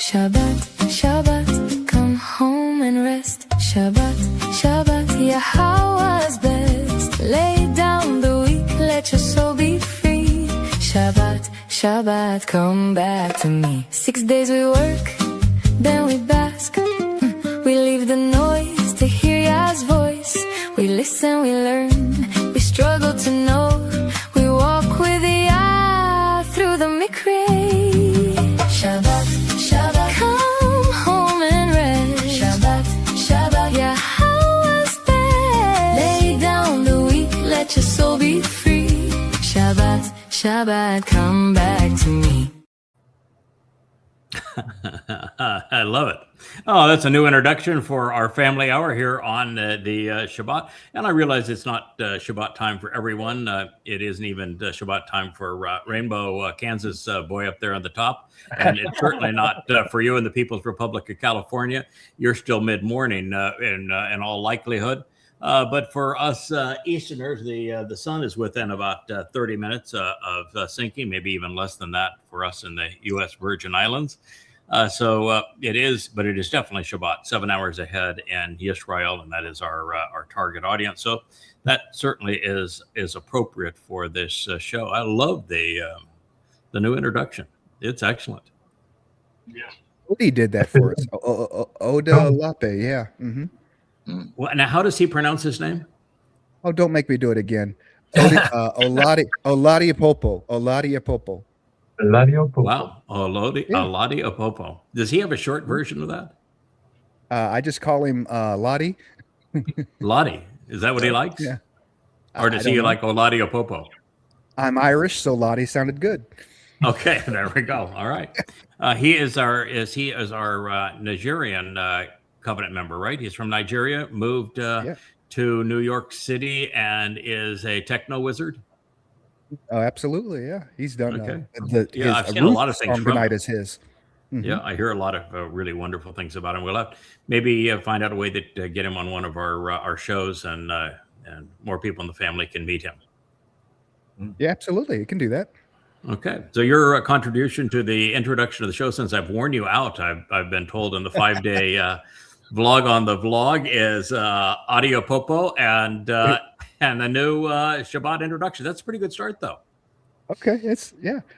Shabbat, Shabbat, come home and rest. Shabbat, Shabbat, Yahowah's best. Lay down the weak, let your soul be free. Shabbat, Shabbat, come back to me. 6 days we work, then we bask. We leave the noise to hear Yah's voice. We listen, we learn, we struggle to know. We walk with Yah through the mikri. Shabbat, Shabbat, come home and rest. Shabbat, Shabbat, Yahowah's best. Lay down the weak, let your soul be free. Shabbat, Shabbat, come back to me. I love it. Oh, that's a new introduction for our family hour here on the Shabbat. And I realize it's not Shabbat time for everyone. It isn't even Shabbat time for Rainbow, Kansas boy up there on the top. And it's certainly not for you in the People's Republic of California. You're still mid-morning in all likelihood. But for us Easterners, the sun is within about 30 minutes of sinking, maybe even less than that for us in the U.S. Virgin Islands. So it is definitely Shabbat, 7 hours ahead in Yisra'el, and that is our target audience. So that certainly is appropriate for this show. I love the new introduction. It's excellent. Yeah. Odie did that for us. Oda Lape, yeah. Mm-hmm. Well, now, how does he pronounce his name? Oh, don't make me do it again. Oladipopo. Oladipopo. Wow, Oladipopo. Does he have a short version of that? I just call him Lottie. Lottie. Is that what he likes? Yeah. Or does he like Oladipopo? I'm Irish, so Lottie sounded good. Okay, there we go. All right. He is our Nigerian covenant member, right? He's from Nigeria, moved to New York City, and is a techno wizard. Oh, absolutely, yeah. He's done. Okay. I've seen a lot of things from tonight is his. Mm-hmm. Yeah, I hear a lot of really wonderful things about him. We'll have maybe find out a way that get him on one of our shows, and more people in the family can meet him. Yeah, absolutely, you can do that. Okay, so your contribution to the introduction of the show, since I've worn you out, I've been told in the 5-day vlog on the vlog is Audio Popo and the new Shabbat introduction. That's a pretty good start, though. Okay,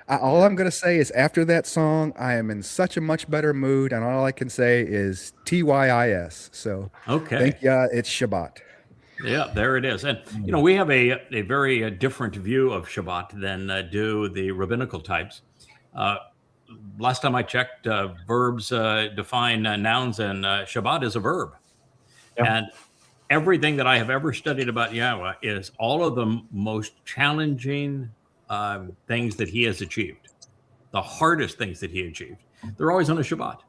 all I'm going to say is after that song, I am in such a much better mood, and all I can say is TYIS. So, okay, thank you. It's Shabbat. Yeah, there it is. And, we have a very different view of Shabbat than do the rabbinical types. Last time I checked, verbs define nouns, and Shabbat is a verb. Yep. And everything that I have ever studied about Yahweh is all of the most challenging things that he has achieved, the hardest things that he achieved. They're always on a Shabbat.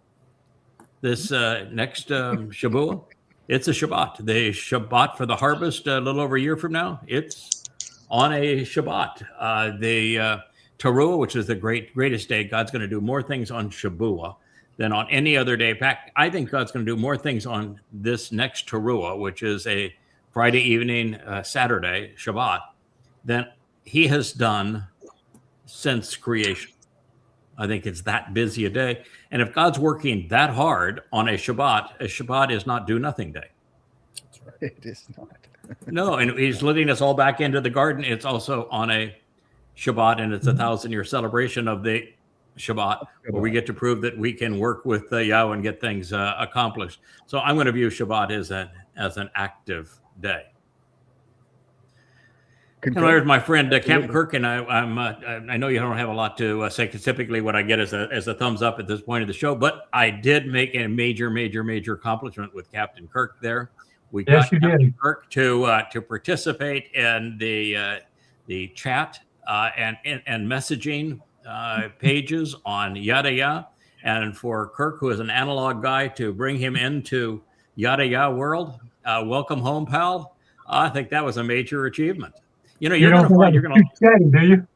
This next Shabuw'ah, it's a Shabbat. The Shabbat for the harvest a little over a year from now, it's on a Shabbat. The Towrah, which is the greatest day, God's going to do more things on Shabuw'ah than on any other day. In fact, I think God's going to do more things on this next Towrah, which is a Friday evening, Saturday, Shabbat, than he has done since creation. I think it's that busy a day. And if God's working that hard on a Shabbat is not do nothing day. That's right. It is not. No, and he's leading us all back into the garden. It's also on a Shabbat, and it's a 1,000-year celebration of the Shabbat, where we get to prove that we can work with Yahweh and get things accomplished. So I'm going to view Shabbat as an active day. And there's my friend Captain Kirk, and I know you don't have a lot to say. Typically, what I get is a thumbs up at this point of the show, but I did make a major accomplishment with Captain Kirk there. We got Captain Kirk to participate in the chat and messaging pages on Yada Yah, and for Kirk, who is an analog guy, to bring him into Yada Yah world. Welcome home, pal. I think that was a major achievement. You're going to find do you?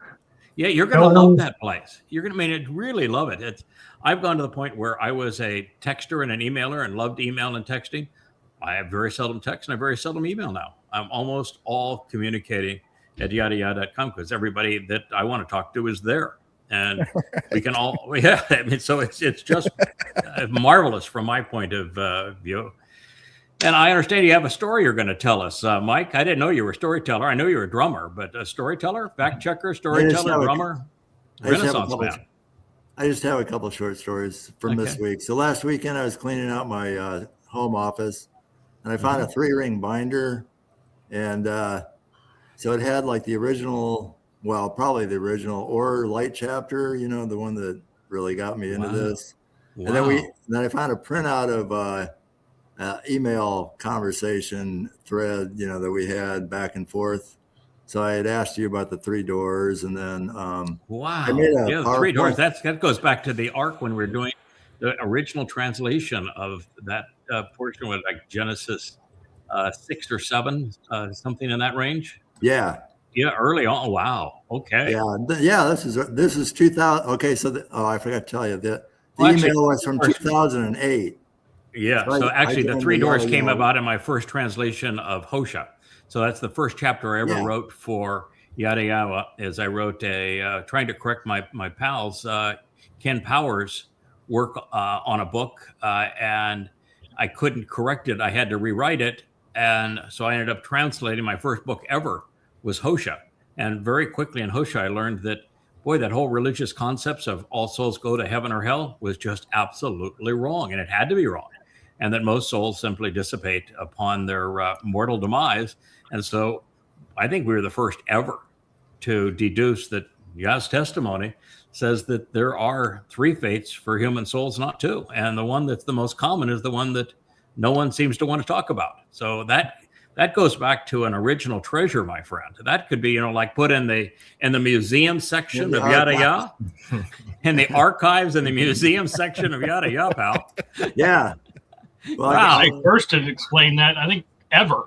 Yeah, you're going to love that place. You're going to really love it. I've gone to the point where I was a texter and an emailer and loved email and texting. I have very seldom text and I very seldom email now. I'm almost all communicating at yadayah.com because everybody that I want to talk to is there. and we can all, yeah. I mean, so it's just marvelous from my point of view. And I understand you have a story you're going to tell us, Mike. I didn't know you were a storyteller. I know you were a drummer, but a storyteller, fact checker, storyteller, drummer, Renaissance man. I just have a couple of short stories from this week. So last weekend I was cleaning out my home office, and I found a 3-ring binder, and so it had like the original, well, probably the original or light chapter, you know, the one that really got me into this. And then I found a printout of email conversation thread, you know, that we had back and forth. So I had asked you about the 3 doors, and then I made a the 3 doors. That goes back to the ark when we were doing the original translation of that portion with like Genesis 6 or 7, something in that range. Yeah, early on. Wow. Okay. Yeah. This is 2000. Okay, so I forgot to tell you that the email was from 2008. Yeah. So actually, the 3 doors came about in my first translation of Hosea. So that's the first chapter I ever wrote for Yahowah. Is I wrote trying to correct my pals Ken Powers' work on a book, and I couldn't correct it. I had to rewrite it, and so I ended up translating. My first book ever was Hosea, and very quickly in Hosea I learned that, boy, that whole religious concepts of all souls go to heaven or hell was just absolutely wrong, and it had to be wrong, and that most souls simply dissipate upon their mortal demise. And so I think we were the first ever to deduce that Yah's testimony says that there are 3 fates for human souls, not 2. And the one that's the most common is the one that no one seems to want to talk about. So that goes back to an original treasure, my friend. That could be, you know, like put in the museum section of Yahowah, in the archives in the museum section of Yahowah, pal. Yeah. Well, I first to explain that, I think ever.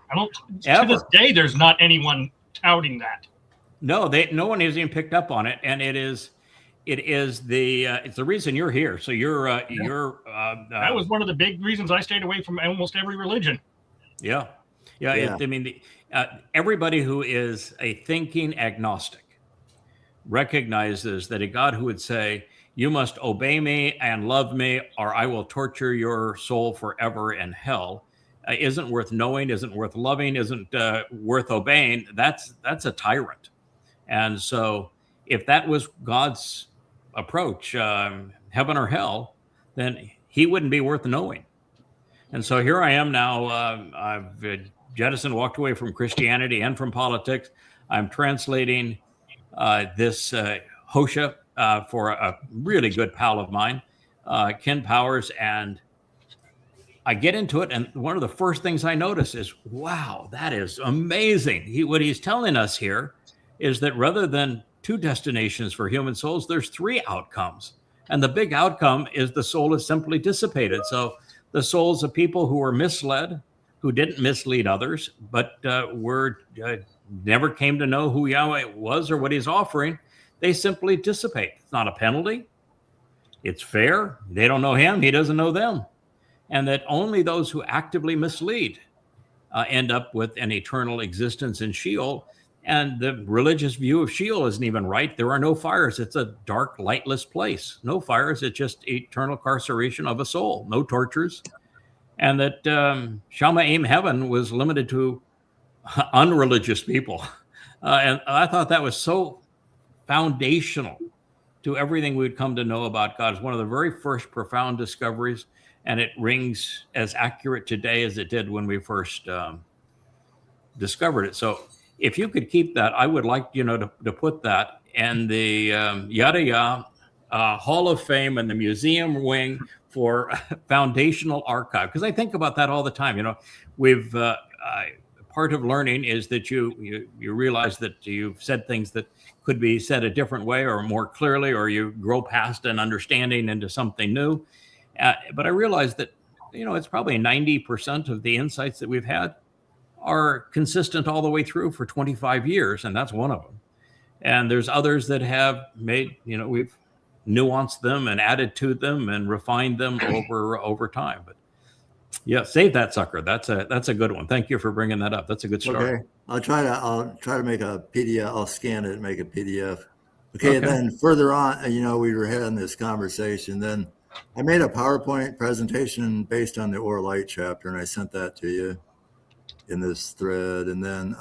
To this day, there's not anyone touting that. No, no one has even picked up on it, and it's the reason you're here. So that was one of the big reasons I stayed away from almost every religion. Yeah. Everybody who is a thinking agnostic recognizes that a God who would say, "You must obey me and love me, or I will torture your soul forever in hell," isn't worth knowing, isn't worth loving, isn't worth obeying. That's a tyrant. And so if that was God's approach, heaven or hell, then he wouldn't be worth knowing. And so here I am now. I've jettisoned, walked away from Christianity and from politics. I'm translating this Hosea for a really good pal of mine, Ken Powers, and I get into it, and one of the first things I notice is, wow, that is amazing. What he's telling us here is that rather than 2 destinations for human souls, there's 3 outcomes. And the big outcome is the soul is simply dissipated. So the souls of people who were misled, who didn't mislead others, but never came to know who Yahweh was or what he's offering, they simply dissipate. It's not a penalty. It's fair. They don't know him. He doesn't know them. And that only those who actively mislead end up with an eternal existence in Sheol. And the religious view of Sheol isn't even right. There are no fires. It's a dark, lightless place. No fires. It's just eternal carceration of a soul. No tortures. And that Shamayim heaven was limited to unreligious people. And I thought that was so foundational to everything we'd come to know about God. It's one of the very first profound discoveries. And it rings as accurate today as it did when we first discovered it. So if you could keep that, I would like, to put that in the Yahowah Hall of Fame and the museum wing for foundational archive. Because I think about that all the time. We've part of learning is that you realize that you've said things that could be said a different way or more clearly, or you grow past an understanding into something new. But I realized that, it's probably 90% of the insights that we've had are consistent all the way through for 25 years, and that's one of them. And there's others that have made, we've nuanced them and added to them and refined them over time. But yeah, save that sucker. That's a good one. Thank you for bringing that up. That's a good story. Okay, I'll try to make a PDF. I'll scan it and make a PDF. Okay, then further on, we were having this conversation. Then I made a PowerPoint presentation based on the Or Light chapter, and I sent that to you in this thread. And then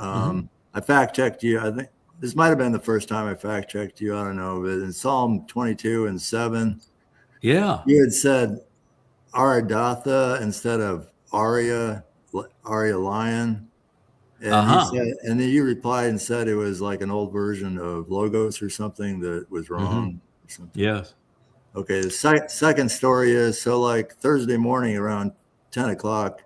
I fact checked you. I think this might have been the first time I fact checked you. I don't know, but in Psalm 22:7, you had said Aradatha instead of Aria lion. And he said, and then you replied and said it was like an old version of Logos or something that was wrong. Or something. Yes. Okay. The second story is, so like Thursday morning around 10 o'clock,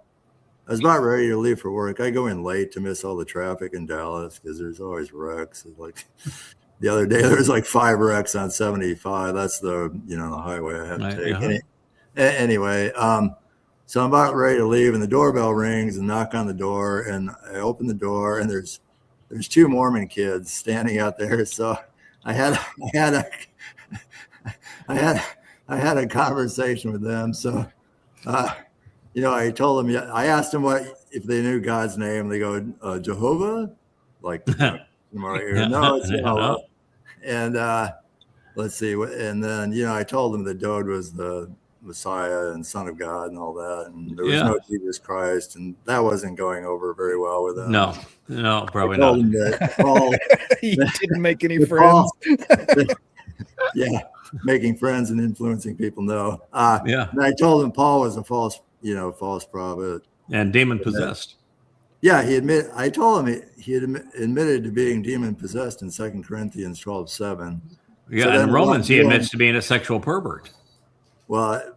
I was about ready to leave for work. I go in late to miss all the traffic in Dallas because there's always wrecks. Like the other day, there was like 5 wrecks on 75. That's the highway I have to take. Anyway, so I'm about ready to leave, and the doorbell rings and knock on the door, and I open the door, and there's 2 Mormon kids standing out there. So I had a conversation with them. So I told them, I asked them if they knew God's name. They go, Jehovah, like no, it's Yahowah. And let's see, and then I told them that Dowd was the Messiah and Son of God and all that, and there was no Jesus Christ, and that wasn't going over very well with them. No, probably not. Paul, he didn't make any friends. Making friends and influencing people. No, and I told him Paul was a false prophet and demon possessed. I told him he had admitted to being demon possessed in 2 Corinthians 12:7. Yeah, so and in Romans he admits to being a sexual pervert. Well,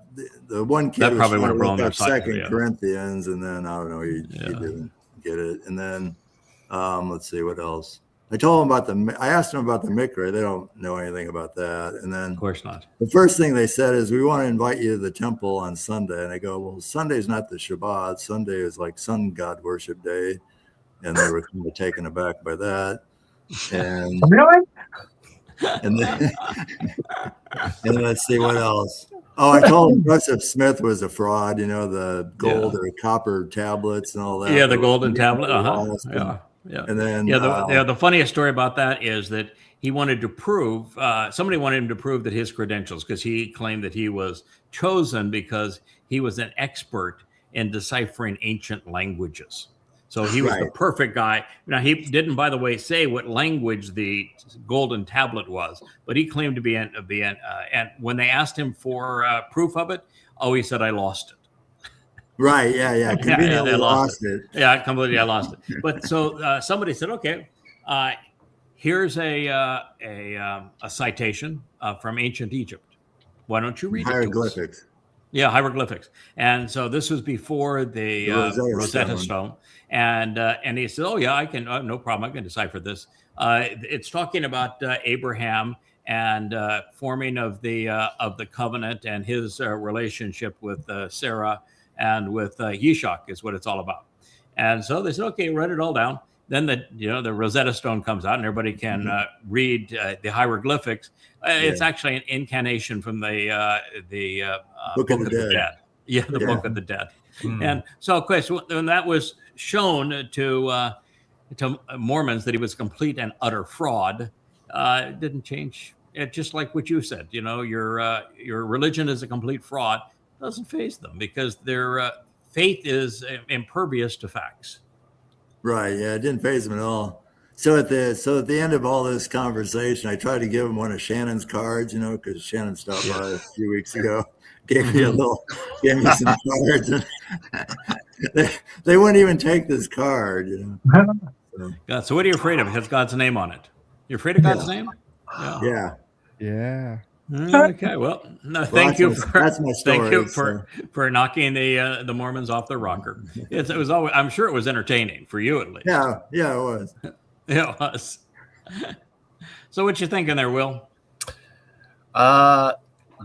the one kid that probably would have blown up 2 Corinthians, and then I don't know, he didn't get it. And then let's see what else. I told him I asked him about the mikra. They don't know anything about that. And then, of course not. The first thing they said is, we want to invite you to the temple on Sunday. And I go, well, Sunday's not the Shabbat. Sunday is like sun god worship day. And they were kind of taken aback by that. And really? And then, and let's see what else. Oh, I told him Joseph Smith was a fraud. The gold or copper tablets and all that. Yeah, the golden tablet. Yeah. And then the funniest story about that is that he wanted to prove, somebody wanted him to prove that his credentials, because he claimed that he was chosen because he was an expert in deciphering ancient languages. So he was the perfect guy. Now, he didn't, by the way, say what language the golden tablet was, but he claimed to be and when they asked him for proof of it, he said, I lost it. Right. Yeah. Conveniently lost it. Yeah, completely. I lost it. But so somebody said, okay, here's a citation from ancient Egypt. Why don't you read hieroglyphics? Yeah, hieroglyphics. And so this was before the Rosetta Stone. And he said, oh yeah, I can, no problem. I can decipher this. It's talking about Abraham and forming of the covenant and his relationship with Sarah and with Yishak is what it's all about. And so they said, okay, write it all down. Then the Rosetta Stone comes out and everybody can read the hieroglyphics. It's actually an incantation from the Book of the Dead. Yeah, the Book of the Dead. And so, of course, when that was shown to Mormons that he was complete and utter fraud, it didn't change. It just like what you said, your religion is a complete fraud. Doesn't faze them because their faith is impervious to facts. Right. Yeah, it didn't faze them at all. So at the end of all this conversation, I tried to give him one of Shannon's cards, because Shannon stopped by a few weeks ago, gave me some cards. And they wouldn't even take this card, God, so what are you afraid of? It has God's name on it. You're afraid of God's name? Yeah. Okay. Well, no. Thank you for for knocking the Mormons off the rocker. It was always. I'm sure it was entertaining for you at least. Yeah, it was. It was. So, what you thinking there, Will?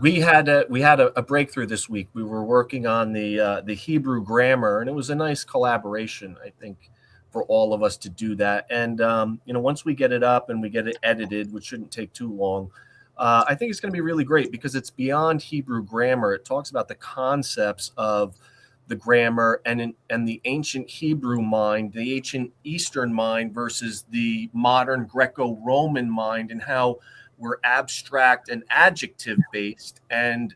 We had a breakthrough this week. We were working on the Hebrew grammar, and it was a nice collaboration, I think, for all of us to do that. And once we get it up and we get it edited, which shouldn't take too long. I think it's going to be really great because it's beyond Hebrew grammar. It talks about the concepts of the grammar and the ancient Hebrew mind, the ancient Eastern mind versus the modern Greco-Roman mind, and how we're abstract and adjective based, and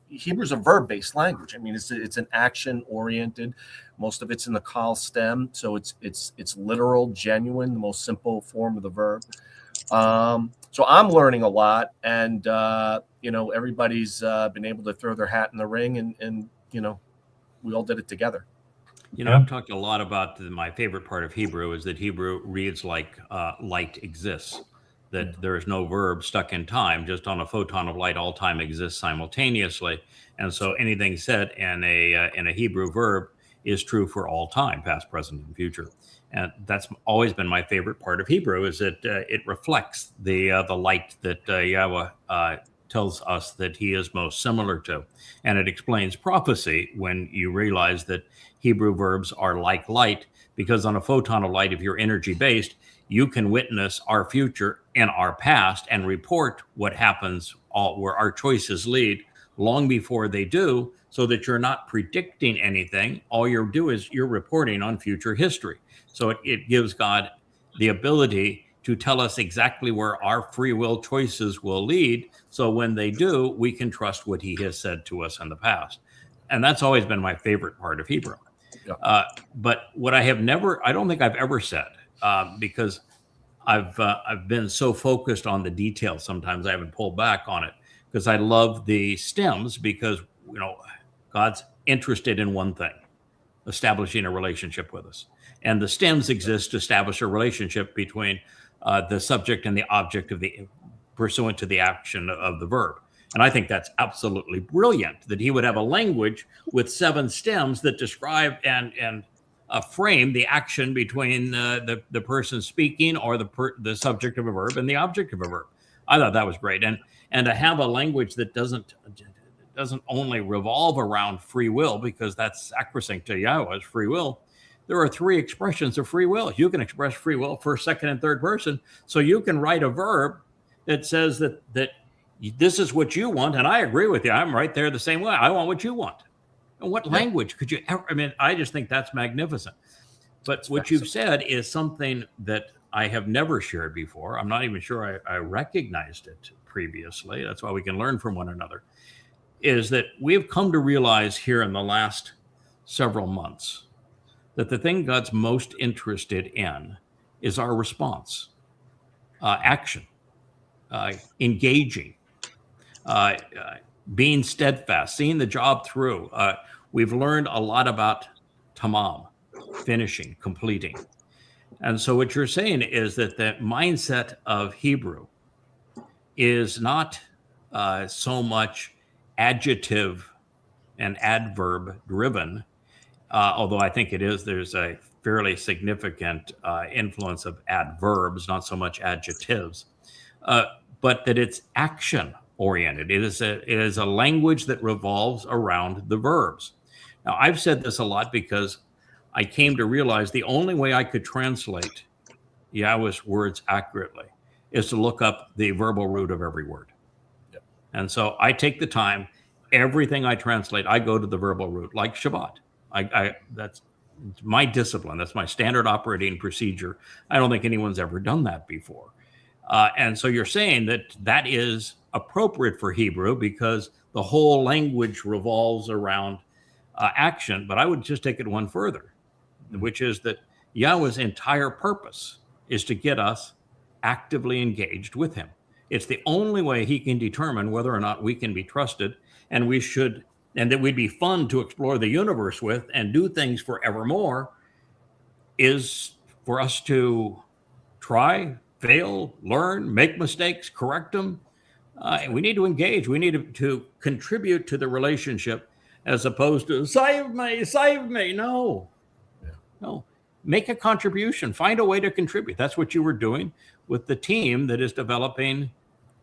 Hebrew's a verb based language. I mean, it's an action oriented. Most of it's in the kal stem, so it's literal, genuine, the most simple form of the verb. So I'm learning a lot, and everybody's been able to throw their hat in the ring, and we all did it together. I've talked a lot about my favorite part of Hebrew is that Hebrew reads like light exists, that there is no verb stuck in time. Just on a photon of light, all time exists simultaneously. And so anything said in a Hebrew verb is true for all time, past, present, and future. And that's always been my favorite part of Hebrew, is that it reflects the light that Yahweh tells us that he is most similar to. And it explains prophecy when you realize that Hebrew verbs are like light, because on a photon of light, if you're energy based, you can witness our future and our past and report what happens, where our choices lead, long before they do, so that you're not predicting anything. All you do is you're reporting on future history. So it gives God the ability to tell us exactly where our free will choices will lead. So when they do, we can trust what he has said to us in the past. And that's always been my favorite part of Hebrew. Yeah. But what I don't think I've ever said, because I've been so focused on the details, sometimes I haven't pulled back on it, because I love the stems, because God's interested in one thing, establishing a relationship with us. And the stems exist to establish a relationship between the subject and the object pursuant to the action of the verb. And I think that's absolutely brilliant, that he would have a language with 7 stems that describe and frame the action between the person speaking, or the subject of a verb, and the object of a verb. I thought that was great. And to have a language that doesn't only revolve around free will, because that's sacrosanct to Yahweh's free will. There are 3 expressions of free will. You can express free will first, second, and third person. So you can write a verb that says that this is what you want, and I agree with you. I'm right there the same way. I want what you want. And what language could you ever? I mean, I just think that's magnificent. But what you've said is something that I have never shared before. I'm not even sure I recognized it previously. That's why we can learn from one another. Is that we have come to realize here in the last several months that the thing God's most interested in is our response, action, engaging, being steadfast, seeing the job through. We've learned a lot about tamam, finishing, completing. And so what you're saying is that the mindset of Hebrew is not so much adjective and adverb driven, although I think it is. There's a fairly significant influence of adverbs, not so much adjectives, but that it's action oriented. It is a language that revolves around the verbs. Now, I've said this a lot because I came to realize the only way I could translate Yahweh's words accurately is to look up the verbal root of every word. Yep. And so I take the time, everything I translate, I go to the verbal root, like Shabbat. That's my discipline. That's my standard operating procedure. I don't think anyone's ever done that before. And so you're saying that is appropriate for Hebrew because the whole language revolves around action. But I would just take it one further, which is that Yahweh's entire purpose is to get us actively engaged with him. It's the only way he can determine whether or not we can be trusted, and that we'd be fun to explore the universe with and do things forevermore, is for us to try, fail, learn, make mistakes, correct them. We need to engage. We need to contribute to the relationship, as opposed to save me. No. Make a contribution. Find a way to contribute. That's what you were doing with the team that is developing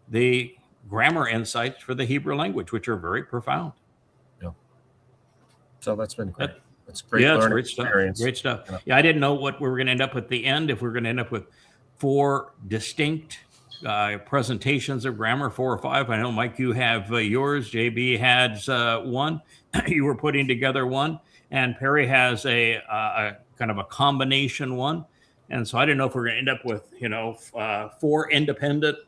the grammar insights for the Hebrew language, which are very profound. Yeah. So that's been great. That's great. Yeah, it's learning great stuff. experience. Great stuff. Yeah, I didn't know what we were going to end up with at the end. If we were going to end up with 4 distinct presentations of grammar, 4 or 5. I know, Mike, you have yours. JB has one. You were putting together one, and Perry has a kind of a combination one. And so I didn't know if we're going to end up with 4 independent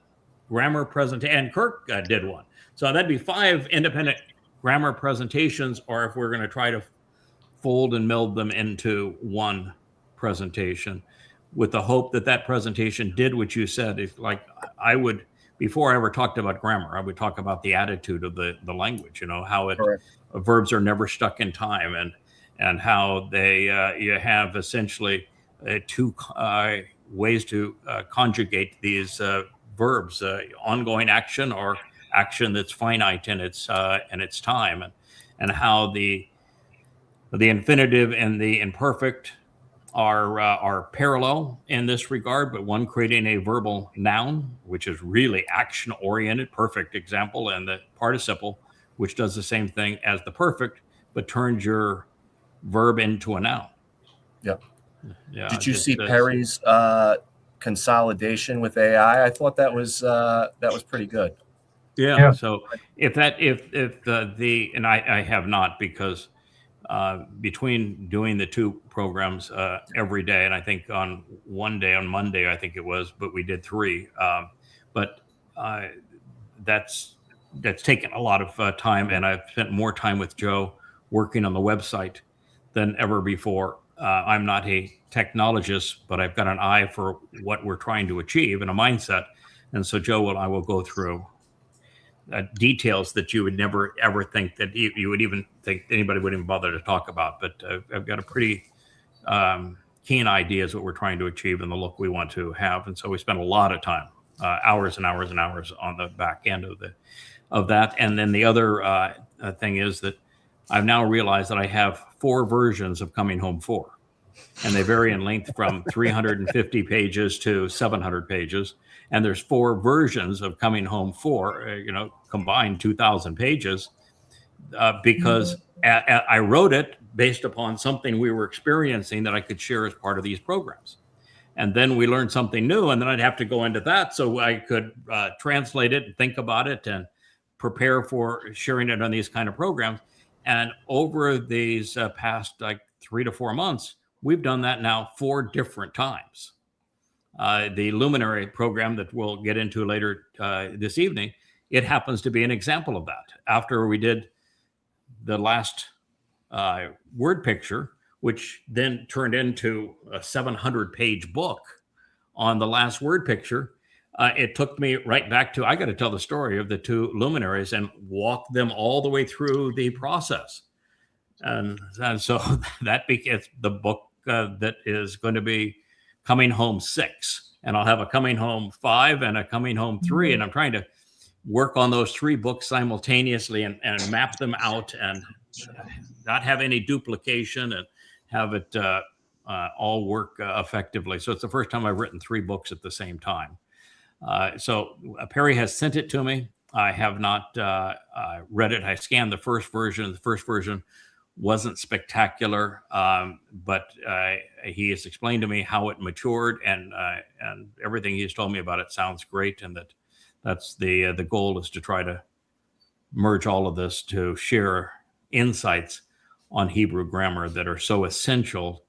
grammar presentation, and Kirk did one. So that'd be 5 independent grammar presentations, or if we're going to try to fold and meld them into one presentation, with the hope that that presentation did what you said. If, like, I would, before I ever talked about grammar, I would talk about the attitude of the language, you know, how it verbs are never stuck in time, and how they you have essentially 2 ways to conjugate these verbs, ongoing action or action that's finite in its time, and how the infinitive and the imperfect are parallel in this regard, but one creating a verbal noun, which is really action-oriented, perfect example, and the participle, which does the same thing as the perfect, but turns your verb into a noun. Yep. Yeah. Did you see Perry's consolidation with AI? I thought that was pretty good. Yeah. So if and I have not, because between doing the 2 programs every day, and I think on Monday, I think it was, but we did 3. But that's taken a lot of time, and I've spent more time with Joe working on the website than ever before. I'm not a technologist, but I've got an eye for what we're trying to achieve and a mindset. And so Joe and I will go through details that you would never ever think that you would even think anybody would even bother to talk about. But I've got a pretty keen idea as what we're trying to achieve and the look we want to have. And so we spend a lot of time, hours and hours and hours on the back end of that. And then the other thing is that I've now realized that I have 4 versions of Coming Home 4, and they vary in length from 350 pages to 700 pages. And there's 4 versions of Coming Home 4, combined 2,000 pages, because I wrote it based upon something we were experiencing that I could share as part of these programs. And then we learned something new, and then I'd have to go into that so I could translate it and think about it and prepare for sharing it on these kind of programs. And over these past 3 to 4 months, we've done that now 4 different times. The Luminary program that we'll get into later this evening, it happens to be an example of that. After we did the last word picture, which then turned into a 700-page book on the last word picture, it took me right back to, I got to tell the story of the 2 luminaries and walk them all the way through the process. And so that begins the book that is going to be Coming Home 6. And I'll have a Coming Home 5 and a Coming Home 3. And I'm trying to work on those 3 books simultaneously and map them out and not have any duplication and have it all work effectively. So it's the first time I've written 3 books at the same time. So Perry has sent it to me. I have not read it. I scanned the first version. The first version wasn't spectacular, but he has explained to me how it matured, and everything he's told me about it sounds great. And that's the goal, is to try to merge all of this to share insights on Hebrew grammar that are so essential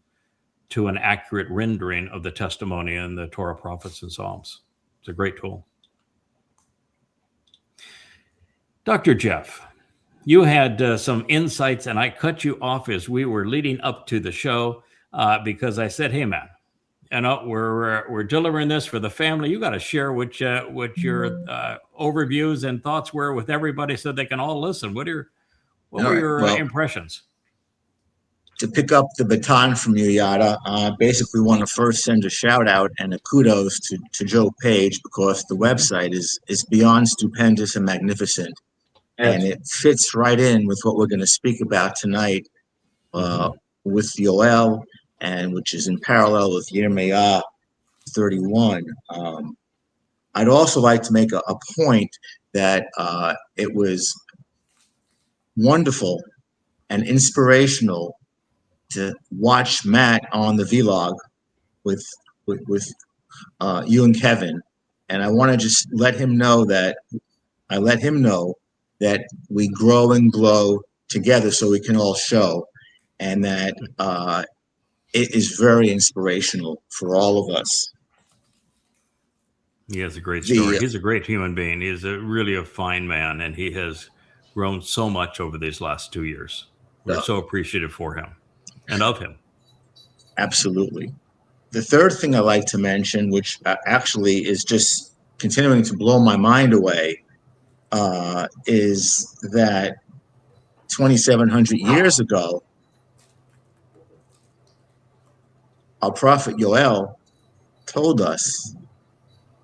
to an accurate rendering of the testimony in the Torah, prophets, and Psalms. It's a great tool. Dr. Jeff, you had some insights, and I cut you off as we were leading up to the show because I said, "Hey, man, we're delivering this for the family. You got to share what your overviews and thoughts were with everybody, so they can all listen." What were your impressions? To pick up the baton from you, Yada, basically want to first send a shout out and a kudos to Joe Page, because the website is beyond stupendous and magnificent. And it fits right in with what we're going to speak about tonight with Yowel, and which is in parallel with Yirmiyah 31. I'd also like to make a point that it was wonderful and inspirational to watch Matt on the vlog with you and Kevin. And I want to just let him know that we grow and glow together, so we can all show, and that it is very inspirational for all of us. He has a great story. He's a great human being. He's really a fine man, and he has grown so much over these last 2 years. We're so appreciative for him and of him. Absolutely. The third thing I like to mention, which actually is just continuing to blow my mind away, is that 2,700 years ago, our prophet Yowel told us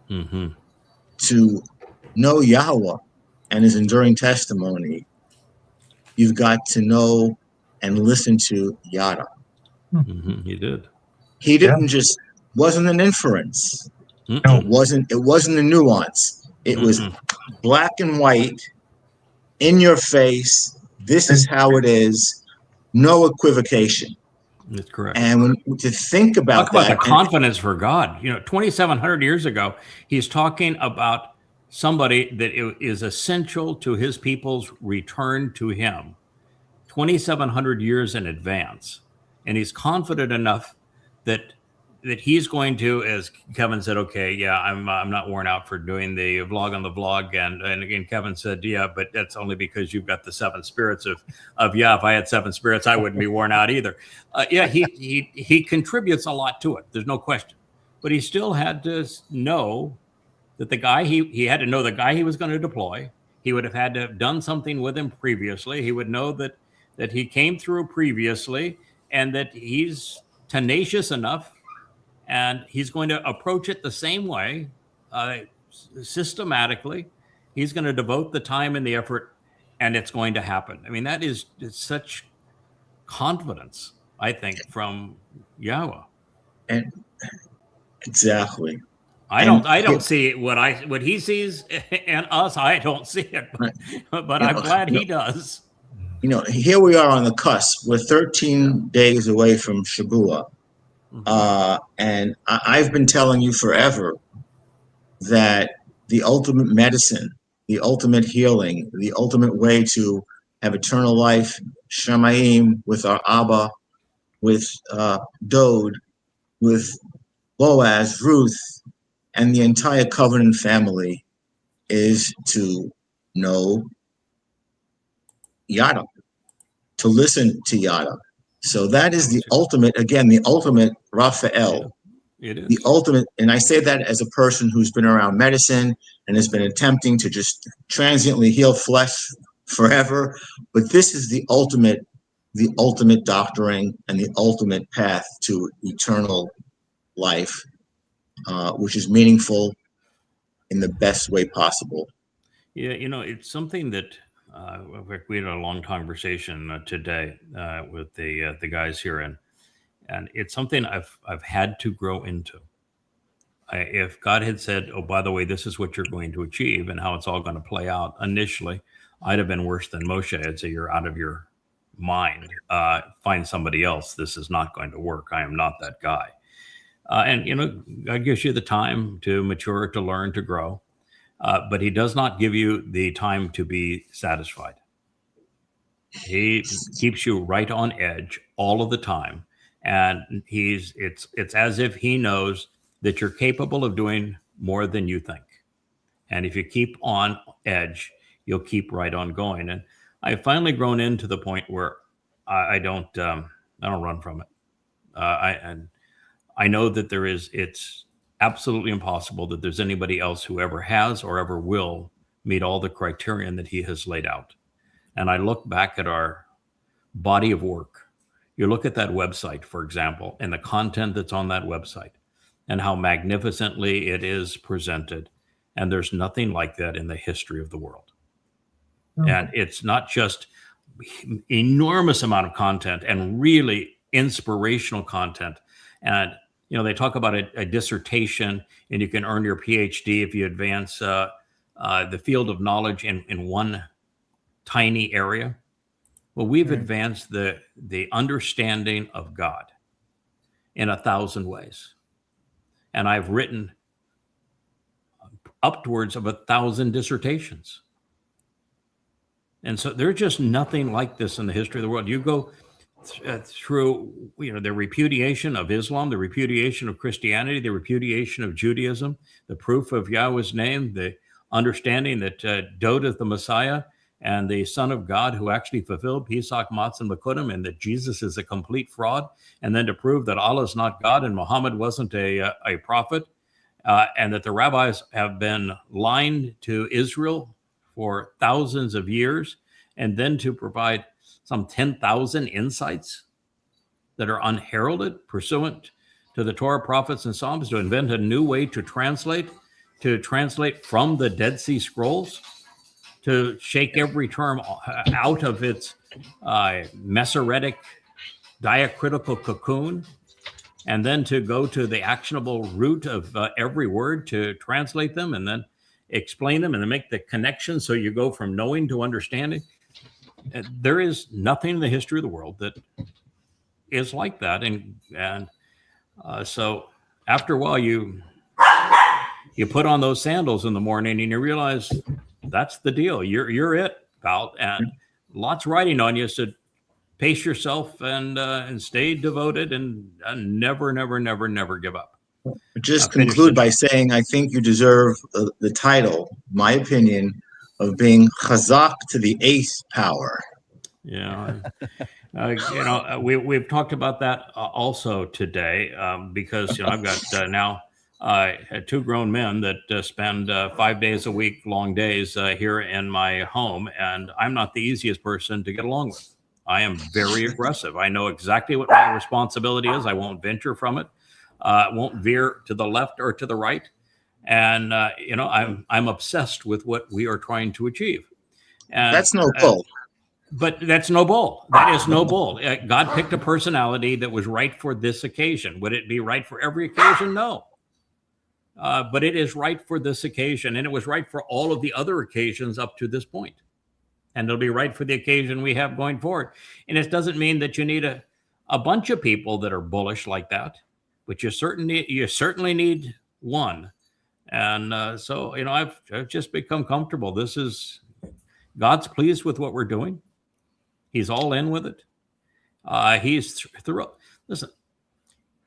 to know Yahowah and his enduring testimony. You've got to know and listen to Yada. He did. He didn't just, wasn't an inference. It wasn't a nuance. It was black and white, in your face. This is how it is. No equivocation. That's correct. And to think about Talk about the confidence for God. 2,700 years ago, he's talking about somebody that is essential to his people's return to him 2,700 years in advance. And he's confident enough that he's going to, as Kevin said, okay, yeah, I'm not worn out for doing the vlog on the vlog. And again, Kevin said, yeah, but that's only because you've got the 7 spirits of yeah, if I had 7 spirits, I wouldn't be worn out either. Yeah, he contributes a lot to it. There's no question. But he still had to know that the guy, he had to know the guy he was going to deploy. He would have had to have done something with him previously. He would know that he came through previously and that he's tenacious enough and he's going to approach it the same way, systematically. He's going to devote the time and the effort, and it's going to happen. I mean, it's such confidence, I think, from Yahowah. And exactly. I don't see what he sees and us. I don't see it, but I'm glad he does. Here we are on the cusp. We're 13 days away from Shabuw'ah. And I've been telling you forever that the ultimate medicine, the ultimate healing, the ultimate way to have eternal life, Shamayim, with our Abba, with Dowd, with Boaz, Ruth, and the entire covenant family, is to know Yada, to listen to Yada. So that is the ultimate, again, the ultimate Raphael. It is. The ultimate, and I say that as a person who's been around medicine and has been attempting to just transiently heal flesh forever. But this is the ultimate doctoring and the ultimate path to eternal life, which is meaningful in the best way possible. Yeah, it's something that we had a long conversation today with the guys here, and it's something I've had to grow into. If God had said, "Oh, by the way, this is what you're going to achieve and how it's all going to play out," initially, I'd have been worse than Moshe. I'd say, "You're out of your mind. Find somebody else. This is not going to work. I am not that guy." And God gives you the time to mature, to learn, to grow. But he does not give you the time to be satisfied. He keeps you right on edge all of the time. And it's as if he knows that you're capable of doing more than you think. And if you keep on edge, you'll keep right on going. And I've finally grown into the point where I don't run from it. I know that it's absolutely impossible that there's anybody else who ever has or ever will meet all the criterion that he has laid out. And I look back at our body of work. You look at that website, for example, and the content that's on that website and how magnificently it is presented. And there's nothing like that in the history of the world. Okay. And it's not just enormous amount of content and really inspirational content. And they talk about a dissertation, and you can earn your PhD if you advance the field of knowledge in one tiny area. Well, we've advanced the understanding of God in 1,000 ways. And I've written upwards of 1,000 dissertations. And so there's just nothing like this in the history of the world. You go through the repudiation of Islam, the repudiation of Christianity, the repudiation of Judaism, the proof of Yahweh's name, the understanding that Dowd is the Messiah and the Son of God who actually fulfilled Pesach, Matzah, and Makudim, and that Jesus is a complete fraud, and then to prove that Allah is not God and Muhammad wasn't a prophet, and that the rabbis have been lying to Israel for thousands of years, and then to provide some 10,000 insights that are unheralded, pursuant to the Torah, prophets, and Psalms, to invent a new way to translate from the Dead Sea Scrolls, to shake every term out of its Masoretic diacritical cocoon, and then to go to the actionable root of every word to translate them and then explain them and then make the connection so you go from knowing to understanding. There is nothing in the history of the world that is like that. And so after a while, you put on those sandals in the morning and you realize that's the deal. You're it, pal. And lots riding on you. So pace yourself and stay devoted and never give up. Just conclude by saying I think you deserve the title, my opinion, of being chazak to the eighth power. Yeah. We've talked about that also today because I've got now two grown men that spend 5 days a week, long days here in my home, and I'm not the easiest person to get along with. I am very aggressive. I know exactly what my responsibility is. I won't venture from it. Won't veer to the left or to the right. And I'm obsessed with what we are trying to achieve. And that's no bull. But that's no bull. That is no bull. God picked a personality that was right for this occasion. Would it be right for every occasion? No. But it is right for this occasion, and it was right for all of the other occasions up to this point. And it'll be right for the occasion we have going forward. And it doesn't mean that you need a bunch of people that are bullish like that, but you certainly need one. And so I've just become comfortable. This is God's pleased with what we're doing. He's all in with it. He's thrilled. Listen,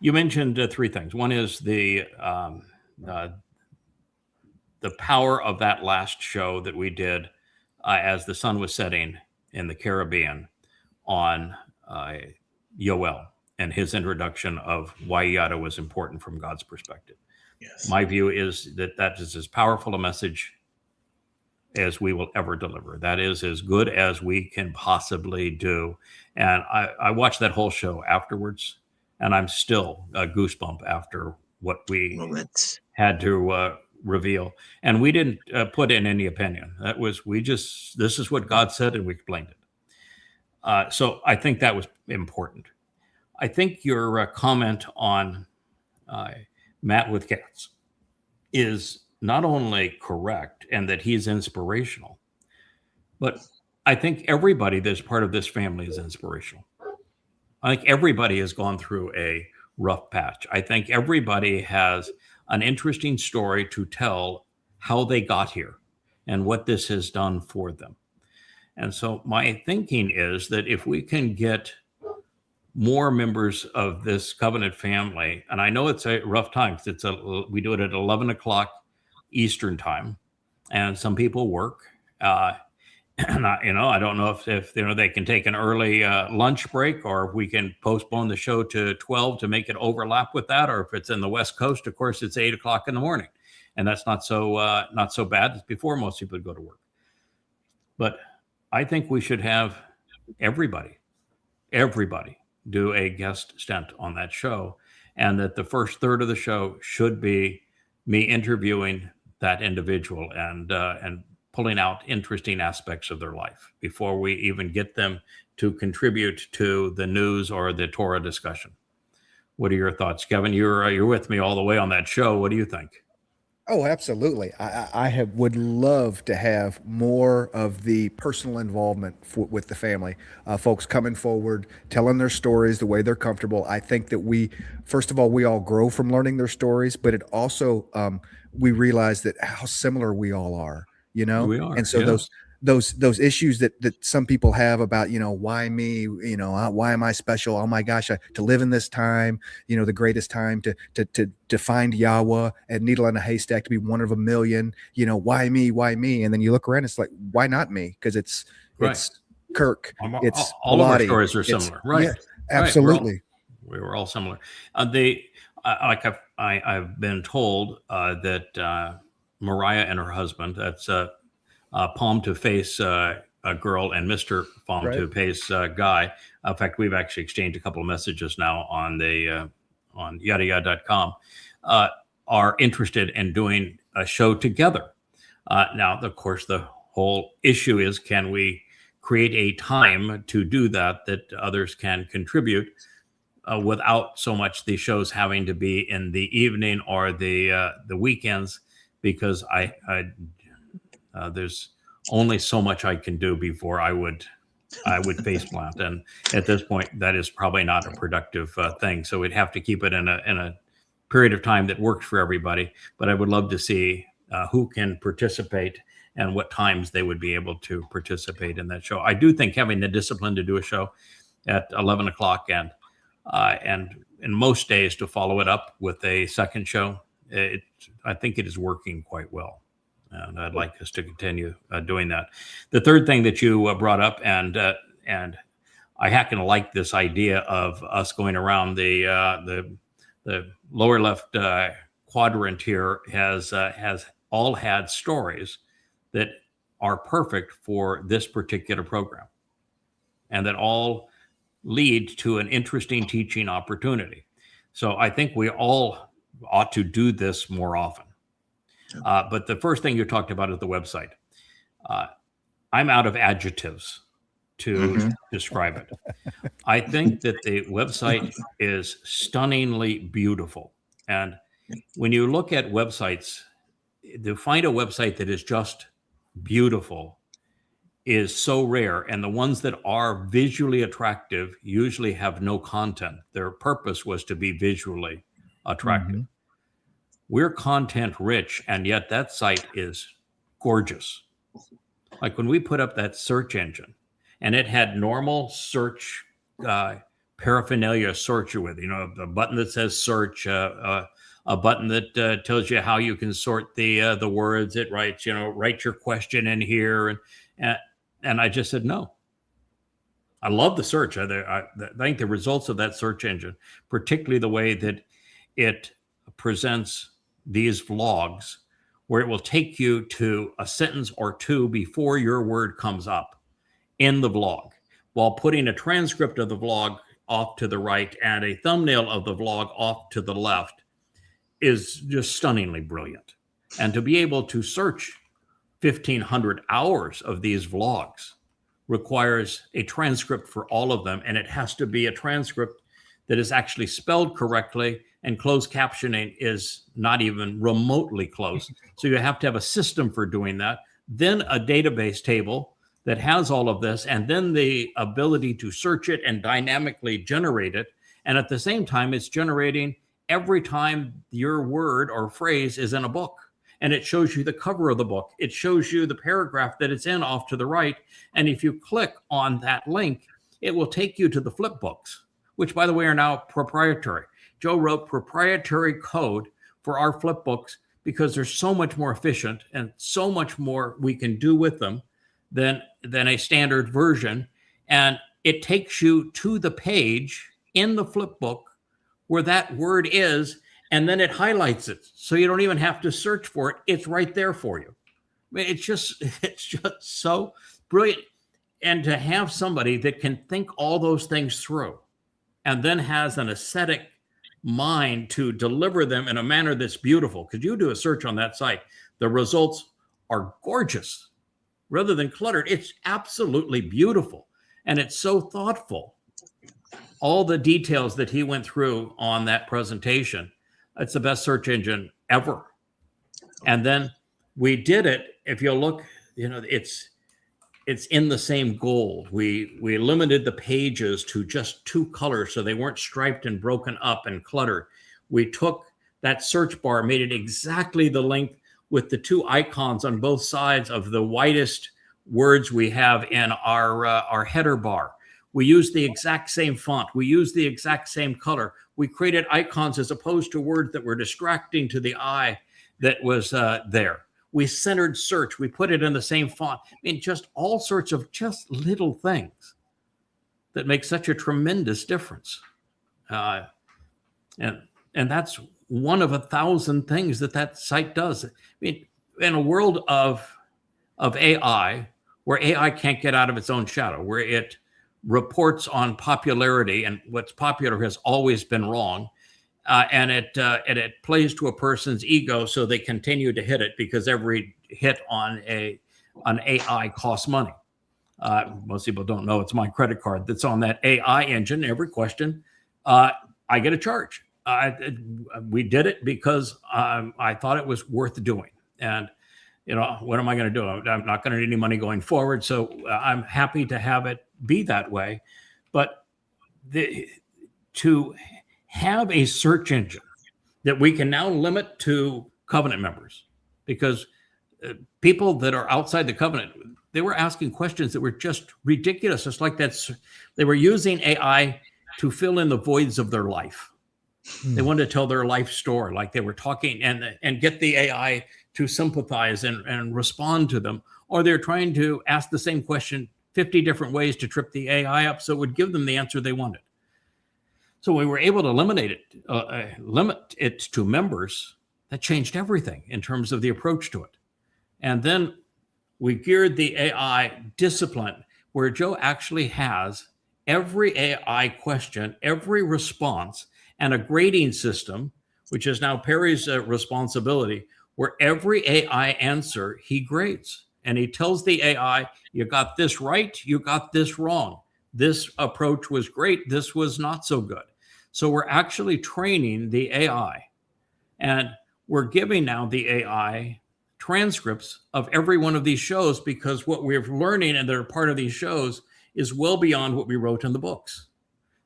you mentioned three things. One is the power of that last show that we did as the sun was setting in the Caribbean on Yowel and his introduction of why Yada was important from God's perspective. Yes. My view is that is as powerful a message as we will ever deliver. That is as good as we can possibly do. And I watched that whole show afterwards, and I'm still a goosebump after what we had to reveal. And we didn't put in any opinion. That was, this is what God said, and we explained it. So I think that was important. I think your comment on Matt with cats is not only correct and that he's inspirational, but I think everybody that's part of this family is inspirational. I think everybody has gone through a rough patch. I think everybody has an interesting story to tell how they got here and what this has done for them. And so my thinking is that if we can get more members of this covenant family, and I know it's a rough time because we do it at 11 o'clock Eastern time, and some people work. And I don't know if they can take an early lunch break, or if we can postpone the show to 12 to make it overlap with that, or if it's in the West Coast, of course, it's 8 o'clock in the morning, and that's not so bad. It's before most people go to work. But I think we should have everybody do a guest stint on that show, and that the first third of the show should be me interviewing that individual and pulling out interesting aspects of their life before we even get them to contribute to the news or the Torah discussion. What are your thoughts, Kevin? You're with me all the way on that show. What do you think? Oh, absolutely. I would love to have more of the personal involvement with the family, folks coming forward, telling their stories the way they're comfortable. I think that first of all, we all grow from learning their stories, but it also, we realize that how similar we all are, We are, and so yeah. those issues that some people have about, why me, why am I special? Oh my gosh, to live in this time, the greatest time to find Yahowah and needle in a haystack, to be one of a million, why me? And then you look around, it's like, why not me? Because it's Kirk. It's all of our stories are similar, right? Yeah, absolutely. We were all similar. I've been told that Mariah and her husband, that's Palm to Face a girl and Mr. Palm to Face guy. In fact, we've actually exchanged a couple of messages now on the on yadayada.com. Are interested in doing a show together. Now, of course, the whole issue is, can we create a time to do that others can contribute without so much the shows having to be in the evening or the weekends, because there's only so much I can do before I would face plant, and at this point that is probably not a productive thing. So we'd have to keep it in a period of time that works for everybody. But I would love to see who can participate and what times they would be able to participate in that show. I do think having the discipline to do a show at 11 o'clock and in most days to follow it up with a second show, I think it is working quite well. And I'd like us to continue doing that. The third thing that you brought up, and I happen to like this idea of us going around the lower left quadrant here has all had stories that are perfect for this particular program, and that all lead to an interesting teaching opportunity. So I think we all ought to do this more often. But the first thing you talked about is the website. I'm out of adjectives to describe it. I think that the website is stunningly beautiful. And when you look at websites, to find a website that is just beautiful is so rare. And the ones that are visually attractive usually have no content. Their purpose was to be visually attractive. We're content rich, and yet that site is gorgeous. Like when we put up that search engine, and it had normal search paraphernalia search with, a button that says search, a button that tells you how you can sort the words. It writes, write your question in here, and I just said no. I love the search. I think the results of that search engine, particularly the way that it presents these vlogs, where it will take you to a sentence or two before your word comes up in the vlog, while putting a transcript of the vlog off to the right and a thumbnail of the vlog off to the left, is just stunningly brilliant. And to be able to search 1,500 hours of these vlogs requires a transcript for all of them, and it has to be a transcript that is actually spelled correctly, and closed captioning is not even remotely close. So you have to have a system for doing that, then a database table that has all of this, and then the ability to search it and dynamically generate it. And at the same time, it's generating every time your word or phrase is in a book. And it shows you the cover of the book. It shows you the paragraph that it's in off to the right. And if you click on that link, it will take you to the flip books, which, by the way, are now proprietary. Joe wrote proprietary code for our flip books because they're so much more efficient and so much more we can do with them than a standard version. And it takes you to the page in the flip book where that word is, and then it highlights it. So you don't even have to search for it. It's right there for you. I mean, it's just so brilliant. And to have somebody that can think all those things through and then has an aesthetic mind to deliver them in a manner that's beautiful. Because you do a search on that site, the results are gorgeous. Rather than cluttered, it's absolutely beautiful. And it's so thoughtful. All the details that he went through on that presentation, it's the best search engine ever. And then we did it. If you look, it's in the same gold. We limited the pages to just 2 colors so they weren't striped and broken up and cluttered. We took that search bar, made it exactly the length with the 2 icons on both sides of the widest words we have in our header bar. We use the exact same font. We use the exact same color. We created icons as opposed to words that were distracting to the eye that was there. We centered search. We put it in the same font. I mean, just all sorts of just little things that make such a tremendous difference. And that's one of 1,000 things that site does. I mean, in a world of AI, where AI can't get out of its own shadow, where it reports on popularity, and what's popular has always been wrong, and it plays to a person's ego, so they continue to hit it because every hit on an AI costs money. Most people don't know it's my credit card that's on that AI engine. Every question, I get a charge. We did it because I thought it was worth doing, and what am I going to do? I'm not going to need any money going forward. So I'm happy to have it be that way. But to have a search engine that we can now limit to covenant members, because people that are outside the covenant, they were asking questions that were just ridiculous. It's like they were using AI to fill in the voids of their life. They wanted to tell their life story, like they were talking and get the AI to sympathize and respond to them, or they're trying to ask the same question 50 different ways to trip the AI up so it would give them the answer they wanted. So we were able to limit it to members. That changed everything in terms of the approach to it. And then we geared the AI discipline where Joe actually has every AI question, every response, and a grading system, which is now Perry's responsibility, where every AI answer he grades. And he tells the AI, you got this right, you got this wrong. This approach was great, this was not so good. So we're actually training the AI. And we're giving now the AI transcripts of every one of these shows, because what we're learning and they're part of these shows is well beyond what we wrote in the books.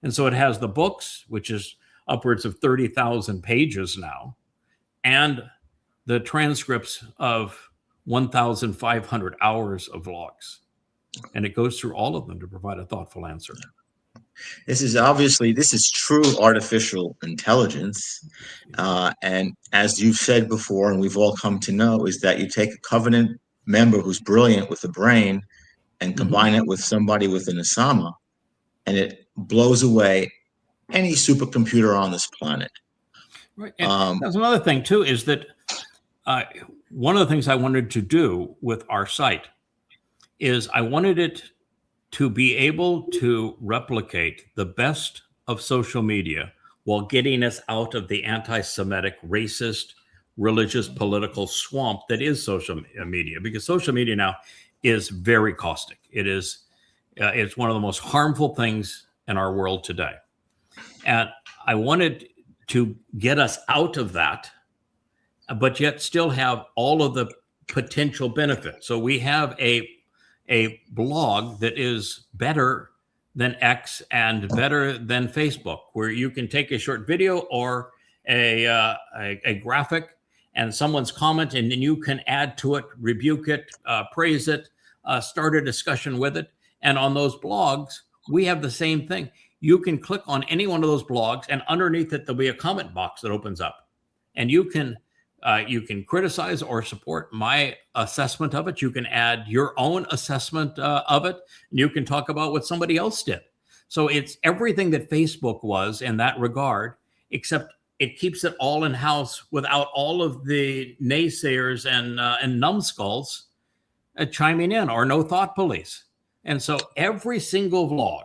And so it has the books, which is upwards of 30,000 pages now, and the transcripts of 1,500 hours of logs. And it goes through all of them to provide a thoughtful answer. This is true artificial intelligence. And as you've said before, and we've all come to know, is that you take a covenant member who's brilliant with a brain and combine it with somebody with an Asama, and it blows away any supercomputer on this planet. Right. And that's another thing too, is that one of the things I wanted to do with our site is I wanted it to be able to replicate the best of social media while getting us out of the anti-Semitic, racist, religious, political swamp that is social media, because social media now is very caustic. It's one of the most harmful things in our world today. And I wanted to get us out of that, but yet still have all of the potential benefits. So we have a blog that is better than X and better than Facebook, where you can take a short video or a graphic and someone's comment, and then you can add to it, rebuke it, praise it, start a discussion with it. And on those blogs, we have the same thing. You can click on any one of those blogs, and underneath it, there'll be a comment box that opens up. And you can criticize or support my assessment of it. You can add your own assessment of it. And you can talk about what somebody else did. So it's everything that Facebook was in that regard, except it keeps it all in-house without all of the naysayers and numbskulls chiming in, or no thought police. And so every single vlog,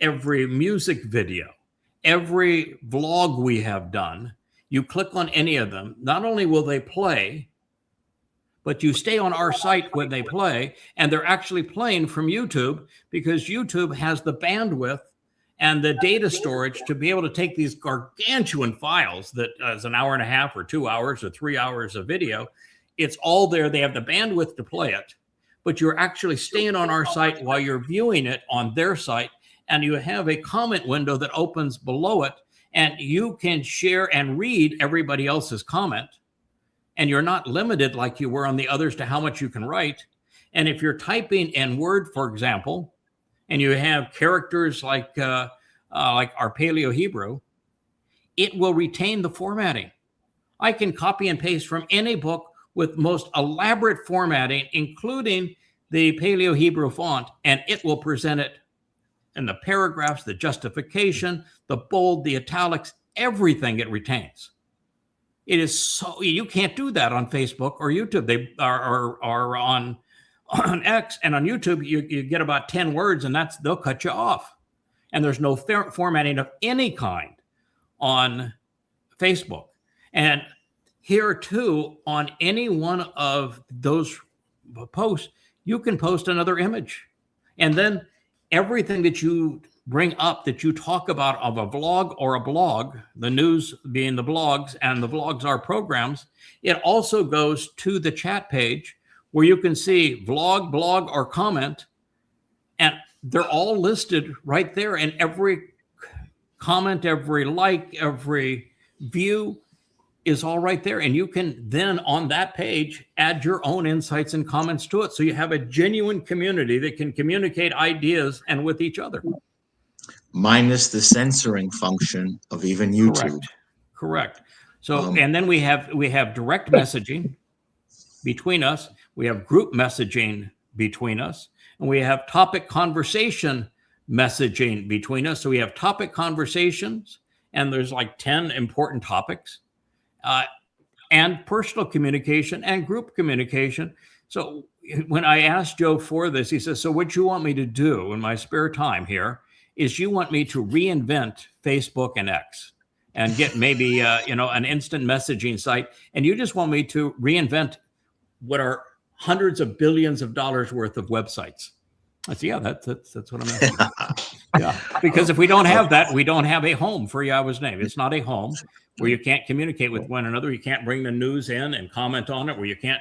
every music video, every vlog we have done, you click on any of them, not only will they play, but you stay on our site when they play, and they're actually playing from YouTube, because YouTube has the bandwidth and the data storage to be able to take these gargantuan files that is an hour and a half or 2 hours or 3 hours of video. It's all there. They have the bandwidth to play it, but you're actually staying on our site while you're viewing it on their site, and you have a comment window that opens below it, and you can share and read everybody else's comment, and you're not limited like you were on the others to how much you can write. And if you're typing in Word, for example, and you have characters like our Paleo-Hebrew, it will retain the formatting. I can copy and paste from any book with most elaborate formatting, including the Paleo-Hebrew font, and it will present it in the paragraphs, the justification, the bold, the italics, everything it retains. It is so, you can't do that on Facebook or YouTube. They are on X and on YouTube, you get about 10 words and they'll cut you off. And there's no formatting of any kind on Facebook. And here too, on any one of those posts, you can post another image. And then everything that you bring up, that you talk about of a vlog or a blog, the news being the blogs and the vlogs are programs, it also goes to the chat page where you can see vlog, blog, or comment, and they're all listed right there. And every comment, every like, every view is all right there. And you can then on that page add your own insights and comments to it. So you have a genuine community that can communicate ideas and with each other. Minus the censoring function of even YouTube. Correct. So, and then we have direct messaging between us. We have group messaging between us, and we have topic conversation messaging between us. So we have topic conversations, and there's like 10 important topics, and personal communication and group communication. So when I asked Joe for this, he says, so what you want me to do in my spare time here is you want me to reinvent Facebook and X and get maybe, an instant messaging site. And you just want me to reinvent what are hundreds of billions of dollars worth of websites. I said, yeah, that's what I'm asking. Yeah, because if we don't have that, we don't have a home for Yahweh's name. It's not a home where you can't communicate with one another. You can't bring the news in and comment on it, where you can't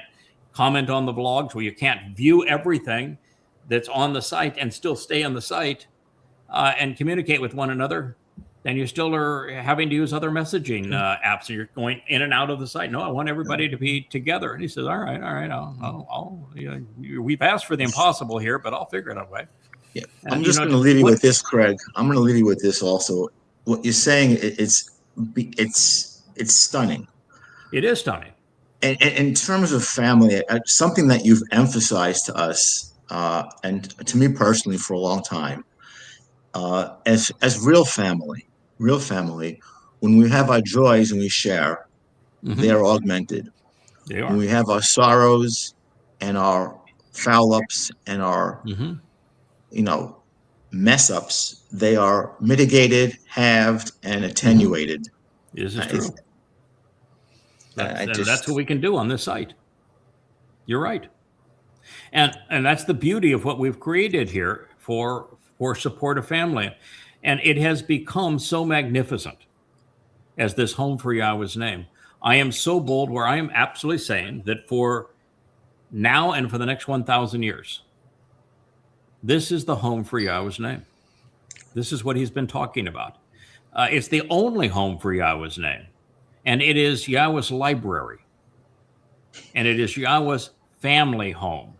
comment on the vlogs, where you can't view everything that's on the site and still stay on the site and communicate with one another. Then you still are having to use other messaging apps, and you're going in and out of the site. No, I want everybody to be together. And he says, all right, we've asked for the impossible here, but I'll figure it out a way. Yeah, I'm just going to leave you with this, Craig. I'm going to leave you with this also. What you're saying, it's stunning. It is stunning. And in terms of family, something that you've emphasized to us, and to me personally for a long time, as real family, when we have our joys and we share, they are augmented. They are. When we have our sorrows and our foul ups and our, mess ups, they are mitigated, halved, and attenuated. This is true. That's what we can do on this site. You're right. And that's the beauty of what we've created here for support of family. And it has become so magnificent as this home for Yahweh's name. I am so bold where I am absolutely saying that for now and for the next 1,000 years, this is the home for Yahweh's name. This is what he's been talking about. It's the only home for Yahweh's name. And it is Yahweh's library. And it is Yahweh's family home.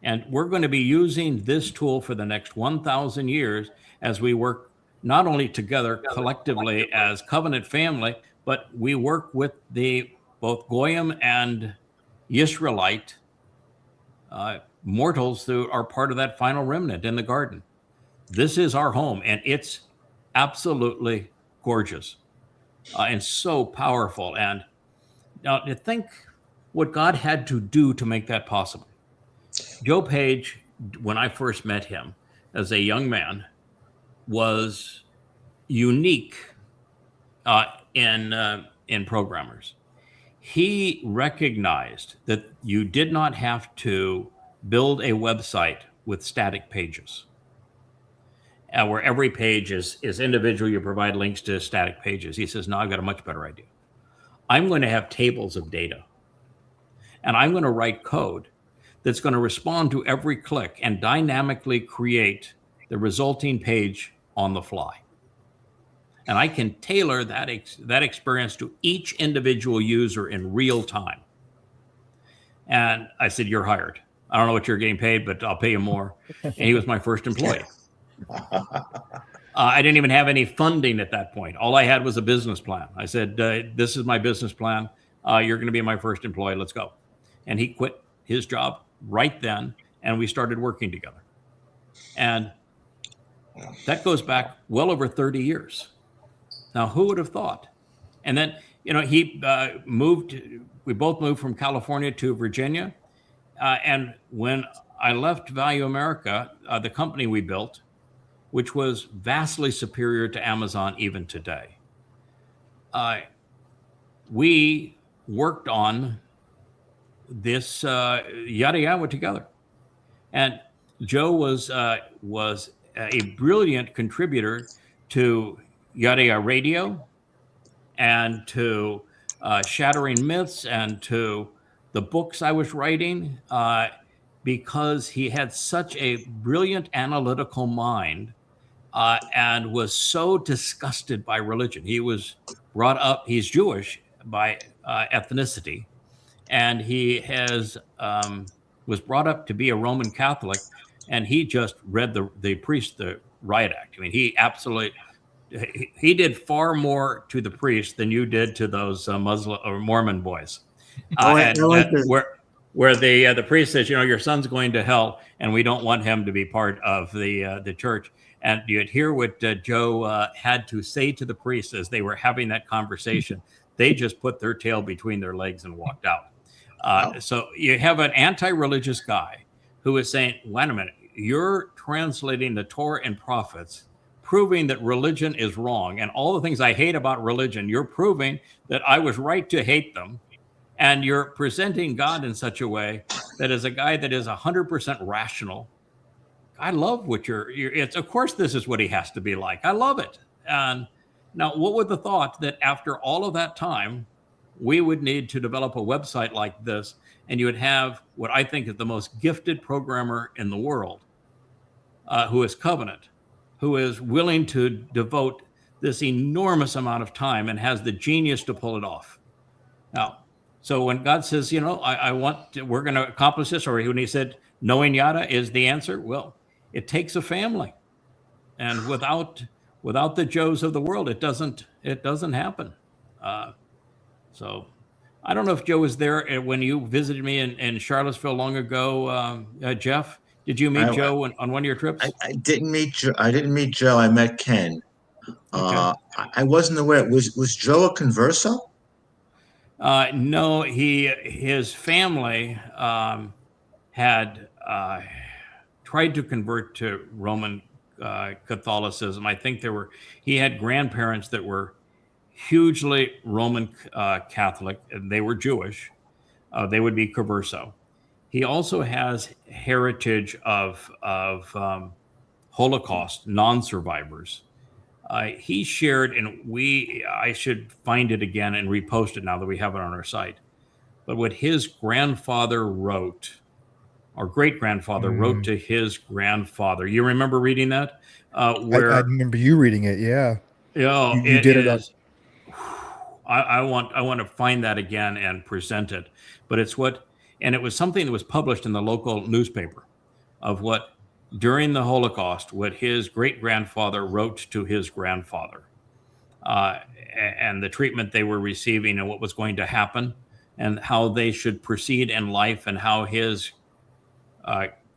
And we're going to be using this tool for the next 1,000 years as we work not only together collectively as covenant family, but we work with both Goyim and Yisraelite mortals who are part of that final remnant in the garden. This is our home, and it's absolutely gorgeous and so powerful. And now to think what God had to do to make that possible. Joe Page, when I first met him as a young man, was unique in programmers. He recognized that you did not have to build a website with static pages, where every page is individual. You provide links to static pages. He says, no, I've got a much better idea. I'm going to have tables of data, and I'm going to write code that's going to respond to every click and dynamically create the resulting page on the fly. And I can tailor that experience to each individual user in real time. And I said, you're hired. I don't know what you're getting paid, but I'll pay you more. And he was my first employee. I didn't even have any funding at that point. All I had was a business plan. I said, this is my business plan. You're going to be my first employee. Let's go. And he quit his job right then, and we started working together. And that goes back well over 30 years. Now, who would have thought? And then, he we both moved from California to Virginia. And when I left Value America, the company we built, which was vastly superior to Amazon even today, we worked on this Yahowah together. And Joe was a brilliant contributor to Yahowah Radio and to Shattering Myths and to the books I was writing, because he had such a brilliant analytical mind and was so disgusted by religion. He was brought up, he's Jewish by ethnicity, and he was brought up to be a Roman Catholic, and he just read the priest, the riot act. I mean, he did far more to the priest than you did to those Muslim or Mormon boys. Where the priest says, your son's going to hell, and we don't want him to be part of the church. And you'd hear what Joe had to say to the priests as they were having that conversation. They just put their tail between their legs and walked out. So you have an anti-religious guy who is saying, wait a minute, you're translating the Torah and prophets, proving that religion is wrong. And all the things I hate about religion, you're proving that I was right to hate them. And you're presenting God in such a way that as a guy that is 100% rational, I love what it's, of course, this is what he has to be like. I love it. And now, what would the thought that after all of that time, we would need to develop a website like this, and you would have what I think is the most gifted programmer in the world, who is covenant, who is willing to devote this enormous amount of time and has the genius to pull it off. Now, so when God says, we're going to accomplish this, or when he said, knowing Yada is the answer, well, it takes a family. And without the Joes of the world, it doesn't happen. So I don't know if Joe was there when you visited me in Charlottesville long ago, Jeff. Did you meet Joe on one of your trips? I didn't meet Joe. I met Ken. Okay. I wasn't aware. Was Joe a converso? No, his family had tried to convert to Roman Catholicism. I think he had grandparents that were hugely Roman Catholic, and they were Jewish. They would be converso. He also has heritage of Holocaust non-survivors. He shared, and I should find it again and repost it now that we have it on our site. But what his grandfather wrote, or great-grandfather wrote to his grandfather. You remember reading that? I remember you reading it, yeah. Yeah, you did it. I want to find that again and present it. But it was something that was published in the local newspaper of what, during the Holocaust, what his great-grandfather wrote to his grandfather, and the treatment they were receiving and what was going to happen and how they should proceed in life, and how his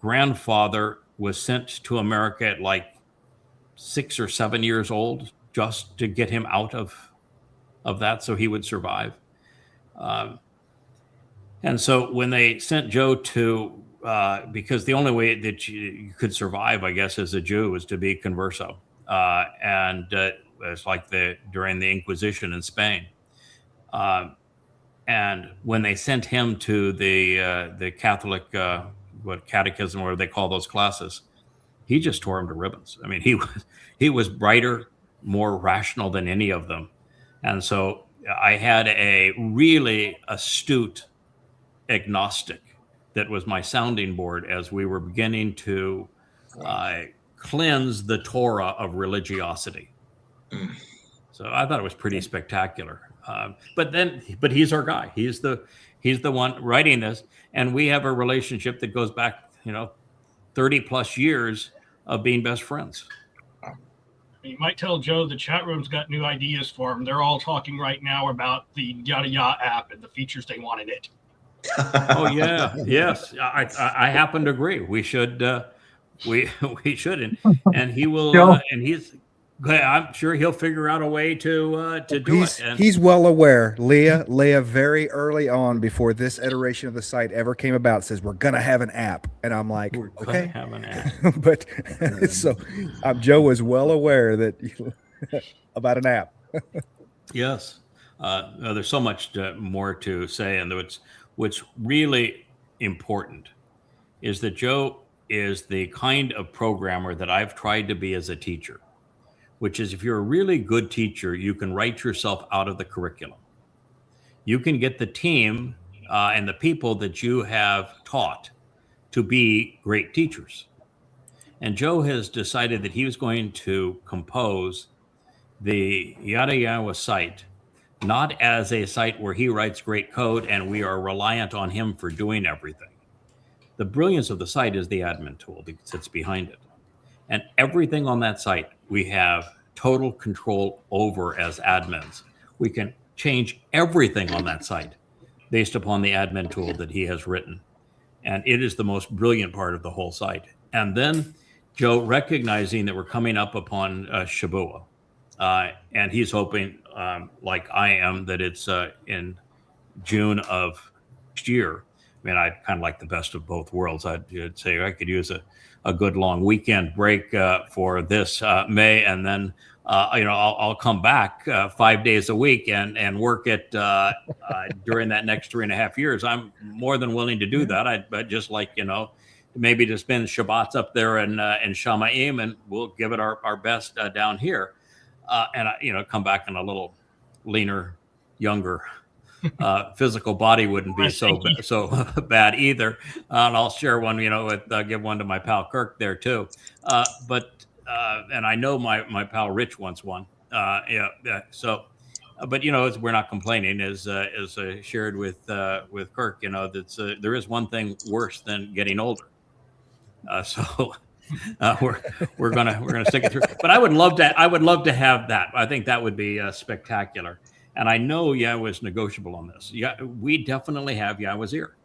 grandfather was sent to America at like 6 or 7 years old just to get him out of that so he would survive. And so when they sent Joe to, because the only way that you could survive, I guess, as a Jew was to be converso. And it's like during the Inquisition in Spain. And when they sent him to the Catholic, catechism, or they call those classes, he just tore him to ribbons. I mean, he was brighter, more rational than any of them. And so I had a really astute agnostic that was my sounding board as we were beginning to cleanse the Torah of religiosity. So I thought it was pretty spectacular. But he's our guy. He's He's the one writing this, and we have a relationship that goes back, 30 plus years of being best friends. You might tell Joe the chat room's got new ideas for him. They're all talking right now about the Yada Yah app and the features they want in it. Oh yeah, yes. I happen to agree. We should, we should, and he will, and he's. I'm sure he'll figure out a way to do it. And he's well aware. Leah, very early on, before this iteration of the site ever came about, says we're gonna have an app, and I'm like, we're okay, have an app. But so Joe was well aware that about an app. Yes, there's so much more to say, and what's really important is that Joe is the kind of programmer that I've tried to be as a teacher. Which is, if you're a really good teacher, you can write yourself out of the curriculum. You can get the team and the people that you have taught to be great teachers. And Joe has decided that he was going to compose the Yada Yahowah site, not as a site where he writes great code and we are reliant on him for doing everything. The brilliance of the site is the admin tool that sits behind it. And everything on that site, we have total control over as admins. We can change everything on that site based upon the admin tool that he has written. And it is the most brilliant part of the whole site. And then Joe, recognizing that we're coming up upon Shabuw'ah, and he's hoping, like I am, that it's in June of next year. I mean, I kind of like the best of both worlds. I'd say I could use a good long weekend break for this May, and then I'll come back 5 days a week and work it during that next 3.5 years. I'm more than willing to do that. But just like maybe to spend Shabbats up there in Shamayim, and we'll give it our best down here, and come back in a little leaner, younger. Physical body wouldn't be so bad either, and I'll share one, give one to my pal Kirk there too. And I know my pal Rich wants one. So, but we're not complaining. As shared with Kirk, that's there is one thing worse than getting older. So we're gonna stick it through. But I would love to have that. I think that would be spectacular. And I know Yahweh is negotiable on this. Yeah, we definitely have Yahweh's ear.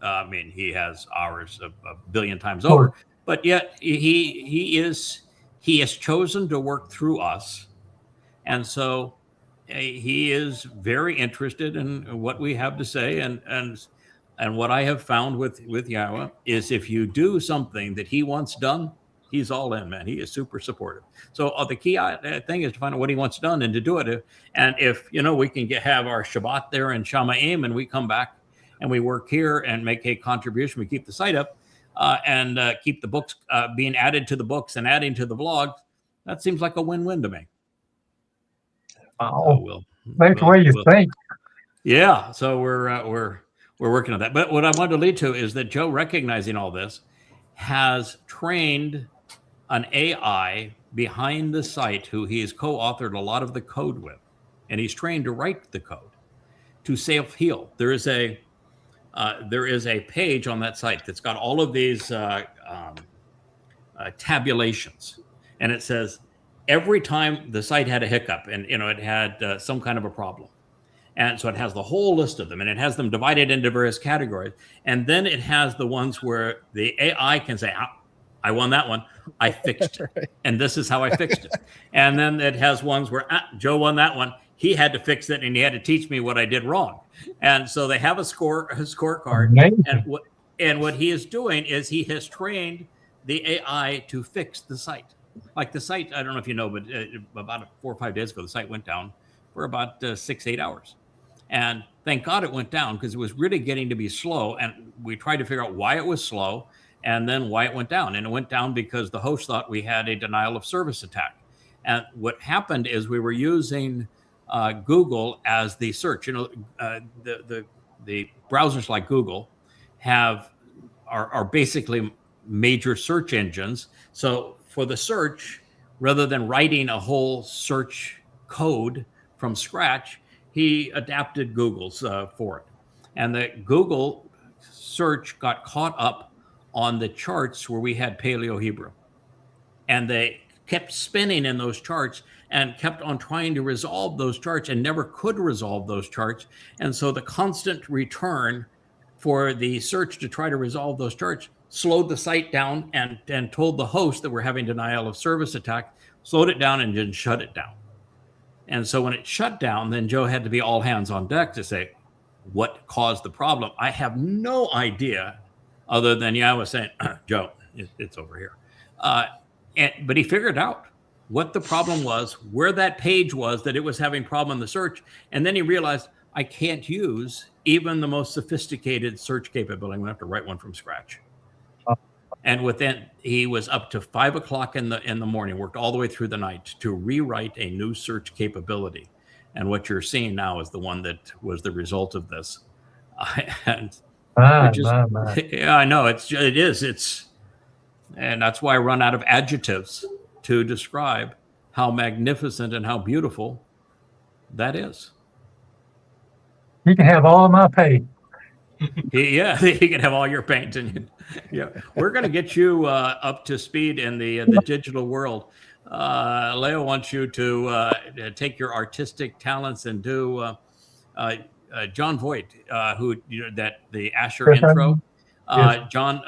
I mean, he has ours a billion times over, but yet he has chosen to work through us, and so he is very interested in what we have to say. And what I have found with Yahweh is, if you do something that he wants done, he's all in, man. He is super supportive. So the key thing is to find out what he wants done and to do it. And if, we can have our Shabbat there in Shamayim, and we come back and we work here and make a contribution, we keep the site up and keep the books being added to the books and adding to the vlogs, that seems like a win-win to me. Wow. So That's the way you think. Yeah. So we're working on that. But what I wanted to lead to is that Joe, recognizing all this, has trained an AI behind the site who he has co-authored a lot of the code with, and he's trained to write the code to self-heal. There is a page on that site that's got all of these tabulations, and it says every time the site had a hiccup and it had some kind of a problem, and so it has the whole list of them, and it has them divided into various categories, and then it has the ones where the AI can say, I won that one. I fixed it. Right. And this is how I fixed it. And then it has ones where Joe won that one. He had to fix it, and he had to teach me what I did wrong. And so they have a scorecard. Amazing. And what he is doing is he has trained the AI to fix the site. Like the site, I don't know if you know, but about 4 or 5 days ago, the site went down for about 6-8 hours. And thank God it went down, because it was really getting to be slow. And we tried to figure out why it was slow, and then why it went down. And it went down because the host thought we had a denial of service attack. And what happened is we were using Google as the search. The browsers like Google are basically major search engines. So for the search, rather than writing a whole search code from scratch, he adapted Google's for it. And the Google search got caught up on the charts where we had Paleo-Hebrew. And they kept spinning in those charts and kept on trying to resolve those charts and never could resolve those charts. And so the constant return for the search to try to resolve those charts slowed the site down and told the host that we're having denial of service attack, slowed it down and didn't shut it down. And so when it shut down, then Joe had to be all hands on deck to say, what caused the problem? I have no idea other than Yahowah saying, Joe, it's over here. But he figured out what the problem was, where that page was, that it was having problem in the search. And then he realized, I can't use even the most sophisticated search capability. I'm going to have to write one from scratch. And within, he was up to 5 o'clock in the morning, worked all the way through the night to rewrite a new search capability. And what you're seeing now is the one that was the result of this. Yeah, I know it is. And that's why I run out of adjectives to describe how magnificent and how beautiful that is. You can have all of my paint. Yeah, he can have all your paint. And yeah, we're going to get you up to speed in the digital world. Leah wants you to take your artistic talents and do John Voight, who the Asher intro. Yes. John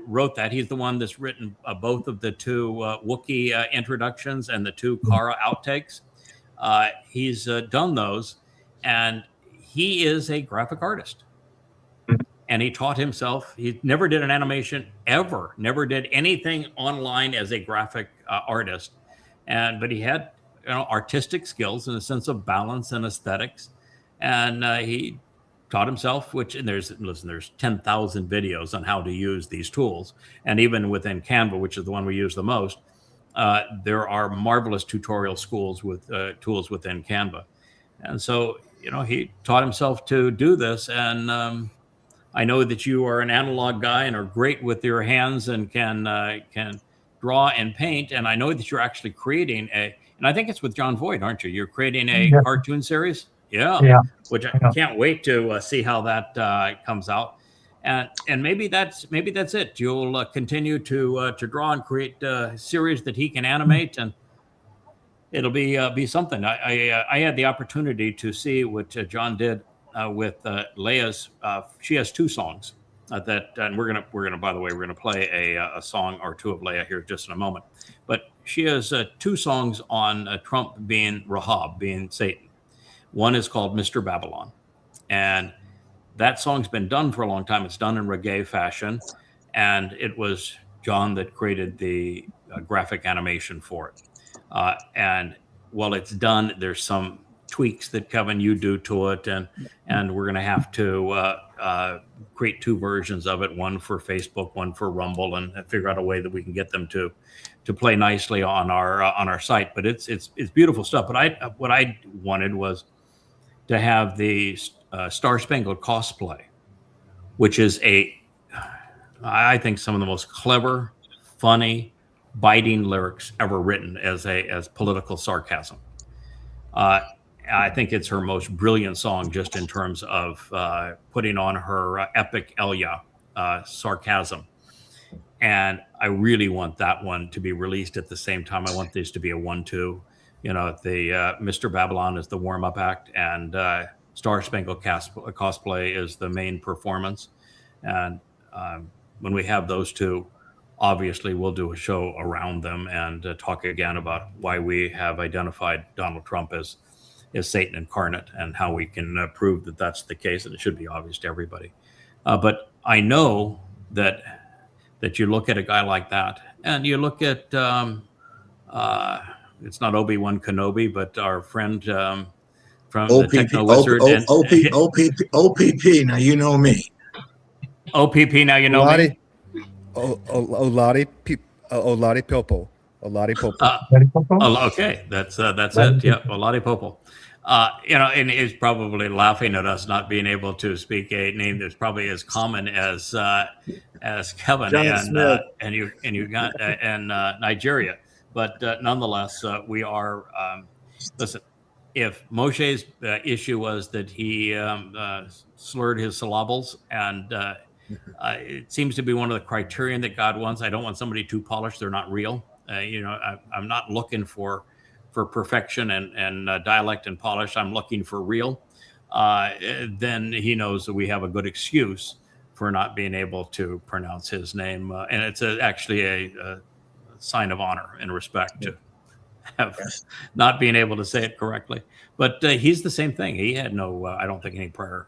wrote that. He's the one that's written both of the two Wookiee introductions and the two Kara outtakes. He's done those, and he is a graphic artist. And he taught himself. He never did an animation ever. Never did anything online as a graphic artist. But he had artistic skills and a sense of balance and aesthetics. And he taught himself, there's 10,000 videos on how to use these tools. And even within Canva, which is the one we use the most, there are marvelous tutorial schools with tools within Canva. And so, he taught himself to do this. And I know that you are an analog guy and are great with your hands and can draw and paint. And I know that you're actually creating and I think it's with John Voight, aren't you? You're creating a cartoon series? Yeah. Which I can't wait to see how that comes out. And maybe that's it. You'll continue to draw and create a series that he can animate, and it'll be something. I had the opportunity to see what John did with Leah's. She has two songs and we're gonna by the way, we're gonna play a song or two of Leah here just in a moment. But she has two songs on Trump being Rahab, being Satan. One is called Mr. Babylon. And that song's been done for a long time. It's done in reggae fashion. And it was John that created the graphic animation for it. And while it's done, there's some tweaks that, Kevin, you do to it. And we're going to have to create two versions of it, one for Facebook, one for Rumble, and figure out a way that we can get them to play nicely on our site. But it's beautiful stuff. But what I wanted was to have the Star Spangled Cosplay, which is I think some of the most clever, funny, biting lyrics ever written as political sarcasm. I think it's her most brilliant song, just in terms of putting on her epic Elia sarcasm. And I really want that one to be released at the same time. I want this to be a 1-2. The Mr. Babylon is the warm-up act, and Star Spangled Cosplay is the main performance. And when we have those two, obviously we'll do a show around them and talk again about why we have identified Donald Trump as Satan incarnate and how we can prove that that's the case. And it should be obvious to everybody. But I know that you look at a guy like that, and you look at it's not Obi-Wan Kenobi, but our friend from the Techno Wizard. OPP, now you know me. OPP, now you know me. Oladi Popo. Okay, that's it. Yeah, Oladi Popo. And he's probably laughing at us not being able to speak a name that's probably as common as Kevin and Nigeria. But nonetheless, we are. Listen, if Moshe's issue was that he slurred his syllables, and it seems to be one of the criterion that God wants. I don't want somebody too polished; they're not real. I'm not looking for perfection and dialect and polish. I'm looking for real. Then he knows that we have a good excuse for not being able to pronounce his name, and it's actually a sign of honor and respect to have not being able to say it correctly. But he's the same thing. He had no, I don't think, any prior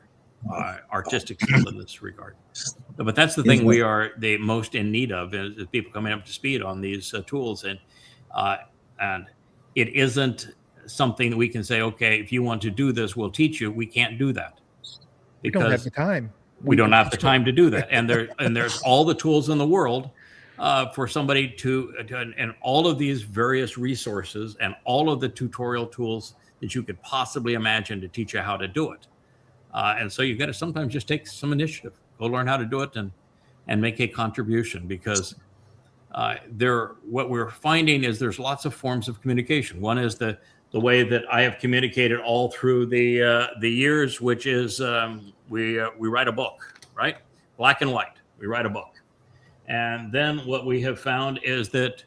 artistic skill in this regard. But that's the thing we are the most in need of is people coming up to speed on these tools, and it isn't something that we can say, okay, if you want to do this, we'll teach you. We can't do that because we don't have the time. We don't have the time to do that, and there's all the tools in the world for somebody to and all of these various resources and all of the tutorial tools that you could possibly imagine to teach you how to do it. And so you've got to sometimes just take some initiative, go learn how to do it, and make a contribution, because what we're finding is there's lots of forms of communication. One is the way that I have communicated all through the years, which is we write a book, right? Black and white. We write a book. And then what we have found is that,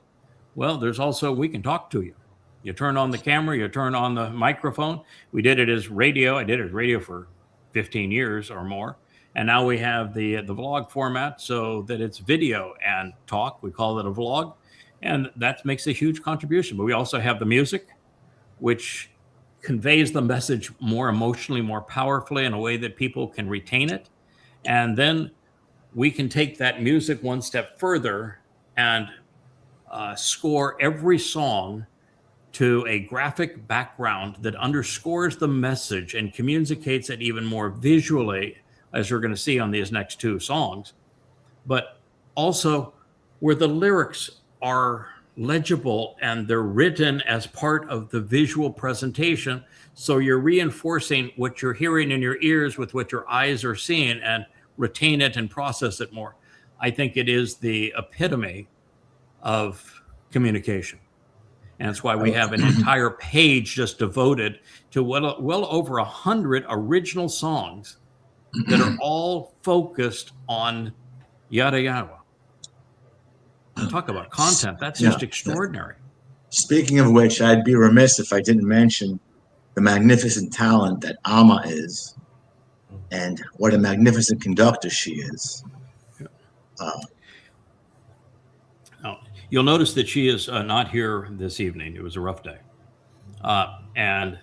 well, there's also, we can talk to you. You turn on the camera, you turn on the microphone. We did it as radio. I did it as radio for 15 years or more. And now we have the vlog format so that it's video and talk. We call it a vlog. And that makes a huge contribution. But we also have the music, which conveys the message more emotionally, more powerfully, in a way that people can retain it. And then we can take that music one step further and score every song to a graphic background that underscores the message and communicates it even more visually, as we're going to see on these next two songs, but also where the lyrics are legible and they're written as part of the visual presentation. So you're reinforcing what you're hearing in your ears with what your eyes are seeing, and retain it and process it more. I think it is the epitome of communication. And that's why we have an entire page just devoted to well over 100 original songs that are all focused on Yada Yahowah. Talk about content. That's just extraordinary. Speaking of which, I'd be remiss if I didn't mention the magnificent talent that Amah is, and what a magnificent conductor she is. Now, you'll notice that she is not here this evening. It was a rough day. And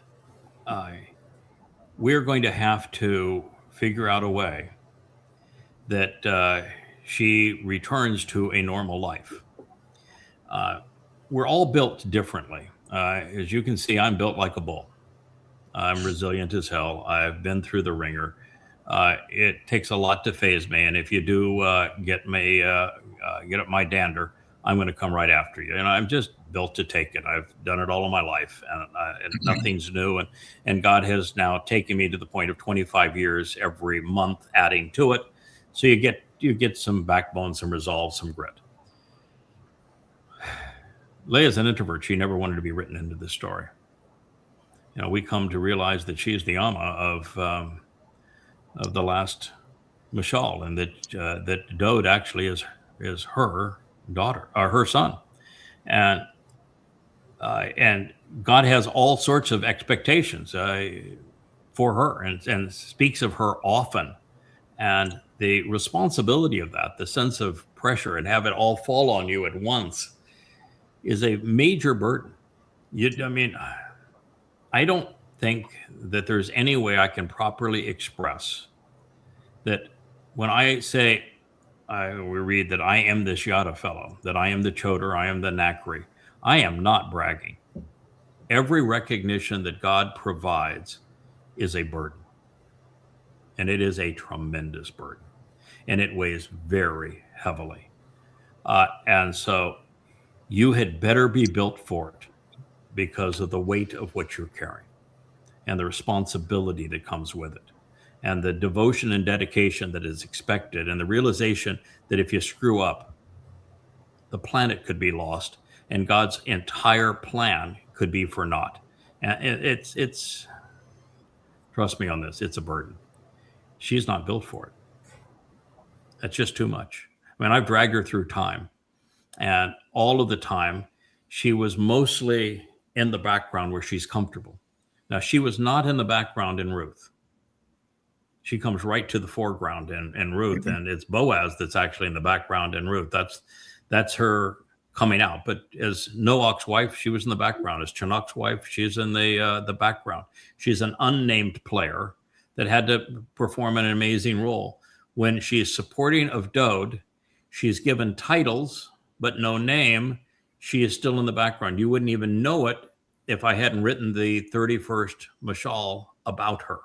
we're going to have to figure out a way that she returns to a normal life. We're all built differently. As you can see, I'm built like a bull. I'm resilient as hell. I've been through the ringer. It takes a lot to phase me, and if you do get up my dander, I'm going to come right after you. And I'm just built to take it. I've done it all of my life, and nothing's new. And God has now taken me to the point of 25 years every month, adding to it. So you get some backbone, some resolve, some grit. Leah's an introvert. She never wanted to be written into this story. We come to realize that she is the Amah of the last Mashal, and that Dowd actually is her daughter, or her son, and God has all sorts of expectations for her, and speaks of her often, and the responsibility of that, the sense of pressure, and have it all fall on you at once, is a major burden. I don't think that there's any way I can properly express that when I say, we read that I am this Yada fellow, that I am the Choder, I am the Nakri. I am not bragging. Every recognition that God provides is a burden. And it is a tremendous burden. And it weighs very heavily. And so you had better be built for it, because of the weight of what you're carrying and the responsibility that comes with it, and the devotion and dedication that is expected, and the realization that if you screw up, the planet could be lost and God's entire plan could be for naught. And it's trust me on this, it's a burden. She's not built for it. That's just too much. I mean, I've dragged her through time, and all of the time she was mostly in the background where she's comfortable. Now, she was not in the background in Ruth. She comes right to the foreground in Ruth, and it's Boaz that's actually in the background in Ruth. That's her coming out. But as Noach's wife, she was in the background. As Chinook's wife, she's in the background. She's an unnamed player that had to perform an amazing role. When she is supporting of Dowd, she's given titles, but no name. She is still in the background. You wouldn't even know it if I hadn't written the 31st Mashal about her.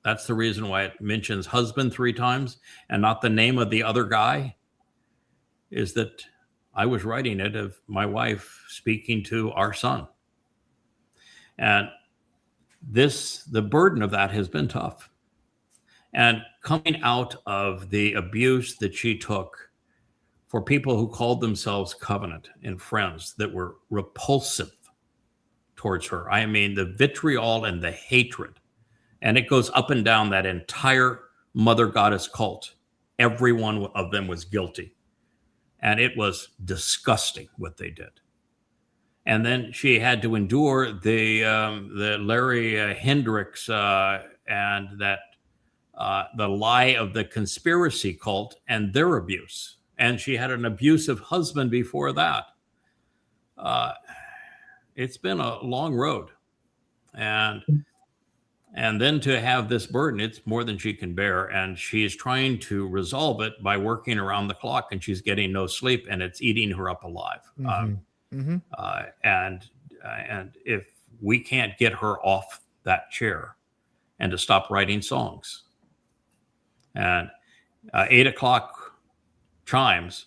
That's the reason why it mentions husband 3 times and not the name of the other guy, is that I was writing it of my wife speaking to our son. And the burden of that has been tough. And coming out of the abuse that she took for people who called themselves covenant and friends that were repulsive towards her. I mean, the vitriol and the hatred. And it goes up and down that entire mother goddess cult. Every one of them was guilty. And it was disgusting what they did. And then she had to endure the Larry Hendricks and that the lie of the conspiracy cult and their abuse. And she had an abusive husband before that. It's been a long road. And then to have this burden, it's more than she can bear. And she's trying to resolve it by working around the clock, and she's getting no sleep, and it's eating her up alive. And if we can't get her off that chair and to stop writing songs, and 8 o'clock chimes,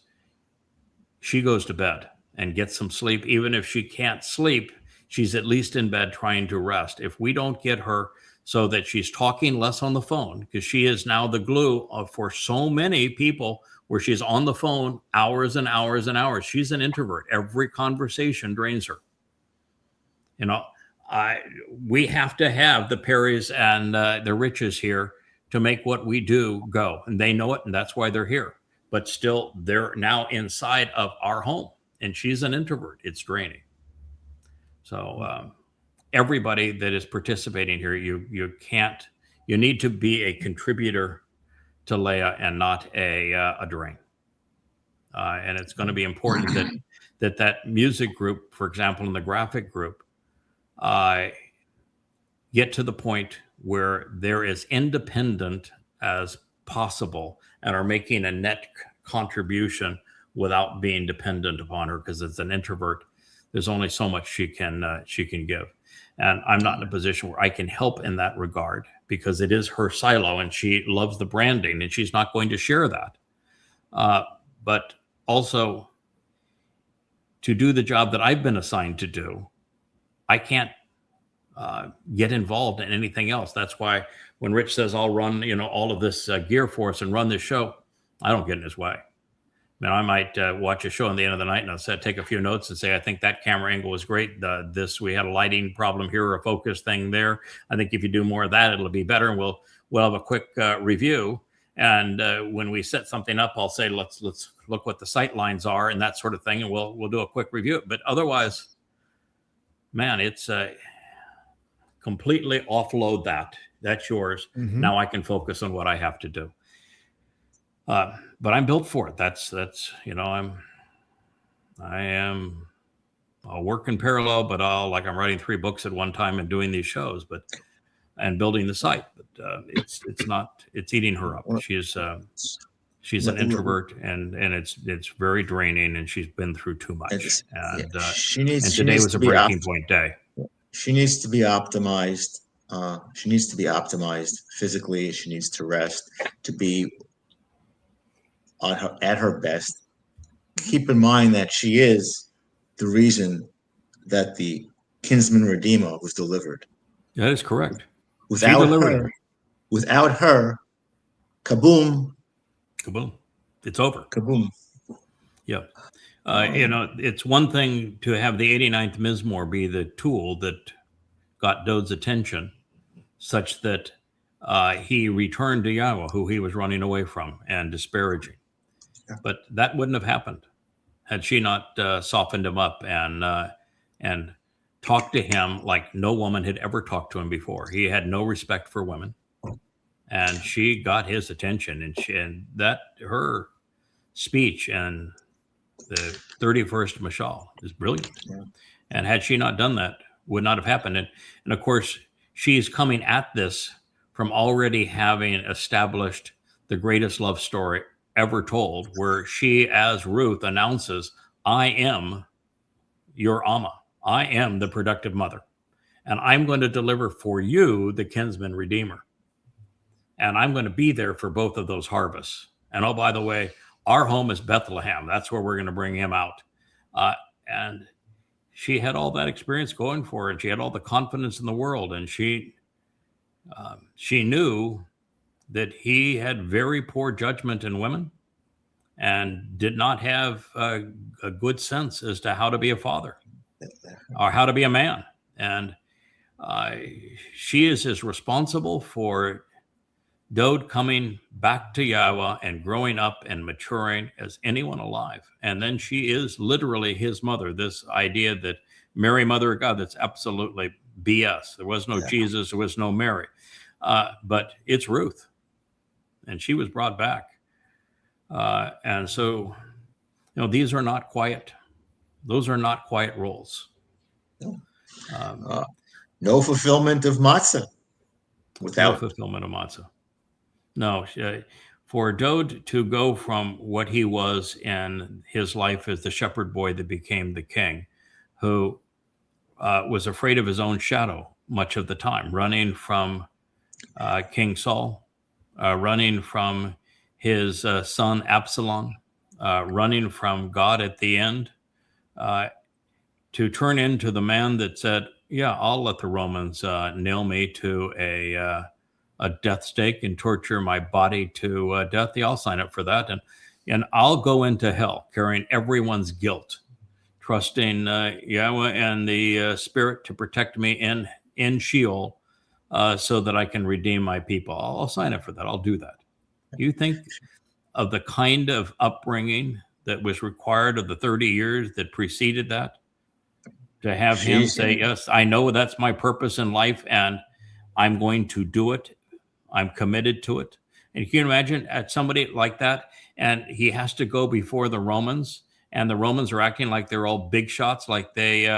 she goes to bed and gets some sleep. Even if she can't sleep, she's at least in bed trying to rest. If we don't get her so that she's talking less on the phone, because she is now the glue for so many people where she's on the phone hours and hours and hours. She's an introvert. Every conversation drains her. You know, we have to have the Perrys and the Riches here to make what we do go. And they know it, and that's why they're here. But still, they're now inside of our home. And she's an introvert. It's draining. So everybody that is participating here, you need to be a contributor to Leah and not a drain. And it's going to be important that music group, for example, in the graphic group, get to the point where they're as independent as possible and are making a net contribution without being dependent upon her, because as an introvert, there's only so much she can give. And I'm not in a position where I can help in that regard, because it is her silo and she loves the branding and she's not going to share that. But also, to do the job that I've been assigned to do, I can't get involved in anything else. That's why when Rich says I'll run, all of this gear for us and run this show, I don't get in his way. I might watch a show in the end of the night and I'll take a few notes and say, I think that camera angle was great. We had a lighting problem here, or a focus thing there. I think if you do more of that, it'll be better. And we'll have a quick review. And when we set something up, I'll say, let's look what the sight lines are and that sort of thing. And we'll do a quick review. But otherwise, man, it's completely offload that. That's yours. Mm-hmm. Now I can focus on what I have to do. But I'm built for it. That's I am I'll work in parallel, but I'm writing 3 books at one time and doing these shows, and building the site. But it's eating her up. She's an introvert, and it's very draining, and she's been through too much. Today was a breaking point day. She needs to be optimized. She needs to be optimized physically. She needs to rest to be at her best. Keep in mind that she is the reason that the Kinsman Redeemer was delivered. That is correct. Without her, kaboom. Kaboom. It's over. Kaboom. Yeah. It's one thing to have the 89th Mizmowr be the tool that got Dowd's attention such that he returned to Yahowah, who he was running away from and disparaging. But that wouldn't have happened had she not softened him up and talked to him like no woman had ever talked to him before. He had no respect for women, and she got his attention. And that her speech and the 31st Mashal is brilliant. Yeah. And had she not done that, would not have happened. And of course, she's coming at this from already having established the greatest love story ever told, where she, as Ruth, announces, I am your Amah. I am the productive mother. And I'm going to deliver for you the kinsman redeemer. And I'm going to be there for both of those harvests. And oh, by the way, our home is Bethlehem. That's where we're going to bring him out. And she had all that experience going for her, and she had all the confidence in the world. And she knew that he had very poor judgment in women and did not have a good sense as to how to be a father or how to be a man. And she is as responsible for Dowd coming back to Yahowah and growing up and maturing as anyone alive. And then she is literally his mother. This idea that Mary, mother of God, that's absolutely BS. There was no Jesus, there was no Mary. But it's Ruth. And she was brought back. And so, these are not quiet. Those are not quiet roles. No fulfillment of matzah without no fulfillment of matzah. No, for Dowd to go from what he was in his life as the shepherd boy that became the king, who was afraid of his own shadow much of the time, running from King Saul, running from his son Absalom, running from God at the end, to turn into the man that said, yeah, I'll let the Romans nail me to a death stake and torture my body to death. Yeah, I'll sign up for that. And I'll go into hell carrying everyone's guilt, trusting Yahowah and the Spirit to protect me in Sheol so that I can redeem my people. I'll sign up for that. I'll do that. You think of the kind of upbringing that was required of the 30 years that preceded that, to have him say, yes, I know that's my purpose in life and I'm going to do it. I'm committed to it. And you can imagine at somebody like that, and he has to go before the Romans, and the Romans are acting like they're all big shots, like they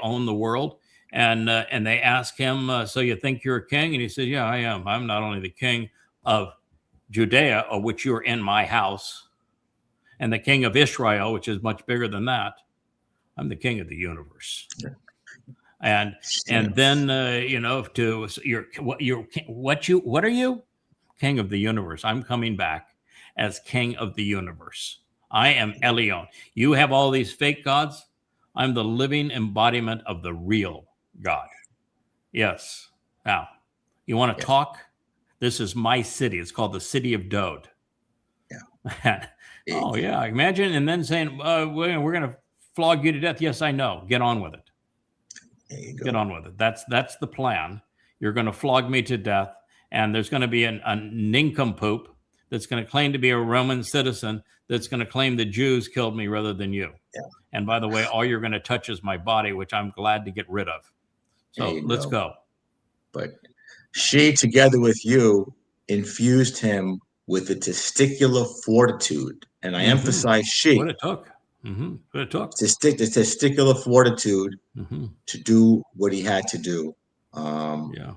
own the world. And they ask him, so you think you're a king? And he says, yeah, I am. I'm not only the king of Judea, of which you're in my house, and the king of Israel, which is much bigger than that. I'm the king of the universe. And then what are you? King of the universe. I'm coming back as king of the universe. I am Elyon. You have all these fake gods. I'm the living embodiment of the real God. Yes. Now, you want to talk? This is my city. It's called the city of Dowd. Yeah. Oh yeah. Imagine, and then saying, we're going to flog you to death. Yes, I know. Get on with it. Get on with it. That's the plan. You're going to flog me to death, and there's going to be a nincompoop that's going to claim to be a Roman citizen that's going to claim the Jews killed me rather than you. Yeah. And by the way, all you're going to touch is my body, which I'm glad to get rid of. So let's go. But she, together with you, infused him with a testicular fortitude. And I emphasize she. What it took. What it took. The testicular fortitude to do what he had to do.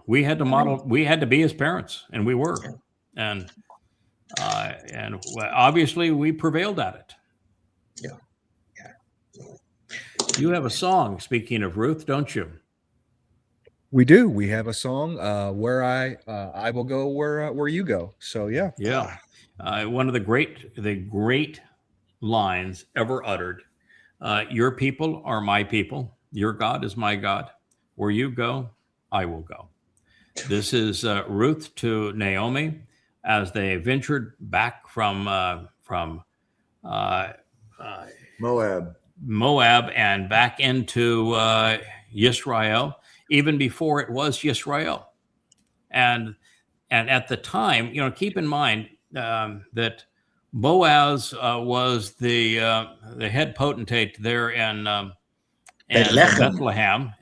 We had to model. We had to be his parents, and we were, and obviously we prevailed at it. You have a song. Speaking of Ruth, don't you? We do. We have a song. Where I will go where you go. So yeah. One of the great lines ever uttered. Your people are my people. Your God is my God. Where you go, I will go. This is Ruth to Naomi as they ventured back from Moab and back into Yisra'el. even before it was Yisra'el. And at the time, keep in mind that Boaz was the head potentate there in Bethlehem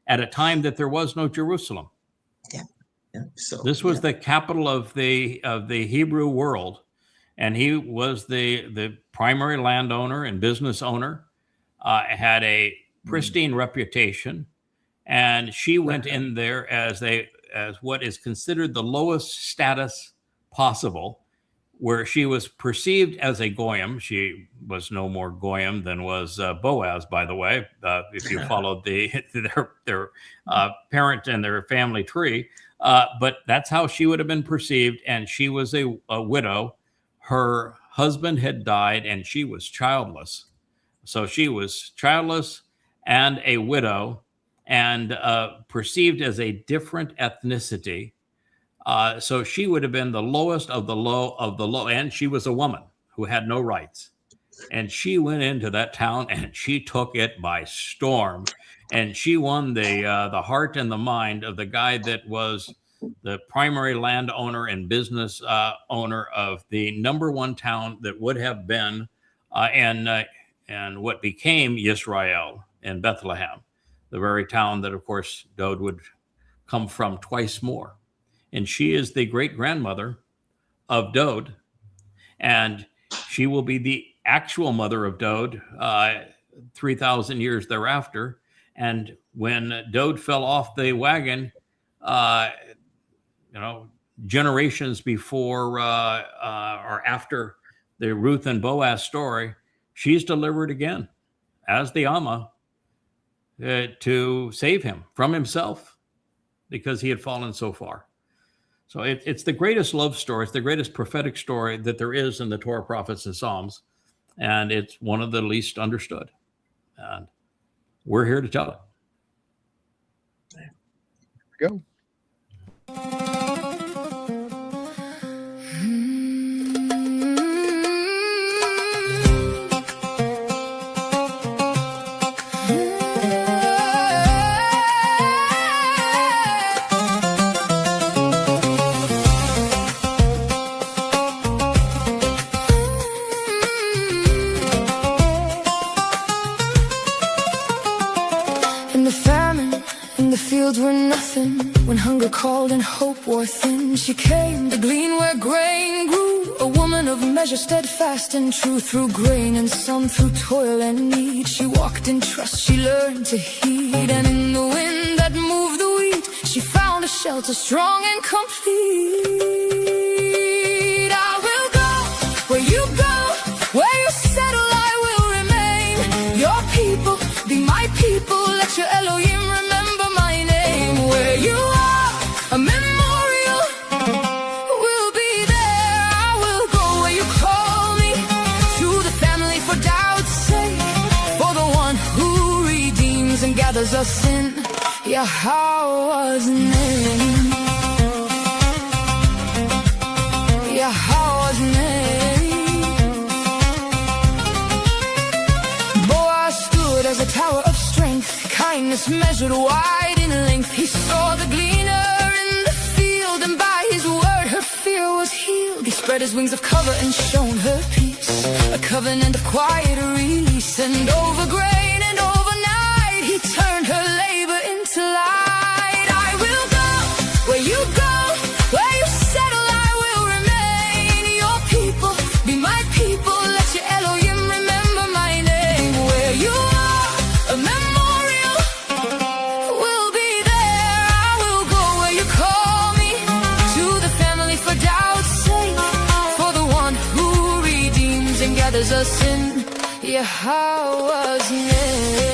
at a time that there was no Jerusalem. Yeah. So this was the capital of the Hebrew world, and he was the primary landowner and business owner. Had a pristine reputation, and she went in there as what is considered the lowest status possible, where she was perceived as a goyim. She was no more goyim than was Boaz, by the way, if you followed their parent and their family tree. But that's how she would have been perceived, and she was a widow. Her husband had died, and she was childless. So she was childless and a widow, and perceived as a different ethnicity. So she would have been the lowest of the low, and she was a woman who had no rights. And she went into that town and she took it by storm. And she won the heart and the mind of the guy that was the primary landowner and business owner of the number one town that would have been and what became Yisra'el in Bethlehem, the very town that, of course, Dowd would come from twice more. And she is the great-grandmother of Dowd, and she will be the actual mother of Dowd 3,000 years thereafter. And when Dowd fell off the wagon, generations before or after the Ruth and Boaz story, she's delivered again as the Amah to save him from himself because he had fallen so far. So it's the greatest love story. It's the greatest prophetic story that there is in the Torah, prophets, and Psalms. And it's one of the least understood. And we're here to tell it. There we go. Were nothing when hunger called and hope wore thin. She came to glean where grain grew, a woman of measure, steadfast and true. Through grain and some, through toil and need, she walked in trust, she learned to heed. And in the wind that moved the wheat, she found a shelter strong and complete. I will go where you go, where you settle I will remain. Your people be my people, let your Elohim remember my name. Where you are, a memorial will be there. I will go where you call me, to the family for Dowd's sake, for the one who redeems and gathers us in Yahowah's name. Yahowah's name. Boaz stood as a tower of strength, kindness measured wide in length. He saw the gleaner in the field, and by his word her fear was healed. He spread his wings of cover and shown her peace, a covenant of quiet release. And over grain and over night, he turned her labor into light. I will go where you go, where you settle I will remain. Your people be my people, let your Elohim remember my name. Where you are, a memorial will be there. I will go where you call me, to the family for Dowd's sake, for the one who redeems and gathers us in Yahowah's name.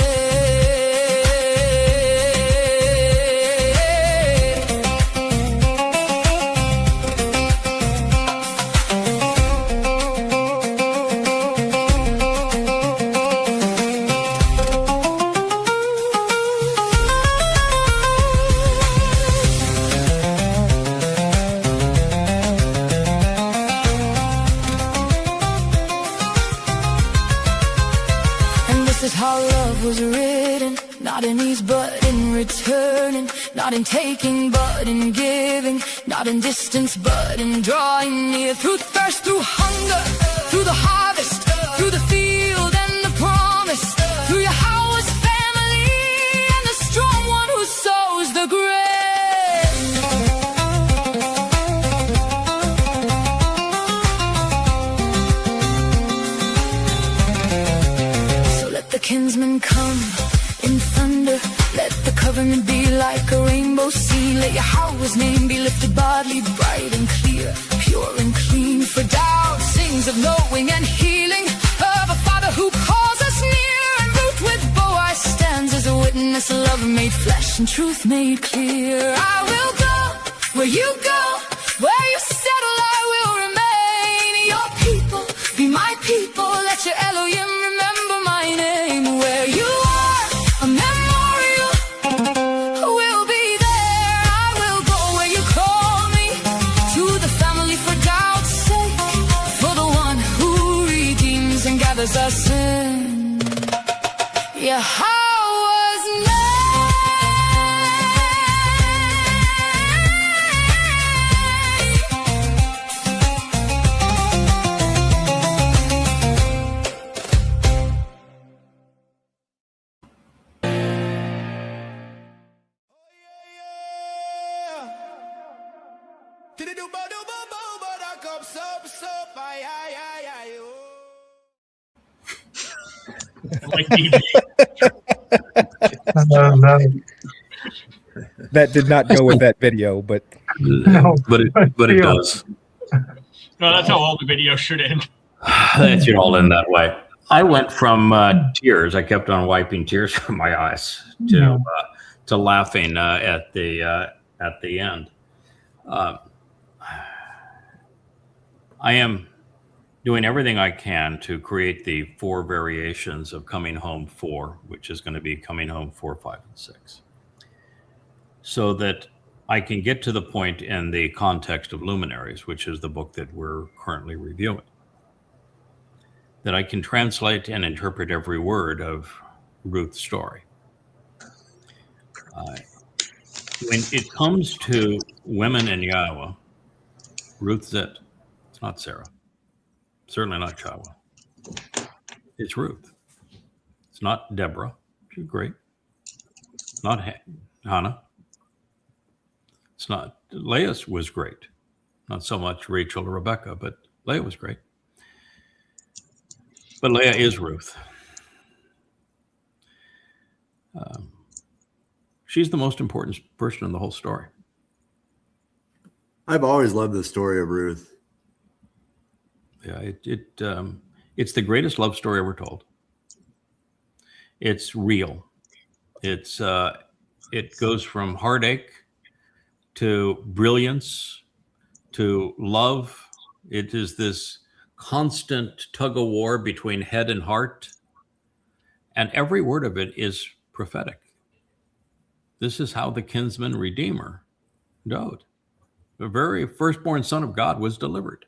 their knees, but in returning. Not in taking, but in giving. Not in distance, but in drawing near. Through thirst, through hunger, through the harvest, through the field and the promise. Through Yahowah's family and the strong one who sows the grain. Kinsman come in thunder. Let the covenant be like a rainbow sea. Let Yahowah's name be lifted bodily, bright and clear, pure and clean. For Dowd sings of knowing and healing, of a father who calls us near. And Ruth with Boaz stands as a witness, love made flesh and truth made clear. I will go where you go, where you settle I will remain. Your people be my people, let your Elohim remember my name. Where you are, a memorial will be there. I will go where you call me, to the family for Dowd's sake, for the one who redeems and gathers us in Yahowah's name. Like DJ. No. That did not go with that video, but No. But it does. No, that's how all the videos should end. That should all end that way. I went from tears. I kept on wiping tears from my eyes to laughing at the end. I am doing everything I can to create the 4 variations of Coming Home 4, which is going to be Coming Home 4, 5, and 6, so that I can get to the point in the context of Luminaries, which is the book that we're currently reviewing, that I can translate and interpret every word of Ruth's story. When it comes to women in Yahowah, Ruth's it. It's not Sarah. Certainly not Shabuw'ah. It's Ruth. It's not Deborah. She's great. It's not Hannah. It's not Leah was great. Not so much Rachel or Rebecca, but Leah was great. But Leah is Ruth. She's the most important person in the whole story. I've always loved the story of Ruth. Yeah, it's the greatest love story ever told. It's real. It goes from heartache to brilliance to love. It is this constant tug of war between head and heart, and every word of it is prophetic. This is how the kinsman redeemer, Dowd, the very firstborn son of God, was delivered.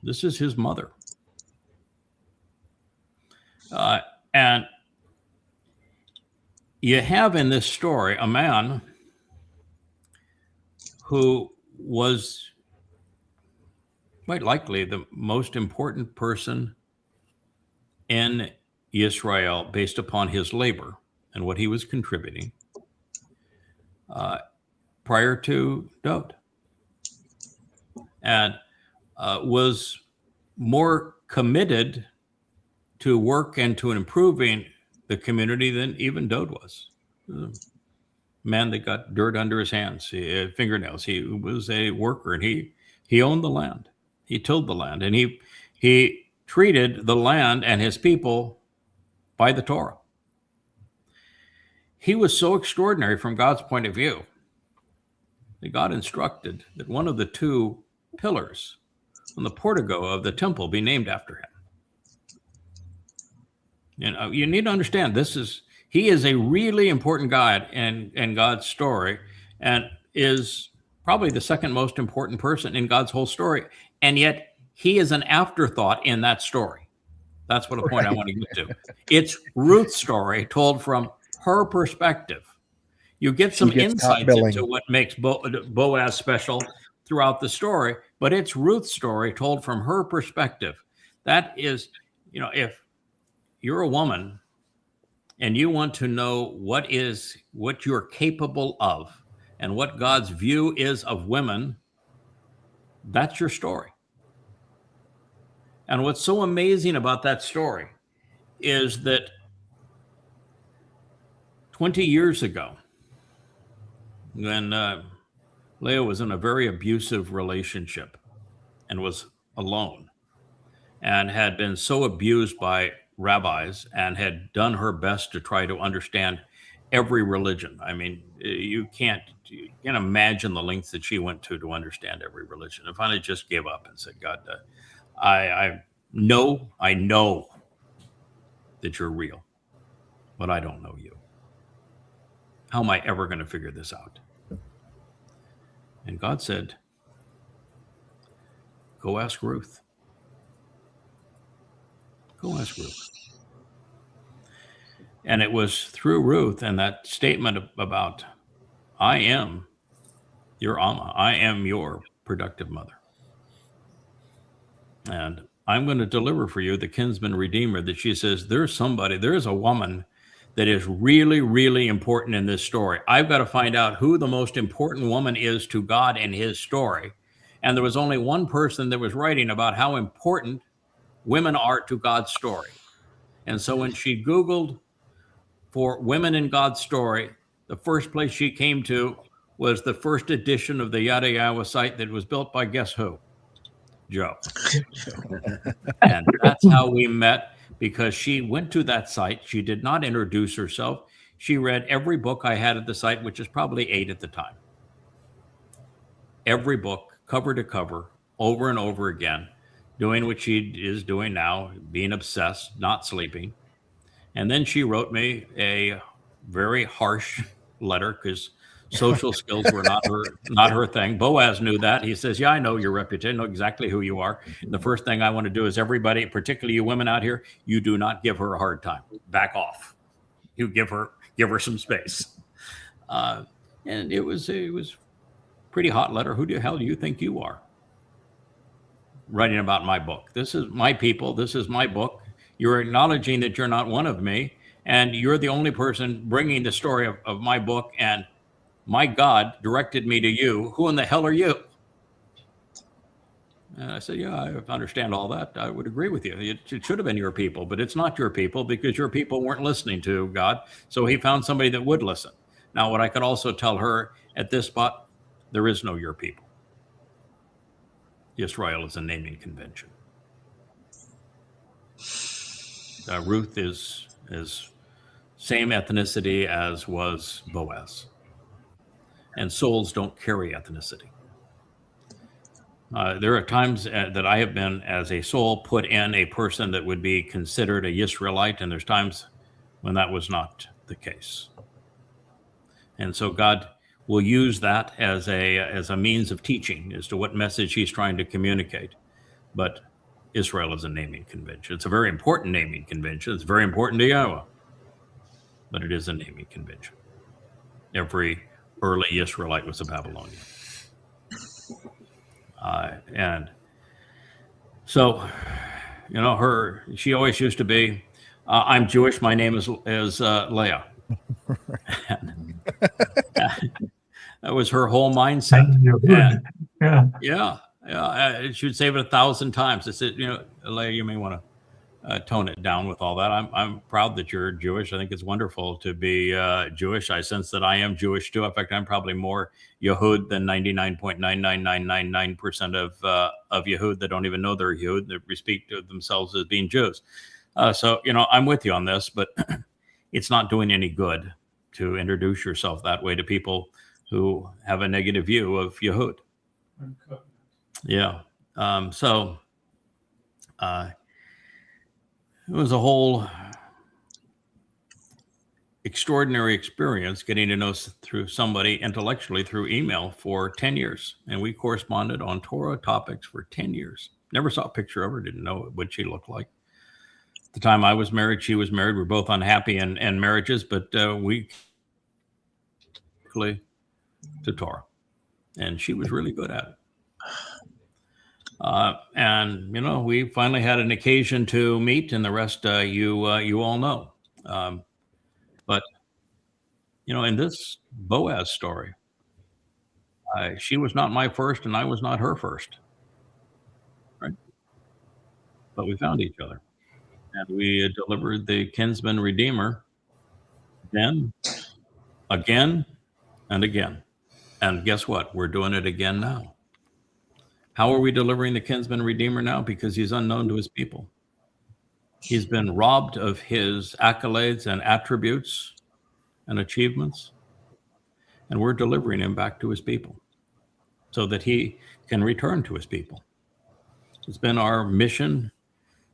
This is his mother. And you have in this story a man who was quite likely the most important person in Yisra'el based upon his labor and what he was contributing prior to Dowd. And was more committed to work and to improving the community than even Dowd was. A man that got dirt under his hands, fingernails. He was a worker, and he owned the land. He tilled the land, and he treated the land and his people by the Torah. He was so extraordinary from God's point of view that God instructed that one of the 2 pillars on the portico of the temple be named after him. And you need to understand, he is a really important guy in God's story, and is probably the second most important person in God's whole story. And yet he is an afterthought in that story. That's what a point I want to get to. It's Ruth's story told from her perspective. You get some insights into what makes Boaz special throughout the story, but it's Ruth's story told from her perspective. That is, if you're a woman and you want to know what you're capable of and what God's view is of women, that's your story. And what's so amazing about that story is that 20 years ago, when Leah was in a very abusive relationship and was alone and had been so abused by rabbis and had done her best to try to understand every religion. I mean, you can't imagine the lengths that she went to understand every religion. And finally just gave up and said, God, I know that you're real, but I don't know you. How am I ever going to figure this out? And God said, go ask Ruth. Go ask Ruth. And it was through Ruth and that statement about, I am your Amah. I am your productive mother. And I'm going to deliver for you the kinsman redeemer, that she says, there's a woman that is really, really important in this story. I've got to find out who the most important woman is to God in his story. And there was only one person that was writing about how important women are to God's story. And so when she Googled for women in God's story, the first place she came to was the first edition of the Yahowah site that was built by guess who? Joe. And that's how we met, because she went to that site. She did not introduce herself. She read every book I had at the site, which is probably 8 at the time. Every book, cover to cover, over and over again, doing what she is doing now, being obsessed, not sleeping. And then she wrote me a very harsh letter, because social skills were not her thing. Boaz knew that. He says, yeah, I know your reputation, know exactly who you are. And the first thing I want to do is everybody, particularly you women out here, you do not give her a hard time. Back off. You give her some space. And it was pretty hot letter. Who the hell do you think you are? Writing about my book. This is my people. This is my book. You're acknowledging that you're not one of me, and you're the only person bringing the story of my book, and my God directed me to you. Who in the hell are you? And I said, yeah, I understand all that. I would agree with you. It should have been your people, but it's not your people, because your people weren't listening to God. So he found somebody that would listen. Now, what I could also tell her at this spot, there is no your people. Yisra'el is a naming convention. Ruth is same ethnicity as was Boaz. And souls don't carry ethnicity. There are times that I have been, as a soul, put in a person that would be considered a Yisraelite, and there's times when that was not the case. And so God will use that as a means of teaching as to what message he's trying to communicate. But Israel is a naming convention. It's a very important naming convention. It's very important to Yahowah. But it is a naming convention. Every early Israelite was a Babylonian. And so, she always used to be, I'm Jewish, my name is Leah. That was her whole mindset. Yeah. She would say it 1,000 times. I said, Leah, you may want to tone it down with all that. I'm proud that you're Jewish. I think it's wonderful to be Jewish. I sense that I am Jewish too. In fact, I'm probably more Yehud than 99.99999% of Yehud that don't even know they're Yehud, that speak to themselves as being Jews. So, I'm with you on this, but it's not doing any good to introduce yourself that way to people who have a negative view of Yehud. Yeah. It was a whole extraordinary experience getting to know through somebody intellectually through email for 10 years. And we corresponded on Torah topics for 10 years. Never saw a picture of her, didn't know what she looked like. the time I was married, she was married. We're both unhappy in marriages, but we to Towrah, and she was really good at it. And we finally had an occasion to meet, and the rest you all know. But in this Boaz story, she was not my first, and I was not her first, right? But we found each other, and we delivered the kinsman redeemer then, again, and again. And guess what? We're doing it again now. How are we delivering the kinsman redeemer now? Because he's unknown to his people. He's been robbed of his accolades and attributes and achievements. And we're delivering him back to his people so that he can return to his people. It's been our mission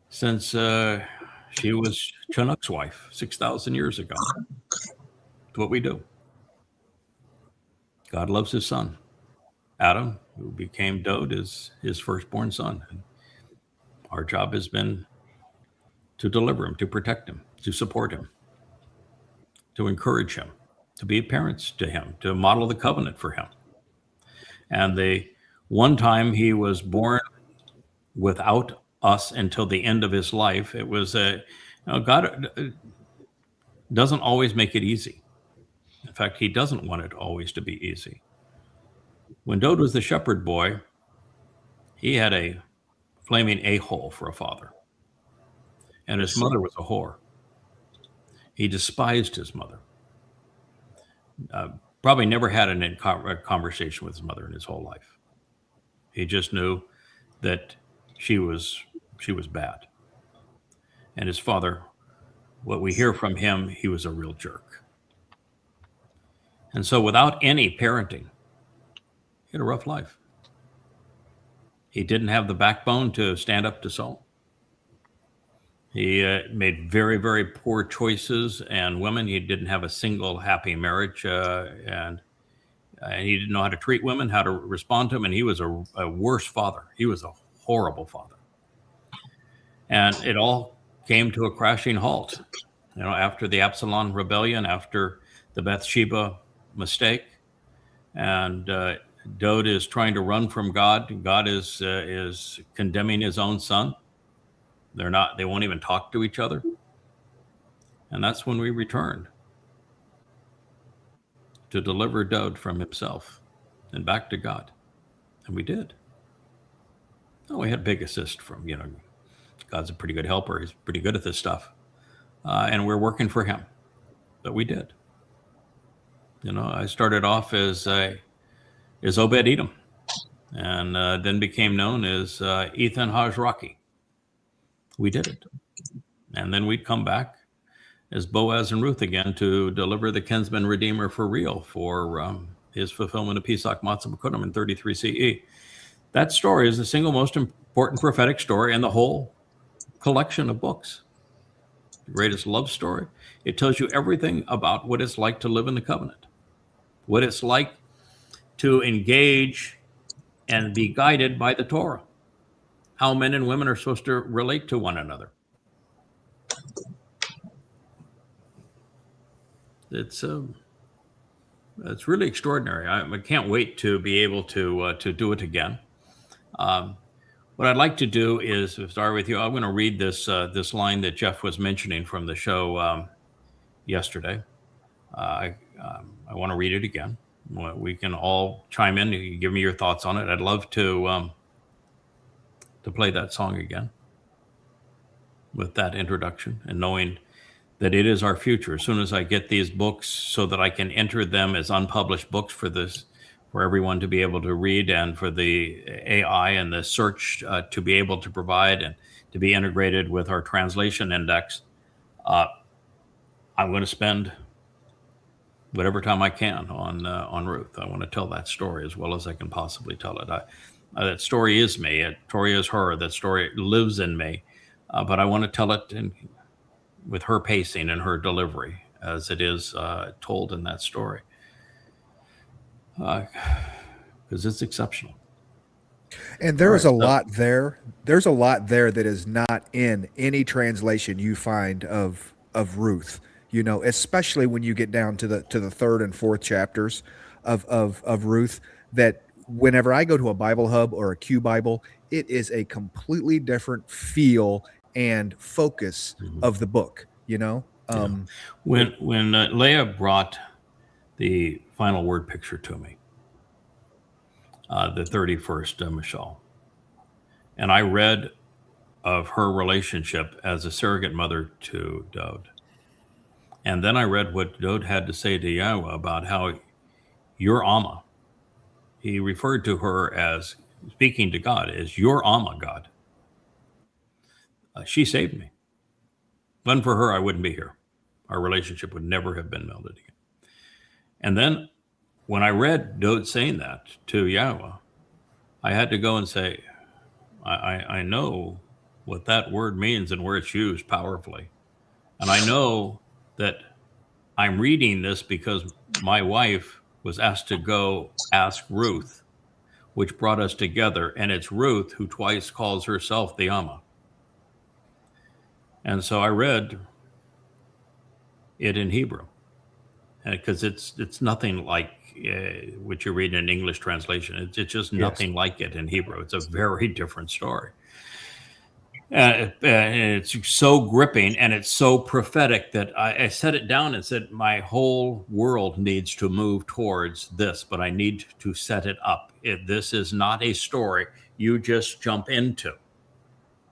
since she was Chinook's wife 6,000 years ago. It's what we do. God loves his son. Adam, who became Dowd, is his firstborn son. And our job has been to deliver him, to protect him, to support him, to encourage him, to be parents to him, to model the covenant for him. And the one time he was born without us until the end of his life, it was God doesn't always make it easy. In fact, he doesn't want it always to be easy. When Dowd was the shepherd boy, he had a flaming a-hole for a father. And his mother was a whore. He despised his mother. Probably never had a conversation with his mother in his whole life. He just knew that she was bad. And his father, what we hear from him, he was a real jerk. And so without any parenting, he had a rough life. He didn't have the backbone to stand up to Saul. He made very, very poor choices and women. He didn't have a single happy marriage, and he didn't know how to treat women, how to respond to them, and he was a worse father. He was a horrible father. And it all came to a crashing halt, after the Absalom rebellion, after the Bathsheba mistake, and Dowd is trying to run from God. God is condemning his own son. They won't even talk to each other. And that's when we returned to deliver Dowd from himself and back to God. And we did. Oh, we had big assist from, God's a pretty good helper. He's pretty good at this stuff. And we're working for him. But we did. I started off as Obed-Edom, and then became known as Ethan Hajraki. We did it. And then we'd come back as Boaz and Ruth again to deliver the kinsman redeemer for real for his fulfillment of Pesach Matzah B'Kudim in 33 CE. That story is the single most important prophetic story in the whole collection of books. The greatest love story. It tells you everything about what it's like to live in the covenant, what it's like to engage and be guided by the Torah, how men and women are supposed to relate to one another. It's really extraordinary. I can't wait to be able to do it again. What I'd like to do is start with you. I'm going to read this line that Jeff was mentioning from the show yesterday. I want to read it again. We can all chime in. You can give me your thoughts on it. I'd love to play that song again with that introduction and knowing that it is our future. As soon as I get these books so that I can enter them as unpublished books for everyone to be able to read and for the AI and the search to be able to provide and to be integrated with our translation index, I'm going to spend whatever time I can on Ruth. I want to tell that story as well as I can possibly tell it. That story is me. Tori is her. That story lives in me. But I want to tell it with her pacing and her delivery as it is told in that story. Because it's exceptional. And there is a All right, so- lot there. There's a lot there that is not in any translation you find of Ruth. You know, especially when you get down to the third and fourth chapters of Ruth. That whenever I go to a Bible Hub or a Q Bible, it is a completely different feel and focus of the book. You know, When Leah brought the final word picture to me, the 31st Mishal, and I read of her relationship as a surrogate mother to Dowd. And then I read what Dowd had to say to Yahowah about how your Amah, he referred to her as, speaking to God, as your Amah, God. She saved me. If it wasn't for her, I wouldn't be here. Our relationship would never have been melded again. And then when I read Dowd saying that to Yahowah, I had to go and say, I know what that word means and where it's used powerfully. And I know that I'm reading this because my wife was asked to go ask Ruth, which brought us together. And it's Ruth who twice calls herself the Amah. And so I read it in Hebrew, because it's nothing like what you read in an English translation. It's just nothing like it in Hebrew. It's a very different story. And it's so gripping and it's so prophetic that I set it down and said, my whole world needs to move towards this, but I need to set it up. This is not a story you just jump into.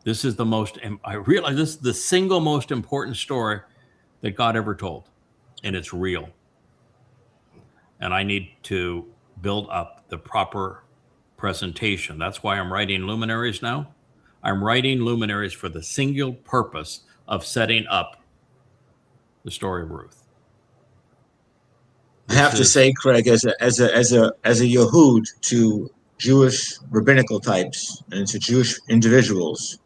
This is I realize this is the single most important story that God ever told, and it's real. And I need to build up the proper presentation. That's why I'm writing Luminaries now. I'm writing Luminaries for the single purpose of setting up the story of Ruth. I have to say, Craig, as a Yahud to Jewish rabbinical types and to Jewish individuals,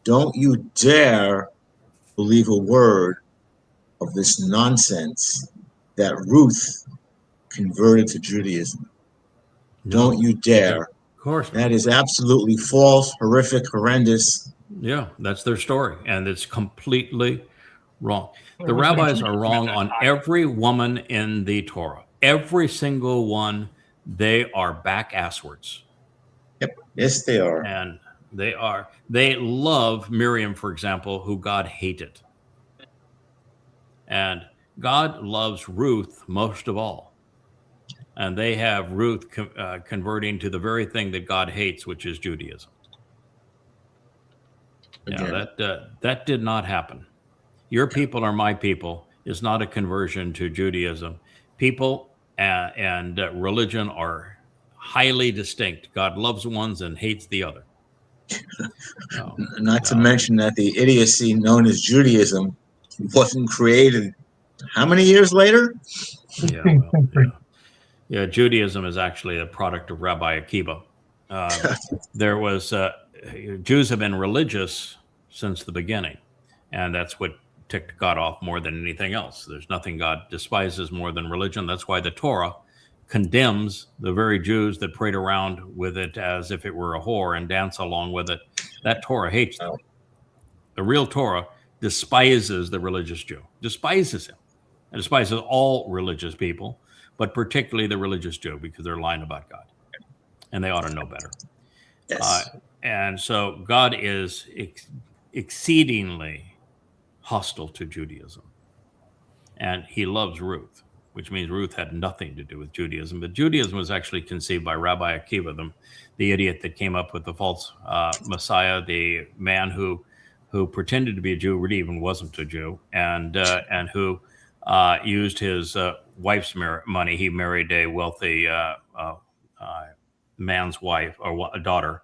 don't you dare believe a word of this nonsense that Ruth converted to Judaism. No, don't you dare. Of course. That is absolutely false, horrific, horrendous. Yeah, that's their story, and it's completely wrong. The rabbis are wrong on every woman in the Torah. Every single one, they are back asswards. Yep. Yes, they are. And they love Miriam, for example, who God hated. And God loves Ruth most of all. And they have Ruth converting to the very thing that God hates, which is Judaism. Yeah, that did not happen. Your people are my people is not a conversion to Judaism. People and religion are highly distinct. God loves ones and hates the other. Not to mention that the idiocy known as Judaism wasn't created how many years later? Yeah, Judaism is actually a product of Rabbi Akiva. There was Jews have been religious since the beginning, and that's what ticked God off more than anything else. There's nothing God despises more than religion. That's why the Torah condemns the very Jews that prayed around with it as if it were a whore and dance along with it. That Torah hates them. The real Torah despises the religious Jew, despises him, and despises all religious people, but particularly the religious Jew, because they're lying about God, and they ought to know better. Yes. And so God is exceedingly hostile to Judaism, and he loves Ruth, which means Ruth had nothing to do with Judaism. But Judaism was actually conceived by Rabbi Akiva, the idiot that came up with the false Messiah, the man who pretended to be a Jew, really even wasn't a Jew, and who used his wife's money. He married a wealthy man's wife or a daughter,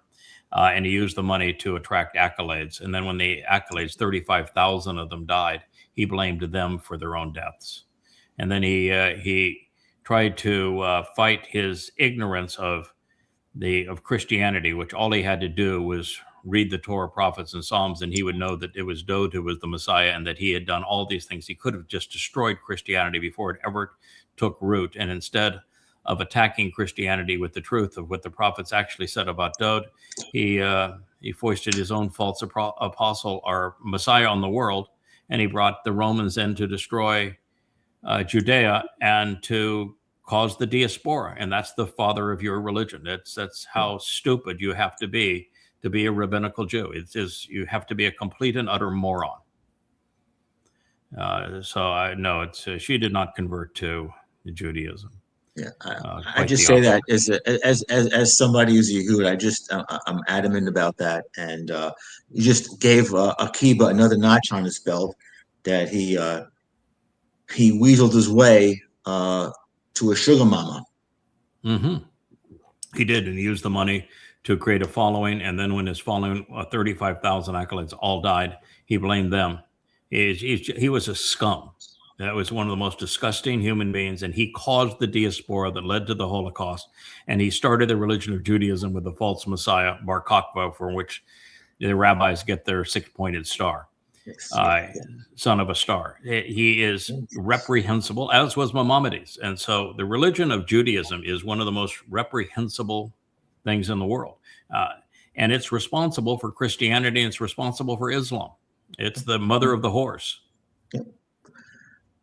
and he used the money to attract accolades. And then when the accolades, 35,000 of them died, he blamed them for their own deaths. And then he tried to fight his ignorance of Christianity, which all he had to do was read the Torah, prophets, and Psalms, and he would know that it was Dowd who was the Messiah and that he had done all these things. He could have just destroyed Christianity before it ever took root. And instead of attacking Christianity with the truth of what the prophets actually said about Dowd. He foisted his own false apostle or Messiah on the world, and he brought the Romans in to destroy Judea and to cause the diaspora. And that's the father of your religion. That's how stupid you have to be a rabbinical Jew. You have to be a complete and utter moron. So I know she did not convert to Judaism. Yeah, I just say that as somebody who's a Yehud, I'm adamant about that. And you just gave Akiva another notch on his belt, that he weaseled his way to a sugar mama. Mm-hmm. He did, and he used the money to create a following. And then when his following, 35,000 acolytes, all died, he blamed them. He was a scum. That was one of the most disgusting human beings, and he caused the diaspora that led to the Holocaust. And he started the religion of Judaism with the false Messiah, Bar Kokhba, from which the rabbis get their six-pointed star, son of a star. He is reprehensible, as was Maimonides. And so the religion of Judaism is one of the most reprehensible things in the world. And it's responsible for Christianity, and it's responsible for Islam. It's the mother of the horse.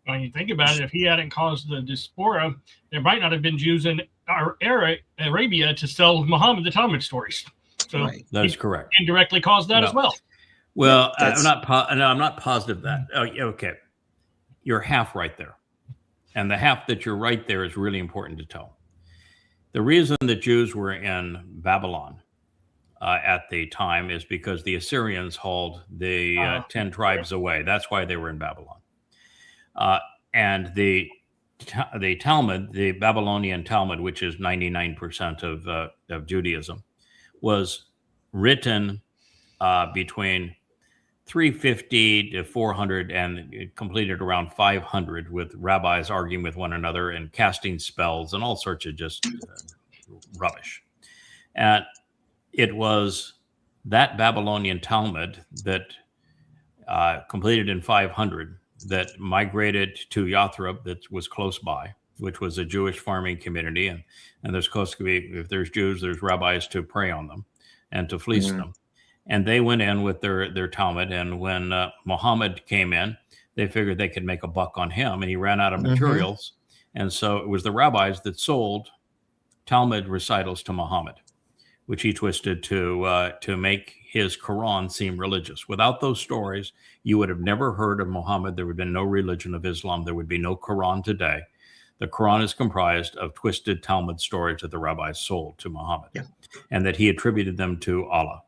When you think about it, if he hadn't caused the diaspora, there might not have been Jews in our Arabia to sell Muhammad the Talmud stories. So that is correct. Indirectly caused that as well. Well, I'm not positive that. Oh, okay, you're half right there, and the half that you're right there is really important to tell. The reason that Jews were in Babylon at the time is because the Assyrians hauled the 10 tribes away. That's why they were in Babylon. And the Talmud, the Babylonian Talmud, which is 99% of Judaism, was written between 350 to 400, and it completed around 500, with rabbis arguing with one another and casting spells and all sorts of just rubbish. And it was that Babylonian Talmud that completed in 500 that migrated to Yathrib, that was close by, which was a Jewish farming community. And there's supposed to be, if there's Jews, there's rabbis to prey on them and to fleece them. And they went in with their Talmud. And when Muhammad came in, they figured they could make a buck on him, and he ran out of materials. And so it was the rabbis that sold Talmud recitals to Muhammad, which he twisted to make his Quran seem religious. Without those stories, you would have never heard of Muhammad. There would have been no religion of Islam. There would be no Quran today. The Quran is comprised of twisted Talmud stories that the rabbis sold to Muhammad, and that he attributed them to Allah.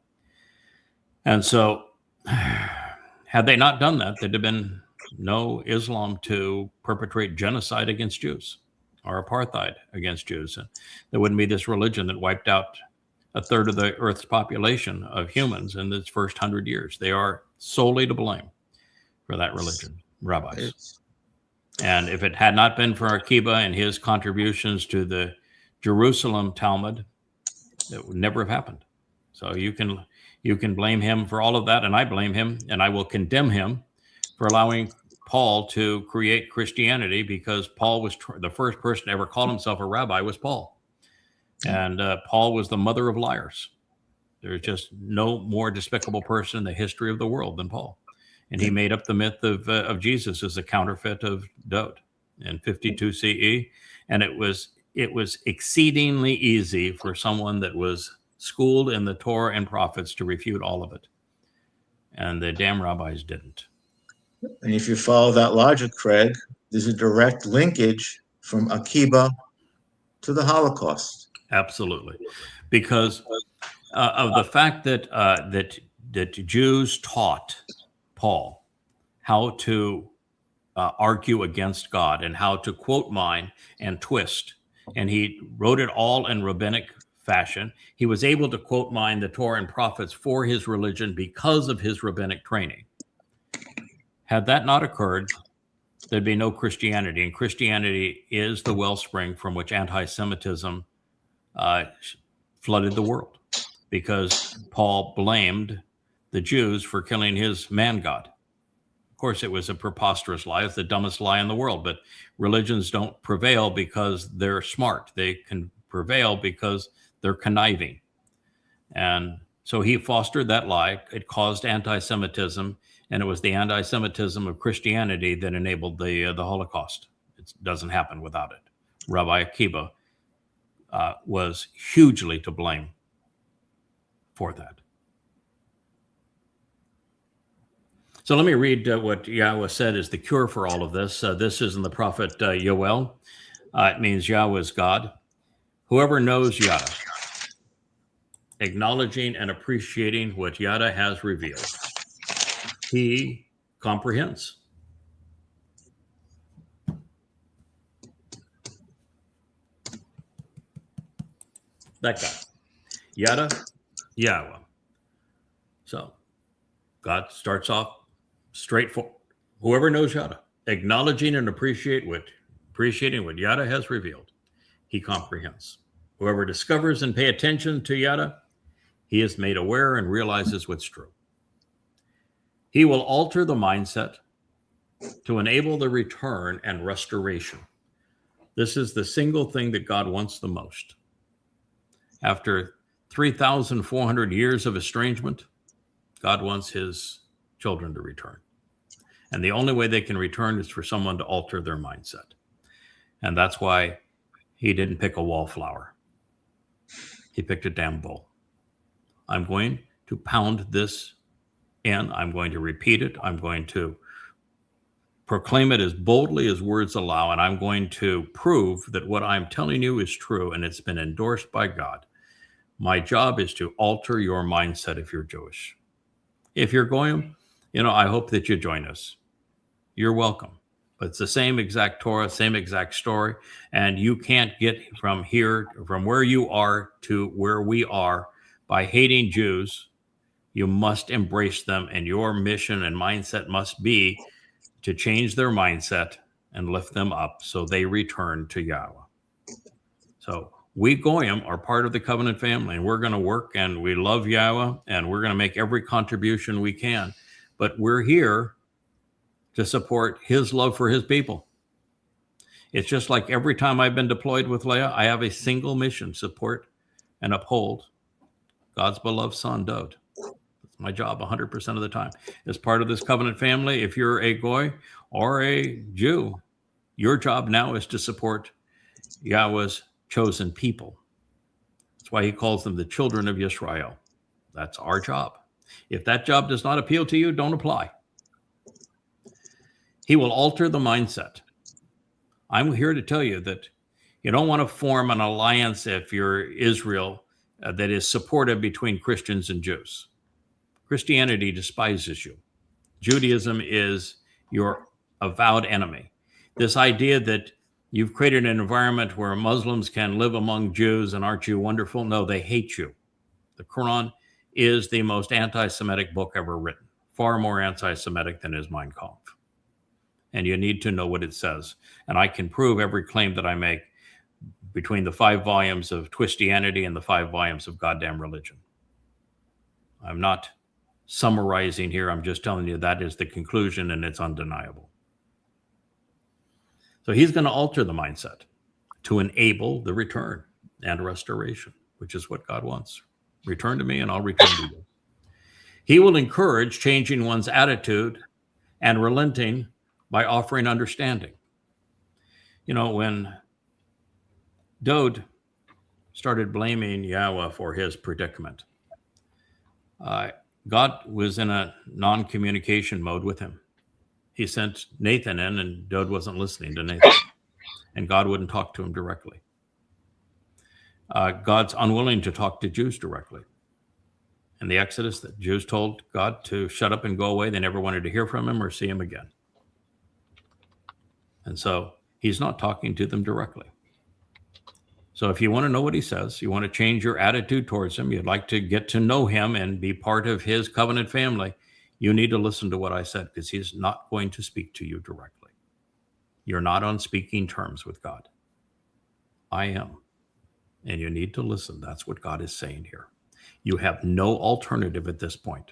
And so had they not done that, there'd have been no Islam to perpetrate genocide against Jews or apartheid against Jews. And there wouldn't be this religion that wiped out a third of the Earth's population of humans in its first 100 years. They are solely to blame for that religion, rabbis. And if it had not been for Akiva and his contributions to the Jerusalem Talmud, it would never have happened. So you can blame him for all of that, and I blame him, and I will condemn him for allowing Paul to create Christianity, because Paul was the first person to ever call himself a rabbi was Paul. And Paul was the mother of liars. There's just no more despicable person in the history of the world than Paul. And he made up the myth of Jesus as a counterfeit of Dowd in 52 CE. And it was exceedingly easy for someone that was schooled in the Torah and prophets to refute all of it. And the damn rabbis didn't. And if you follow that logic, Craig, there's a direct linkage from Akiva to the Holocaust. Absolutely, because of the fact that that Jews taught Paul how to argue against God and how to quote mine and twist, and he wrote it all in rabbinic fashion. He was able to quote mine the Torah and prophets for his religion because of his rabbinic training. Had that not occurred, there'd be no Christianity, and Christianity is the wellspring from which anti-Semitism flooded the world, because Paul blamed the Jews for killing his man God, course, it was a preposterous lie. It's the dumbest lie in the world. But religions don't prevail because they're smart. They can prevail because they're conniving. And so he fostered that lie. It caused anti-Semitism, and it was the anti-Semitism of Christianity that enabled the Holocaust. It doesn't happen without it. Rabbi Akiva was hugely to blame for that. So let me read what Yahweh said is the cure for all of this. This is in the prophet Yowel. It means Yahweh is God. Whoever knows Yada, acknowledging and appreciating what Yada has revealed, he comprehends. That guy. Yada, Yahweh. So God starts off straightforward. Whoever knows Yada, acknowledging and appreciating what Yada has revealed, he comprehends. Whoever discovers and pay attention to Yada, he is made aware and realizes what's true. He will alter the mindset to enable the return and restoration. This is the single thing that God wants the most. After 3,400 years of estrangement, God wants his children to return. And the only way they can return is for someone to alter their mindset. And that's why he didn't pick a wallflower. He picked a damn bull. I'm going to pound this in. I'm going to repeat it. I'm going to proclaim it as boldly as words allow. And I'm going to prove that what I'm telling you is true and it's been endorsed by God. My job is to alter your mindset if you're Jewish. If you're Goyim, I hope that you join us. You're welcome. But it's the same exact Torah, same exact story. And you can't get from where you are to where we are by hating Jews. You must embrace them. And your mission and mindset must be to change their mindset and lift them up so they return to Yahweh. So we Goyim are part of the covenant family, and we're going to work, and we love Yahweh, and we're going to make every contribution we can. But we're here to support his love for his people. It's just like every time I've been deployed with Leah, I have a single mission: support and uphold God's beloved son, Dowd. That's my job 100% of the time. As part of this covenant family, if you're a Goy or a Jew, your job now is to support Yahweh's chosen people. That's why he calls them the children of Yisra'el. That's our job. If that job does not appeal to you, don't apply. He will alter the mindset. I'm here to tell you that you don't want to form an alliance if you're Israel that is supportive between Christians and Jews. Christianity despises you. Judaism is your avowed enemy. This idea that you've created an environment where Muslims can live among Jews and aren't you wonderful? No, they hate you. The Quran is the most anti-Semitic book ever written, far more anti-Semitic than is Mein Kampf. And you need to know what it says. And I can prove every claim that I make between the 5 volumes of Twistianity and the 5 volumes of Goddamn Religion. I'm not summarizing here. I'm just telling you that is the conclusion, and it's undeniable. So he's going to alter the mindset to enable the return and restoration, which is what God wants. Return to me and I'll return to you. He will encourage changing one's attitude and relenting by offering understanding. When Dowd started blaming Yahweh for his predicament, God was in a non-communication mode with him. He sent Nathan in, and Dowd wasn't listening to Nathan, and God wouldn't talk to him directly. God's unwilling to talk to Jews directly. In the Exodus, the Jews told God to shut up and go away. They never wanted to hear from him or see him again. And so he's not talking to them directly. So if you want to know what he says, you want to change your attitude towards him, you'd like to get to know him and be part of his covenant family, you need to listen to what I said, because he's not going to speak to you directly. You're not on speaking terms with God. I am. And you need to listen. That's what God is saying here. You have no alternative at this point.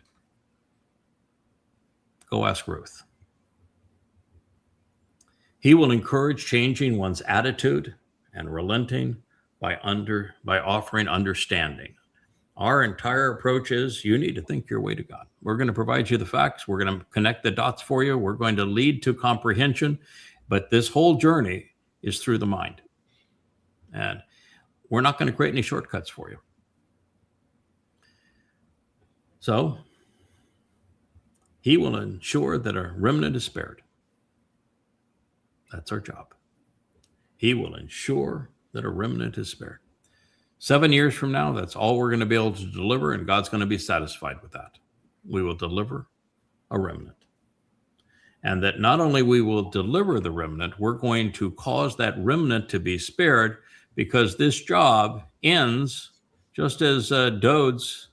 Go ask Ruth. He will encourage changing one's attitude and relenting by offering understanding. Our entire approach is you need to think your way to God. We're going to provide you the facts. We're going to connect the dots for you. We're going to lead to comprehension. But this whole journey is through the mind. And we're not going to create any shortcuts for you. So he will ensure that a remnant is spared. That's our job. He will ensure that a remnant is spared. 7 years from now, that's all we're going to be able to deliver, and God's going to be satisfied with that. We will deliver a remnant. And that not only we will deliver the remnant, we're going to cause that remnant to be spared, because this job ends just as Dowd's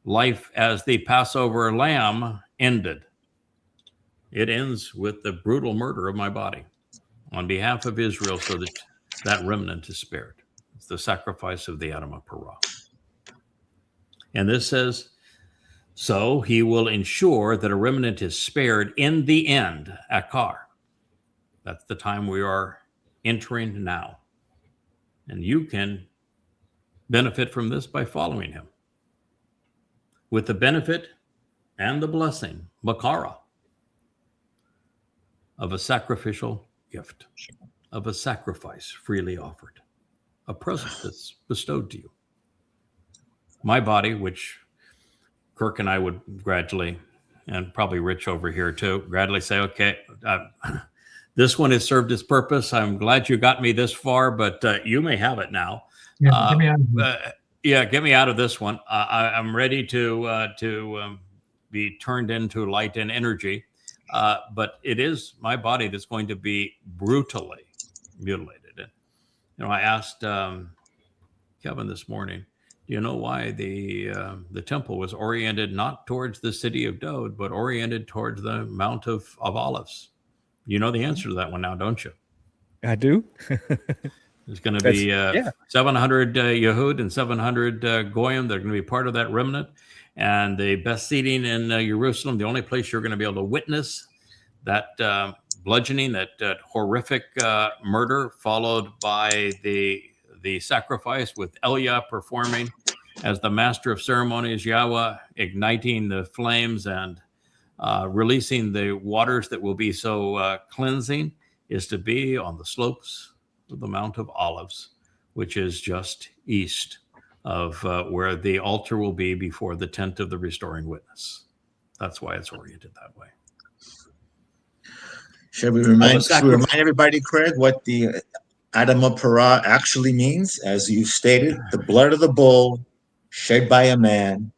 life as the Passover lamb ended. It ends with the brutal murder of my body on behalf of Israel, so that that remnant is spared. It's the sacrifice of the Adamah Parah. And this says, so he will ensure that a remnant is spared in the end, Akar. That's the time we are entering now. And you can benefit from this by following him. With the benefit and the blessing, Makara, of a sacrificial gift, of a sacrifice freely offered, a present that's bestowed to you. My body, which Kirk and I would gradually, and probably Rich over here too, gradually say, okay, this one has served its purpose. I'm glad you got me this far, but you may have it now. Yeah, get me out of here. Yeah, get me out of this one. I'm ready to be turned into light and energy. But it is my body that's going to be brutally mutilated. And, I asked Kevin this morning, do you know why the temple was oriented not towards the city of Dowd, but oriented towards the Mount of Olives? You know the answer to that one now, don't you? I do. There's going to be 700 Yehud and 700 Goyim. They're going to be part of that remnant. And the best seating in Jerusalem, the only place you're going to be able to witness that bludgeoning, that horrific murder, followed by the sacrifice with Elia performing as the master of ceremonies, Yahowah igniting the flames and releasing the waters that will be so cleansing, is to be on the slopes of the Mount of Olives, which is just east of where the altar will be before the tent of the restoring witness. That's why it's oriented that way. Should we remind everybody, Craig, what the Adamah Parah actually means? As you stated, the blood of the bull shed by a man,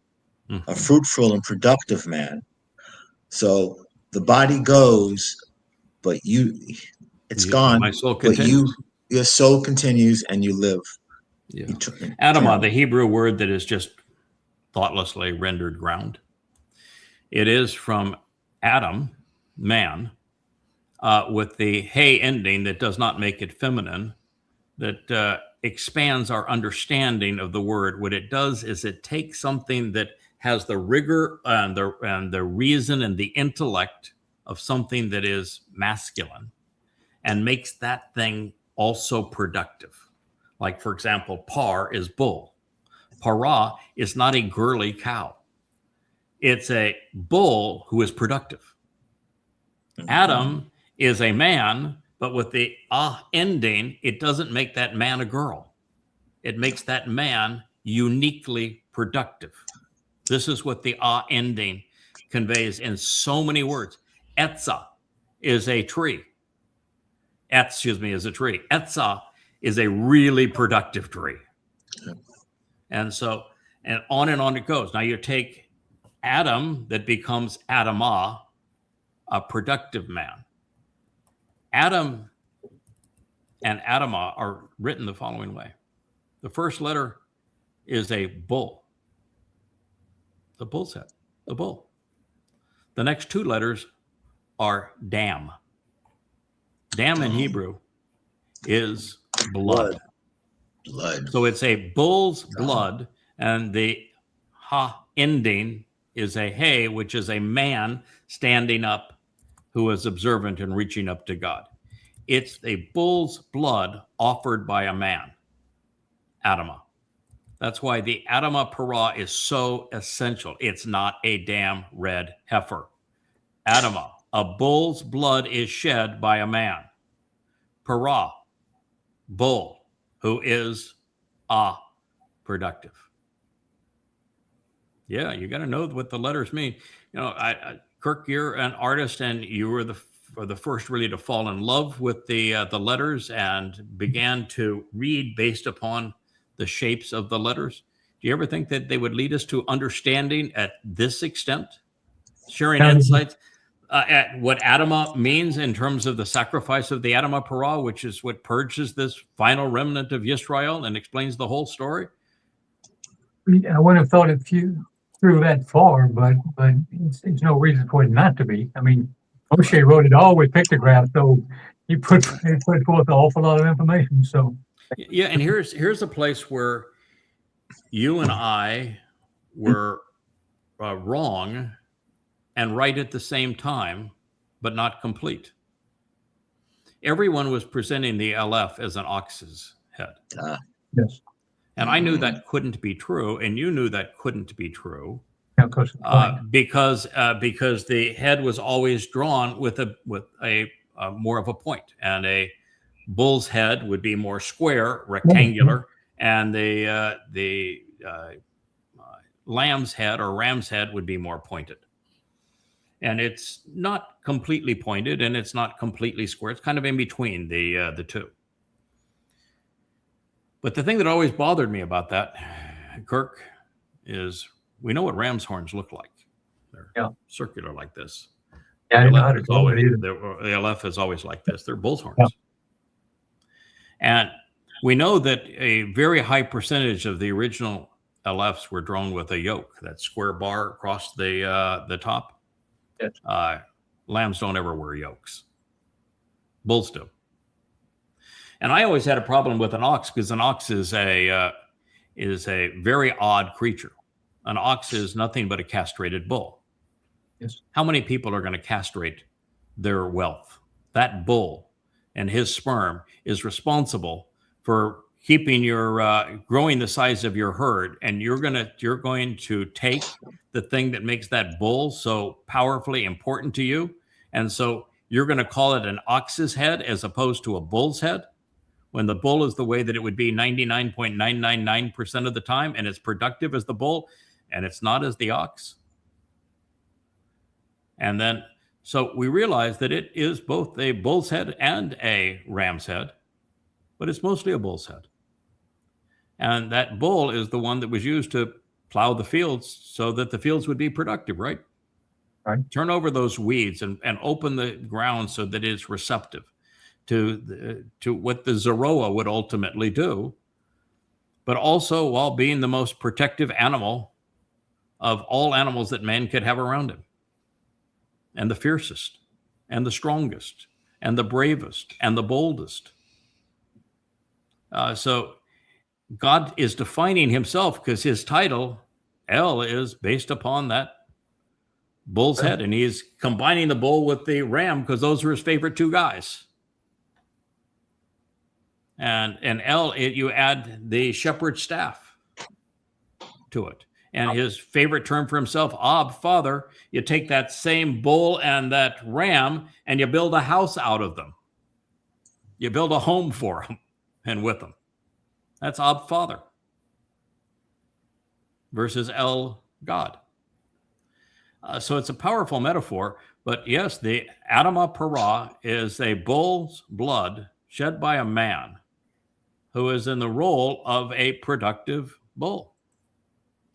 a fruitful and productive man. So the body goes, but it's gone. My soul continues. But your soul continues and you live. Yeah. Adamah, the Hebrew word that is just thoughtlessly rendered ground. It is from Adam, man, with the hey ending that does not make it feminine, that expands our understanding of the word. What it does is it takes something that has the rigor and the reason and the intellect of something that is masculine and makes that thing also productive. Like, for example, par is bull. Parah is not a girly cow. It's a bull who is productive. Adam is a man, but with the ending, it doesn't make that man a girl. It makes that man uniquely productive. This is what the ending conveys in so many words. Etzah is a tree. Is a tree. Etzah is a really productive tree. And so, and on it goes. Now you take Adam that becomes Adamah, a productive man. Adam and Adamah are written the following way. The first letter is a bull. The bull's head, the bull. The next two letters are dam. Dam in Hebrew is blood. So it's a bull's blood, and the ha ending is a hey, which is a man standing up who is observant and reaching up to God. It's a bull's blood offered by a man, Adamah. That's why the Adamah Parah is so essential. It's not a damn red heifer. Adamah, a bull's blood is shed by a man. Parah, bull, who is productive. Yeah, you got to know what the letters mean. You know, Kirk, you're an artist, and you were the first really to fall in love with the letters and began to read based upon the shapes of the letters. Do you ever think that they would lead us to understanding at this extent, sharing insights at what Adamah means in terms of the sacrifice of the Adamah Parah, which is what purges this final remnant of Yisra'el and explains the whole story? I wouldn't have thought it through that far, but there's no reason for it not to be. I mean, Moshe wrote it all with pictographs, so he put forth an awful lot of information. So yeah, and here's a place where you and I were wrong and right at the same time, but not complete. Everyone was presenting the Aleph as an ox's head. Yes. And I knew that couldn't be true, and you knew that couldn't be true, because the head was always drawn with a more of a point, and a bull's head would be more square, rectangular, and the lamb's head or ram's head would be more pointed. And it's not completely pointed, and it's not completely square. It's kind of in between the two. But the thing that always bothered me about that, Kirk, is we know what ram's horns look like. They're circular like this. Yeah, the Aleph is always like this. They're bull's horns. Yeah. And we know that a very high percentage of the original Alephs were drawn with a yoke, that square bar across the top. Yes. Lambs don't ever wear yokes. Bulls do. And I always had a problem with an ox because an ox is a very odd creature. An ox is nothing but a castrated bull. Yes. How many people are going to castrate their wealth? That bull and his sperm is responsible for keeping your growing the size of your herd, and you're going to take the thing that makes that bull so powerfully important to you, and so you're going to call it an ox's head as opposed to a bull's head, when the bull is the way that it would be 99.999% of the time, and it's productive as the bull, and it's not as the ox. And then, so we realize that it is both a bull's head and a ram's head, but it's mostly a bull's head. And that bull is the one that was used to plow the fields so that the fields would be productive, right? Right. Turn over those weeds and open the ground so that it's receptive to what the Zarowa would ultimately do, but also while being the most protective animal of all animals that man could have around him, and the fiercest, and the strongest, and the bravest, and the boldest. So God is defining himself because his title, El, is based upon that bull's head, and he's combining the bull with the ram because those are his favorite two guys. And El, you add the shepherd's staff to it. And his favorite term for himself, Ab, father, you take that same bull and that ram and you build a house out of them. You build a home for them and with them. That's Ab, father. Versus El, God. So it's a powerful metaphor. But yes, the Adamah Parah is a bull's blood shed by a man who is in the role of a productive bull.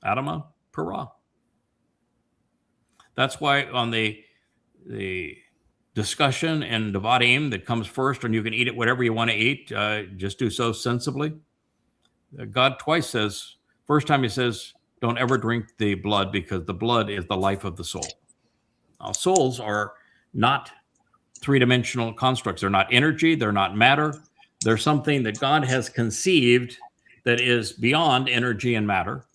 Adamah Parah. That's why on the discussion in Devarim that comes first, and you can eat it whatever you want to eat, just do so sensibly. God twice says, first time he says, don't ever drink the blood because the blood is the life of the soul. Now, souls are not three-dimensional constructs. They're not energy. They're not matter. They're something that God has conceived that is beyond energy and matter.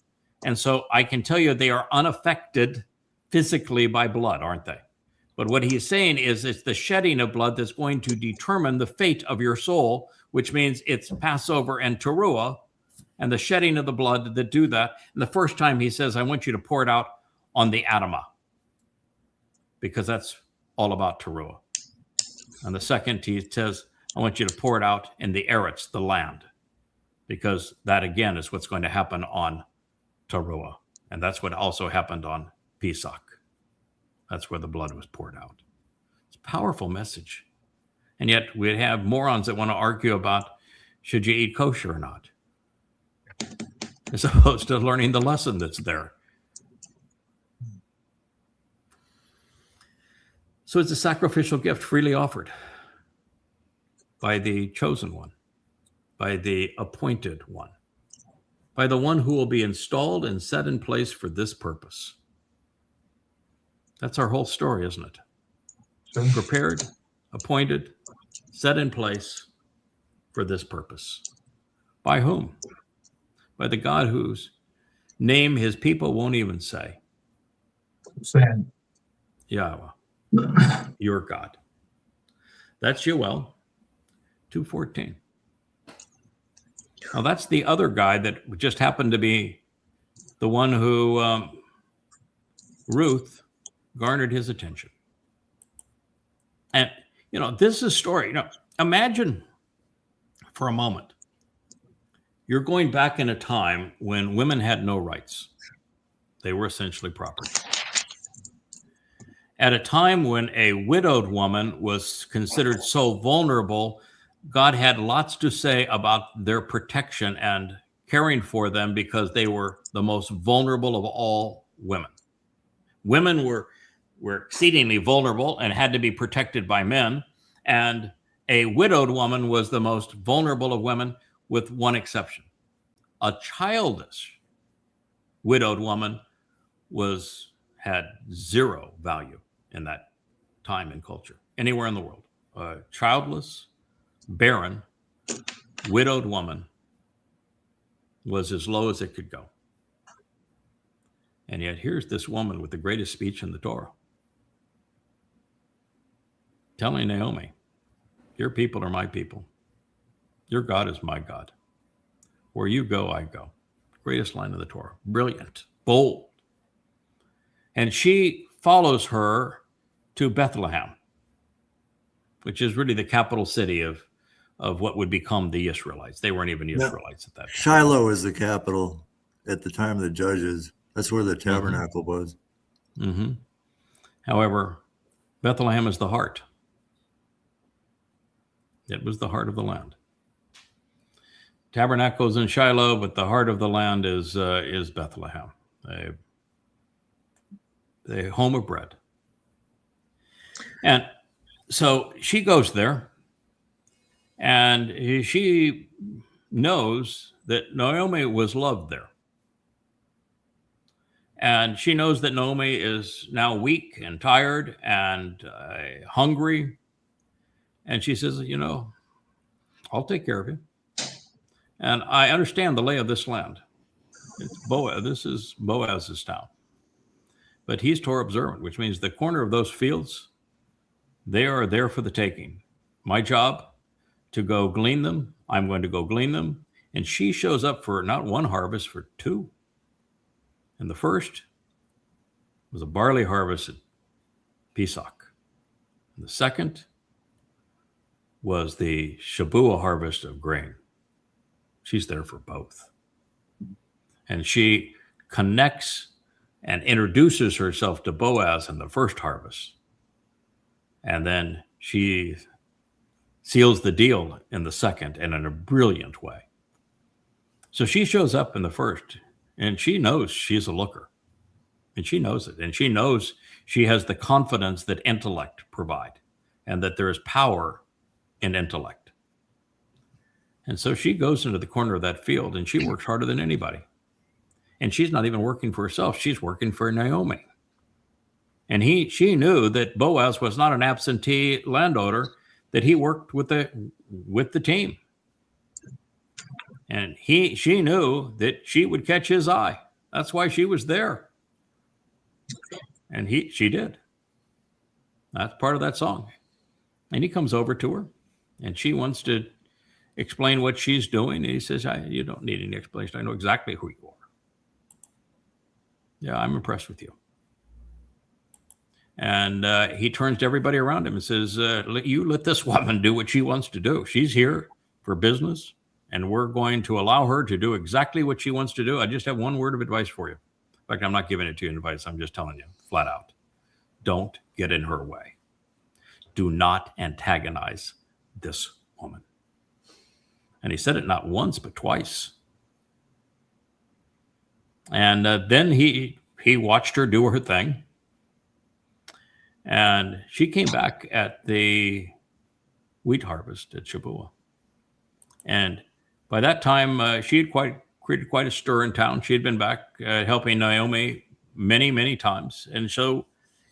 And so I can tell you they are unaffected physically by blood, aren't they? But what he's saying is it's the shedding of blood that's going to determine the fate of your soul, which means it's Passover and Towrah and the shedding of the blood that do that. And the first time he says, I want you to pour it out on the Amah, because that's all about Towrah. And the second, he says, I want you to pour it out in the Eretz, the land, because that again is what's going to happen on Towrah. And that's what also happened on Pesach. That's where the blood was poured out. It's a powerful message. And yet we have morons that want to argue about should you eat kosher or not, as opposed to learning the lesson that's there. So it's a sacrificial gift freely offered by the chosen one, by the appointed one, by the one who will be installed and set in place for this purpose. That's our whole story, isn't it? Prepared, appointed, set in place for this purpose. By whom? By the God whose name his people won't even say. Sad. Yahowah, your God. That's Yowel 2:14. Now that's the other guy that just happened to be the one who Ruth garnered his attention. And, this is a story. Imagine for a moment, you're going back in a time when women had no rights. They were essentially property. At a time when a widowed woman was considered so vulnerable, God had lots to say about their protection and caring for them because they were the most vulnerable of all women. Women were exceedingly vulnerable and had to be protected by men. And a widowed woman was the most vulnerable of women, with one exception. A childless widowed woman had zero value in that time and culture, anywhere in the world. A childless, barren, widowed woman was as low as it could go. And yet here's this woman with the greatest speech in the Torah, telling Naomi, your people are my people. Your God is my God. Where you go, I go. Greatest line of the Torah. Brilliant, bold. And she follows her to Bethlehem, which is really the capital city of what would become the Israelites. They weren't even Israelites at that time. Shiloh is the capital at the time of the judges. That's where the tabernacle was. Mm-hmm. However, Bethlehem is the heart. It was the heart of the land. Tabernacles in Shiloh, but the heart of the land is Bethlehem, the home of bread. And so she goes there, and she knows that Naomi was loved there. And she knows that Naomi is now weak and tired and hungry. And she says, I'll take care of you. And I understand the lay of this land. It's Boaz. This is Boaz's town. But he's Torah observant, which means the corner of those fields, they are there for the taking. My job to go glean them, I'm going to go glean them. And she shows up for not one harvest, for two. And the first was a barley harvest at Pesach. And the second was the Shabuw'ah harvest of grain. She's there for both. And she connects and introduces herself to Boaz in the first harvest. And then she seals the deal in the second, and in a brilliant way. So she shows up in the first, and she knows she's a looker. And she knows it. And she knows she has the confidence that intellect provide, and that there is power in intellect. And so she goes into the corner of that field, and she works harder than anybody. And she's not even working for herself. She's working for Naomi. And she knew that Boaz was not an absentee landowner, that he worked with the team. And she knew that she would catch his eye. That's why she was there. And she did. That's part of that song. And he comes over to her, and she wants to explain what she's doing. And he says, you don't need any explanation. I know exactly who you are. Yeah, I'm impressed with you. And he turns to everybody around him and says, you let this woman do what she wants to do. She's here for business, and we're going to allow her to do exactly what she wants to do. I just have one word of advice for you. In fact, I'm not giving it to you in advice. I'm just telling you flat out. Don't get in her way. Do not antagonize this woman. And he said it not once, but twice. And then he watched her do her thing. And she came back at the wheat harvest at Shabuw'ah. And by that time, she had created quite a stir in town. She had been back helping Naomi many, many times. And so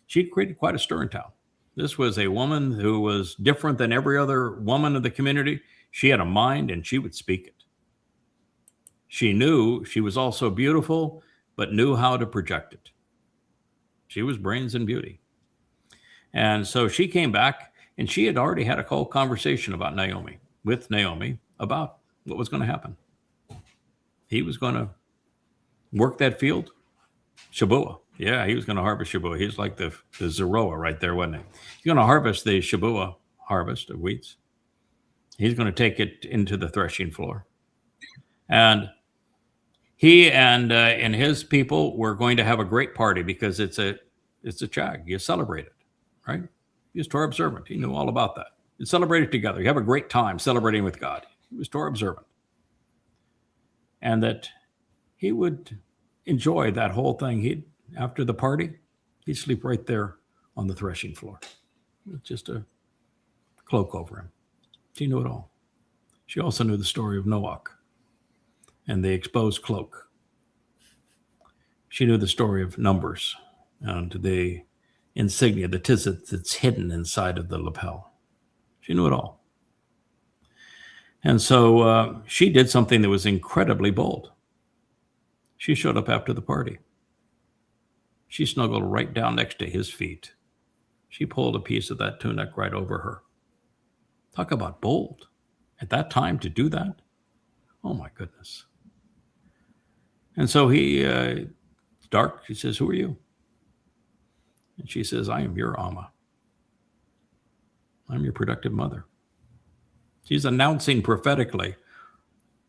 she created quite a stir in town. This was a woman who was different than every other woman of the community. She had a mind, and she would speak it. She knew she was also beautiful, but knew how to project it. She was brains and beauty. And so she came back, and she had already had a whole conversation with Naomi about what was going to happen. He was going to work that field, Shabuw'ah. Yeah, he was going to harvest Shabuw'ah. He's like the Zarowa right there, wasn't he? He's going to harvest the Shabuw'ah harvest of wheats. He's going to take it into the threshing floor. And he and his people were going to have a great party because it's a chag. You celebrate it, right? He was Torah observant. He knew all about that. You celebrate it together. You have a great time celebrating with God. He was Torah observant. And that he would enjoy that whole thing. After the party, he'd sleep right there on the threshing floor with just a cloak over him. She knew it all. She also knew the story of Noach and the exposed cloak. She knew the story of Numbers and the insignia, the tzitzit that's hidden inside of the lapel. She knew it all. And so she did something that was incredibly bold. She showed up after the party. She snuggled right down next to his feet. She pulled a piece of that tunic right over her. Talk about bold. At that time to do that? Oh my goodness. And so it's dark. He says, who are you? And she says, I am your Amah. I'm your productive mother. She's announcing prophetically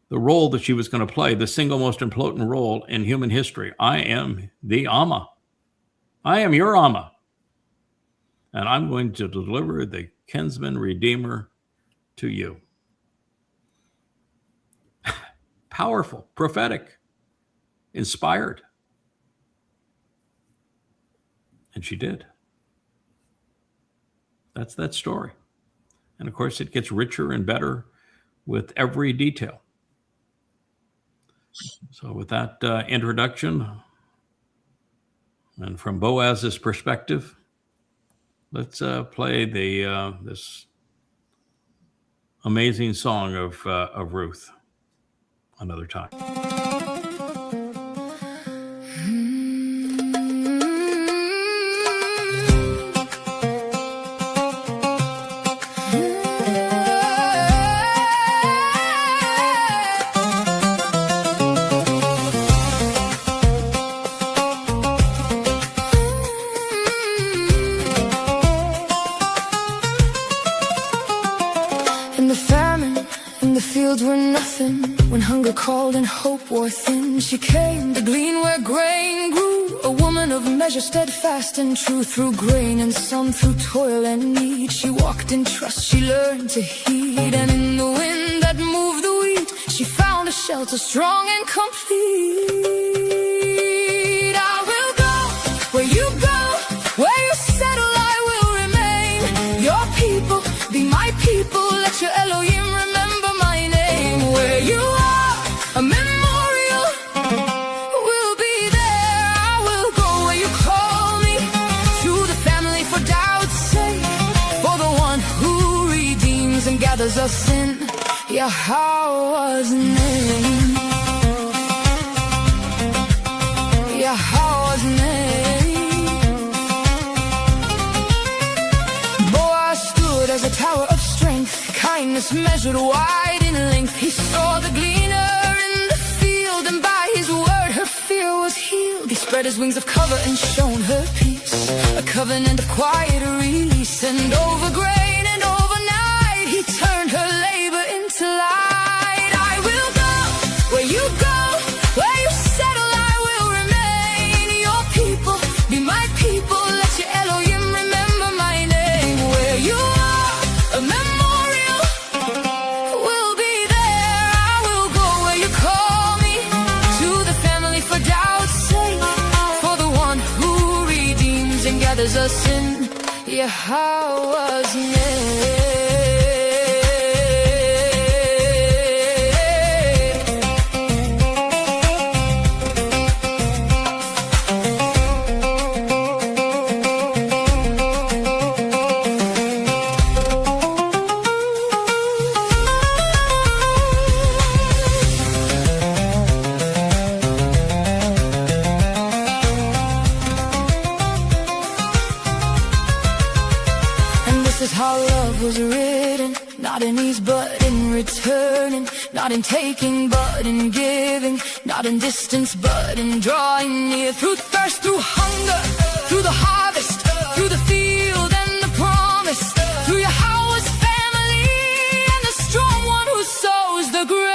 the role that she was going to play, the single most important role in human history. I am the Amah. I am your Amah. And I'm going to deliver the Kinsman Redeemer to you. Powerful, prophetic, inspired. And she did. That's that story. And of course, it gets richer and better with every detail. So with that introduction, and from Boaz's perspective, let's play this amazing song of Ruth another time. Were nothing when hunger called and hope wore thin. She came to glean where grain grew, a woman of measure, steadfast and true. Through grain and sun, through toil and need, she walked in trust, she learned to heed. And in the wind that moved the wheat, she found a shelter strong and complete. I will go where you go, where you settle I will remain. Your people be my people, let your Elohim remember my name. Where you are, a memorial will be there. I will go where you call me, to the family for Dowd's sake, for the one who redeems and gathers us in Yahowah's name. Yahowah's name. wilderness measured wide in length. He saw the gleaner in the field, and by his word her fear was healed. He spread his wings of cover and shown her peace, a covenant of quiet release. And over grain and over night, he turned her labor into light. I will go where you go, where you settle I will remain. Your people be my people, let your Elohim remember my name. Where you are, a memorial will be there. I will go where you call me, to the family for Dowd's sake, for the one who redeems and gathers us in Yahowah's name. How love was written, not in ease but in returning, not in taking but in giving, not in distance but in drawing near. Through thirst, through hunger, through the harvest, through the field and the promise, through Yahowah's family and the strong one who sows the grain.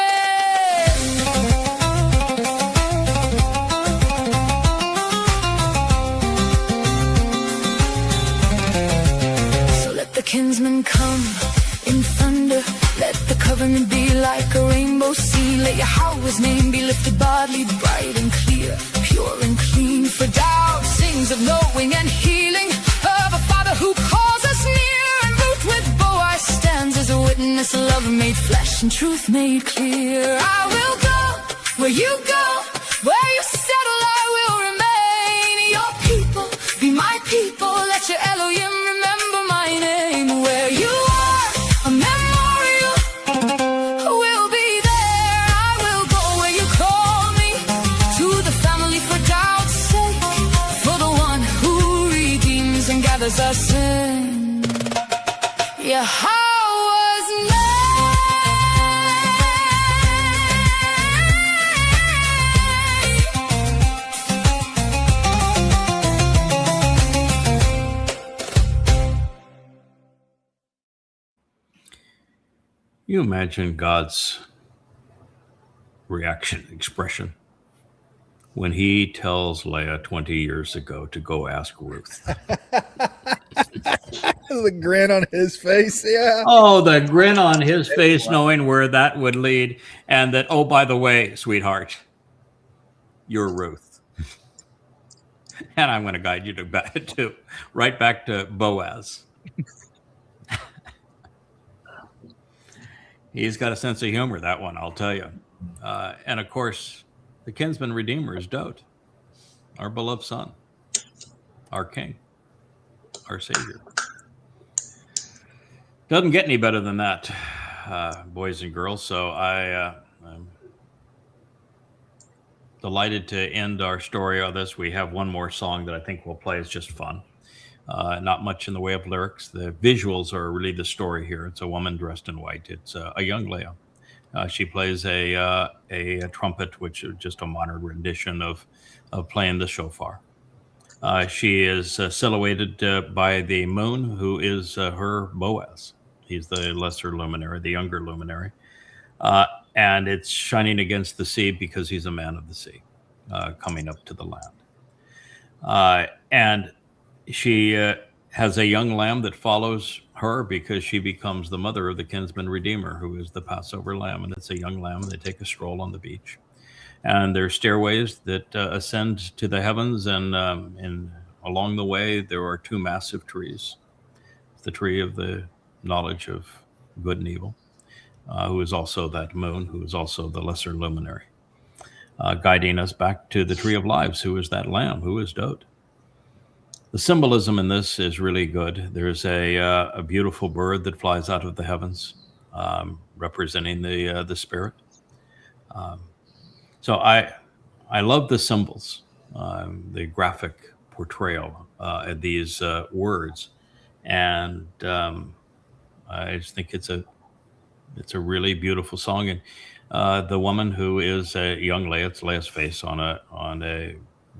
The kinsman come in thunder, let the covenant be like a rainbow sea. Let Yahowah's name be lifted bodily, bright and clear, pure and clean. For Dowd sings of knowing and healing, of a father who calls us near. And Ruth with Boaz stands as a witness, love made flesh and truth made clear. I will go where you go, where you settle I will remain. Your people be my people, let your Elohim remember my name. Where you are, a memorial will be there. I will go where you call me, to the family for Dowd's sake, for the one who redeems and gathers us in Yahowah's name. You imagine God's reaction, expression, when he tells Leah 20 years ago to go ask Ruth. The grin on his face, yeah. Oh, the grin on his face, knowing where that would lead. And that, oh, by the way, sweetheart, you're Ruth. And I'm going to guide you to right back to Boaz. He's got a sense of humor, that one, I'll tell you. And of course, the kinsman redeemer is Dowd, our beloved son, our king, our savior. Doesn't get any better than that, boys and girls. So I'm delighted to end our story on this. We have one more song that I think we'll play. It's just fun. Not much in the way of lyrics. The visuals are really the story here. It's a woman dressed in white. It's a young Leah. She plays a trumpet, which is just a modern rendition of playing the shofar. She is silhouetted by the moon, who is her Boaz. He's the lesser luminary, the younger luminary. And it's shining against the sea because he's a man of the sea, coming up to the land. And she has a young lamb that follows her because she becomes the mother of the kinsman redeemer, who is the Passover lamb. And it's a young lamb. They take a stroll on the beach. And there are stairways that ascend to the heavens. And along the way, there are two massive trees. The tree of the knowledge of good and evil, who is also that moon, who is also the lesser luminary, guiding us back to the tree of lives, who is that lamb, who is Dowd. The symbolism in this is really good. There's a beautiful bird that flies out of the heavens, representing the spirit. So I love the symbols, the graphic portrayal of these words, and I just think it's a It's a really beautiful song, and the woman who is a young Leah, it's Leah's face on a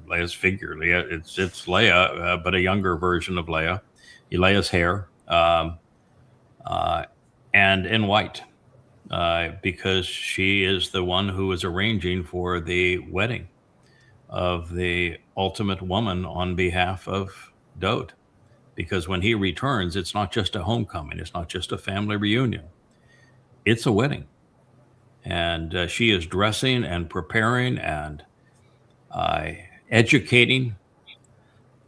Leah's figure. Leah, it's Leah, but a younger version of Leah. Leah's hair, and in white, because she is the one who is arranging for the wedding of the ultimate woman on behalf of Dowd. Because when he returns, it's not just a homecoming, it's not just a family reunion, it's a wedding. And she is dressing and preparing and educating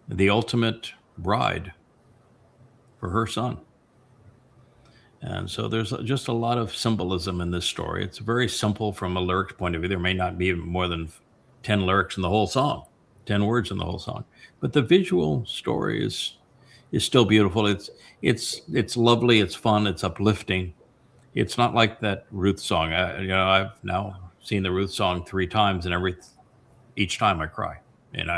the ultimate bride for her son. And so there's just a lot of symbolism in this story. It's very simple from a lyric point of view. There may not be more than 10 lyrics in the whole song, 10 words in the whole song, but the visual story is still beautiful. It's lovely. It's fun. It's uplifting. It's not like that Ruth song. I've now seen the Ruth song 3 times, and each time I cry. And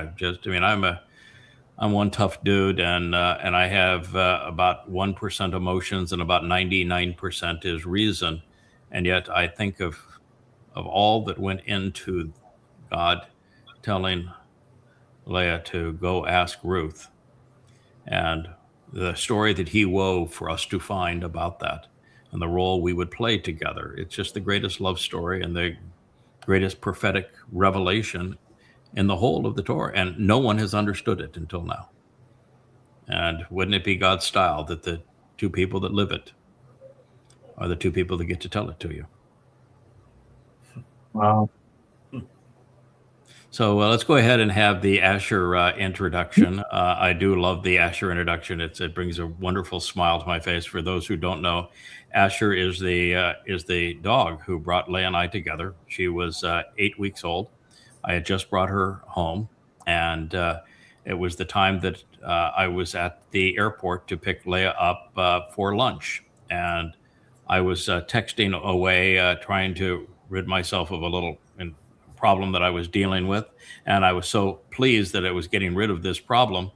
I'm one tough dude, and I have about 1% emotions, and about 99% is reason. And yet I think of all that went into God telling Leah to go ask Ruth, and the story that he wove for us to find about that, and the role we would play together. It's just the greatest love story and the greatest prophetic revelation in the whole of the Torah, and no one has understood it until now. And wouldn't it be God's style that the 2 people that live it are the 2 people that get to tell it to you? Wow. So let's go ahead and have the Asher introduction. I do love the Asher introduction. It brings a wonderful smile to my face. For those who don't know, Asher is the dog who brought Leah and I together. She was 8 weeks old. I had just brought her home, and it was the time that I was at the airport to pick Leah up for lunch. And I was texting away, trying to rid myself of a little problem that I was dealing with. And I was so pleased that I was getting rid of this problem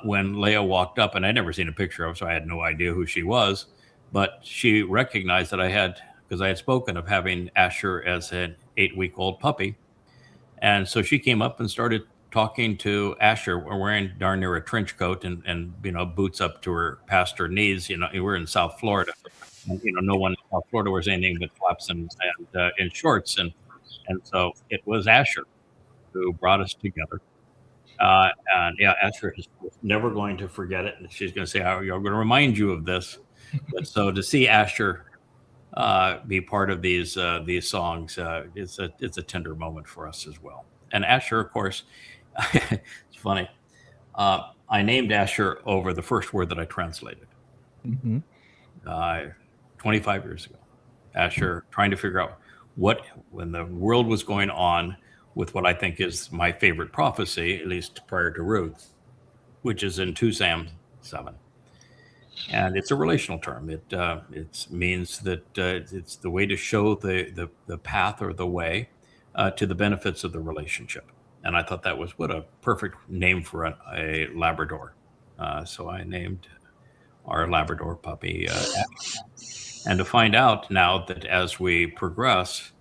when Leah walked up, and I'd never seen a picture of her, so I had no idea who she was. But she recognized that because I had spoken of having Asher as an 8-week-old puppy. And so she came up and started talking to Asher. We're wearing darn near a trench coat and boots up to her past her knees. We're in South Florida. And, no one in South Florida wears anything but flaps and shorts. And so it was Asher who brought us together. And yeah, Asher is never going to forget it. And she's going to say, I'm going to remind you of this. But so to see Asher be part of these songs, it's a tender moment for us as well. And Asher, of course, it's funny. I named Asher over the first word that I translated. 25 years ago. Asher, trying to figure out when the world was going on with what I think is my favorite prophecy, at least prior to Ruth, which is in 2 Sam 7. And it's a relational term. It means that it's the way to show the path or the way to the benefits of the relationship. And I thought that was what a perfect name for a Labrador. So I named our Labrador puppy Asher. And to find out now that as we progress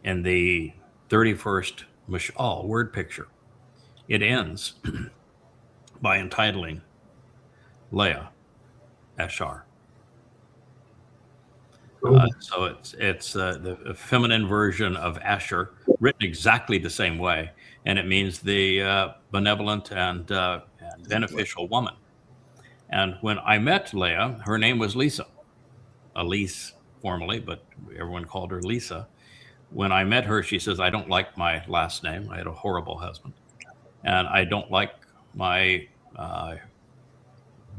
in the 31st Mashal word picture, it ends by entitling Leah Ashar. So it's the feminine version of Asher, written exactly the same way, and it means the benevolent and beneficial woman. And when I met Leah, her name was Lisa. Elise formerly, but everyone called her Lisa. When I met her, she says, I don't like my last name. I had a horrible husband. And I don't like my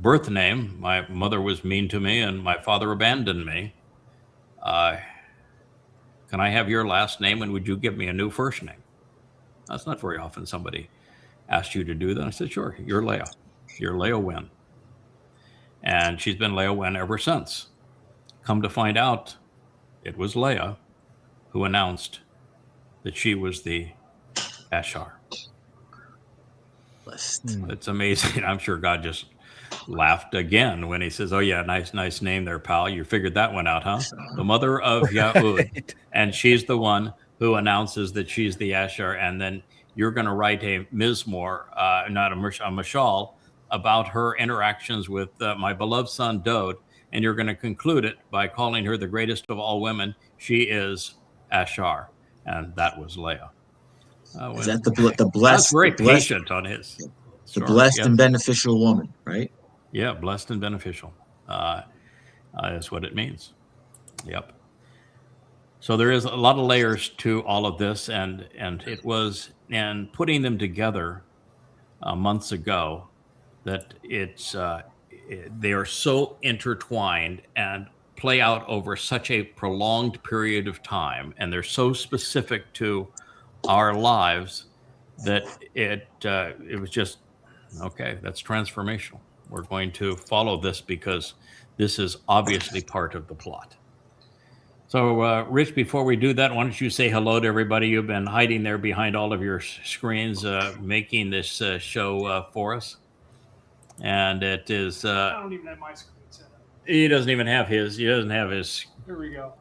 birth name. My mother was mean to me and my father abandoned me. Can I have your last name and would you give me a new first name? That's not very often somebody asks you to do that. I said, sure, you're Leah. You're Leah Wynn. And she's been Leah Wynn ever since. Come to find out, it was Leah who announced that she was the Ashar. It's amazing. I'm sure God just laughed again when he says, "Oh yeah, nice name there, pal. You figured that one out, huh? The mother of Yahweh, and she's the one who announces that she's the Asher, and then you're going to write a Mizmowr, not a mashal, about her interactions with my beloved son Dowd, and you're going to conclude it by calling her the greatest of all women. She is Asher," and that was Leah. Is that the That's blessed, very the blessed, patient on his the story. blessed Yes. and beneficial woman, right? Yeah, blessed and beneficial is what it means. Yep. So there is a lot of layers to all of this, and it was in putting them together months ago that they are so intertwined and play out over such a prolonged period of time, and they're so specific to our lives that it was just okay. That's transformational. We're going to follow this because this is obviously part of the plot. So, Rich, before we do that, why don't you say hello to everybody? You've been hiding there behind all of your screens, making this show for us. And it is... I don't even have my screen set up. He doesn't even have his. He doesn't have his... Here we go.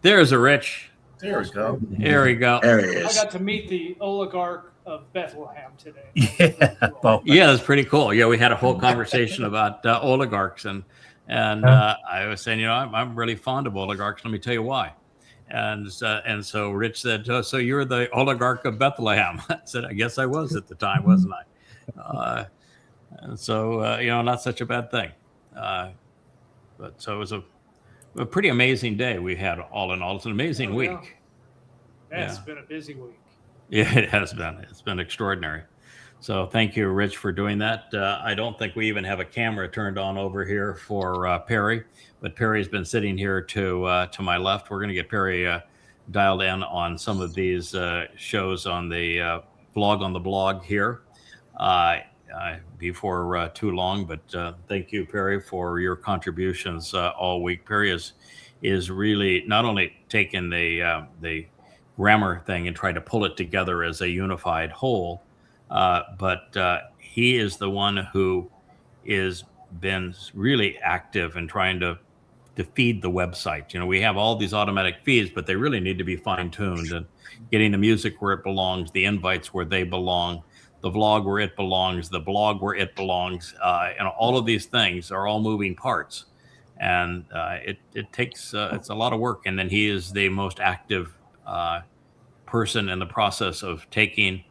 There's a Rich. There we go. There we go. There he I is. got to meet the oligarch of Bethlehem today. Yeah. Well, Yeah, that's pretty cool. Yeah, we had a whole conversation about oligarchs, and I was saying, I'm really fond of oligarchs. Let me tell you why. And so Rich said, "So you're the oligarch of Bethlehem?" I said, "I guess I was at the time, wasn't I?" And so not such a bad thing. But so it was a pretty amazing day we had. All in all, it's an amazing week. It's been a busy week. Yeah, it has been. It's been extraordinary. So thank you, Rich, for doing that. I don't think we even have a camera turned on over here for Perry, but Perry's been sitting here to my left. We're going to get Perry dialed in on some of these shows on the blog here before too long. But thank you, Perry, for your contributions all week. Perry is really not only taking the grammar thing and try to pull it together as a unified whole, but he is the one who is been really active in trying to feed the website. We have all these automatic feeds, but they really need to be fine-tuned and getting the music where it belongs, the invites where they belong, the vlog where it belongs, the blog where it belongs, and all of these things are all moving parts, and it takes it's a lot of work. And then he is the most active person in the process of taking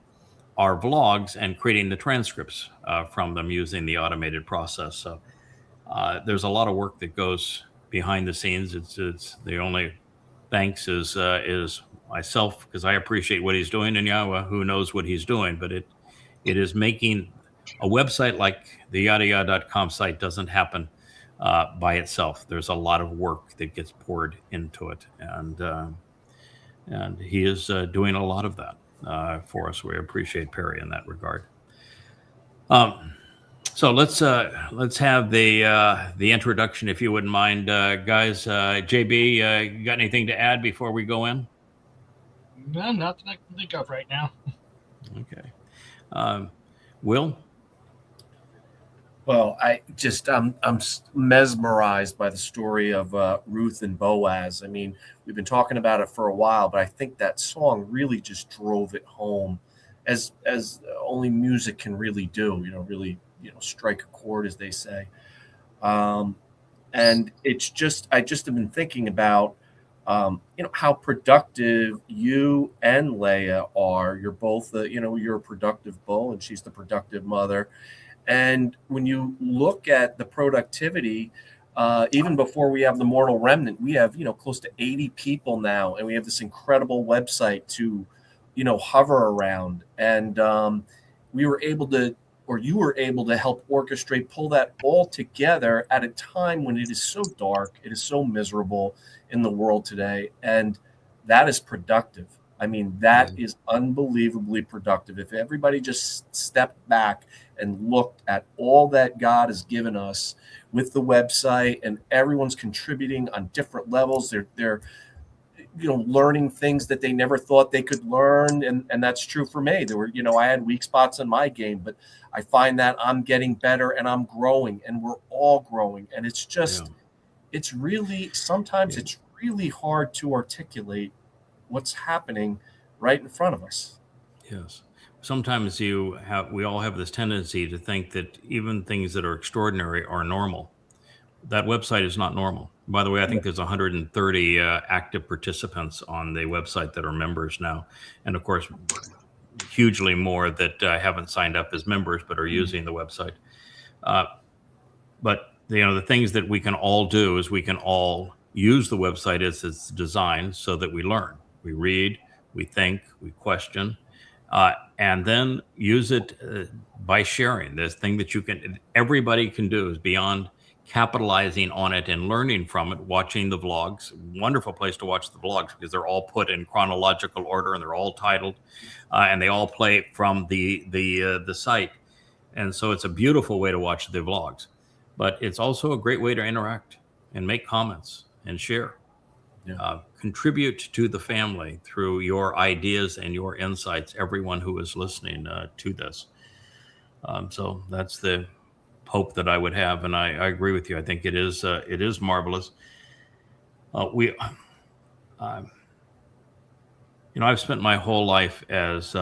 our vlogs and creating the transcripts from them using the automated process. So there's a lot of work that goes behind the scenes. It's the only thanks is myself, because I appreciate what he's doing, and Yahowah, who knows what he's doing. But it is making a website like the yadayah.com site doesn't happen by itself. There's a lot of work that gets poured into it, and he is doing a lot of that for us. We appreciate Perry in that regard. So let's have the introduction, if you wouldn't mind, guys. JB, you got anything to add before we go in? No, nothing I can think of right now. Okay. Will? Well, I'm mesmerized by the story of Ruth and Boaz. I mean, we've been talking about it for a while, but I think that song really just drove it home, as only music can really do. Really, strike a chord, as they say. And it's just, I just have been thinking about, how productive you and Leah are. You're both you're a productive bull, and she's the productive mother. And when you look at the productivity, even before we have the mortal remnant, we have, close to 80 people now, and we have this incredible website to, hover around. And we were able to, or you were able to help orchestrate, pull that all together at a time when it is so dark, it is so miserable in the world today. And that is productive. I mean, that is unbelievably productive. If everybody just stepped back and looked at all that God has given us with the website, and everyone's contributing on different levels, they're learning things that they never thought they could learn. And that's true for me. There were, I had weak spots in my game, but I find that I'm getting better and I'm growing, and we're all growing. And it's just, it's really, sometimes it's really hard to articulate what's happening right in front of us. Yes. Sometimes we all have this tendency to think that even things that are extraordinary are normal. That website is not normal. By the way, I think there's 130 active participants on the website that are members now. And of course, hugely more that haven't signed up as members but are using the website. But the things that we can all do is we can all use the website as it's designed so that we learn, we read, we think, we question, and then use it by sharing. This thing that everybody can do is beyond capitalizing on it and learning from it, watching the vlogs. Wonderful place to watch the vlogs because they're all put in chronological order and they're all titled, and they all play from the site. And so it's a beautiful way to watch the vlogs, but it's also a great way to interact and make comments and share. Contribute to the family through your ideas and your insights, everyone who is listening to this. So that's the hope that I would have, and I agree with you. I think it is marvelous. I've spent my whole life as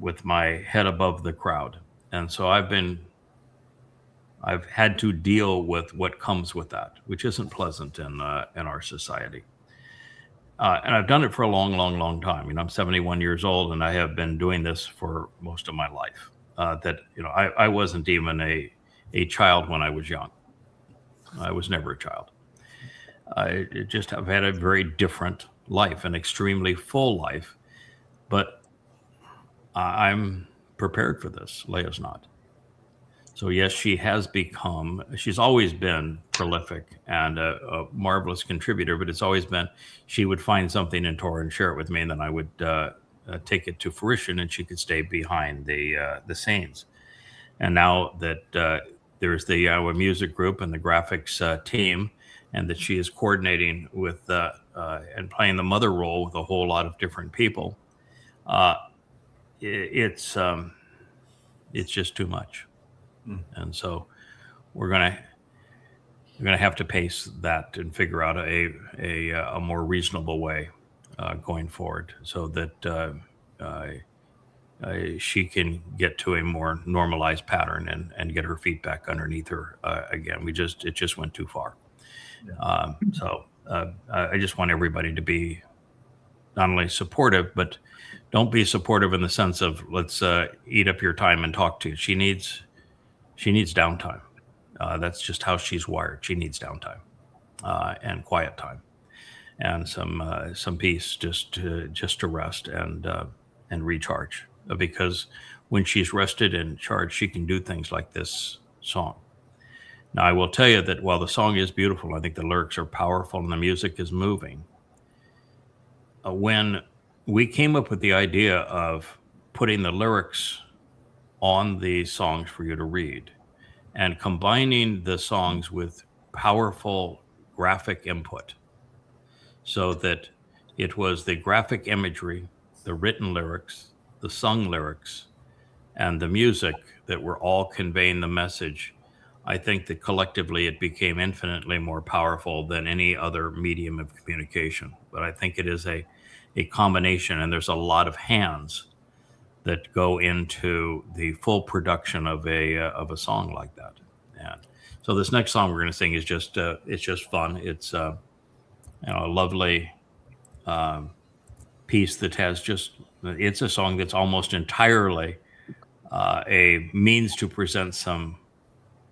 with my head above the crowd, and so I've had to deal with what comes with that, which isn't pleasant in our society. And I've done it for a long, long, long time. I'm 71 years old, and I have been doing this for most of my life. I wasn't even a child when I was young. I was never a child. I've had a very different life, an extremely full life, but I'm prepared for this. Leah's not. So yes, she's always been prolific and a marvelous contributor, but it's always been, she would find something in Towrah and share it with me, and then I would take it to fruition, and she could stay behind the scenes. And now that there's the Yahowah music group and the graphics team, and that she is coordinating with and playing the mother role with a whole lot of different people, it's just too much. And so we're gonna have to pace that and figure out a more reasonable way going forward, so that she can get to a more normalized pattern and get her feet back underneath her again. It just went too far. So I just want everybody to be not only supportive, but don't be supportive in the sense of let's eat up your time and talk to you. She needs downtime. That's just how she's wired. She needs downtime and quiet time and some peace, just to rest and recharge. Because when she's rested and charged, she can do things like this song. Now, I will tell you that while the song is beautiful, I think the lyrics are powerful and the music is moving. When we came up with the idea of putting the lyrics on the songs for you to read and combining the songs with powerful graphic input, so that it was the graphic imagery, the written lyrics, the sung lyrics, and the music that were all conveying the message, I think that collectively it became infinitely more powerful than any other medium of communication. But I think it is a combination, and there's a lot of hands that go into the full production of a song like that. And so this next song we're going to sing is just it's just fun. It's a lovely piece that has it's a song that's almost entirely a means to present some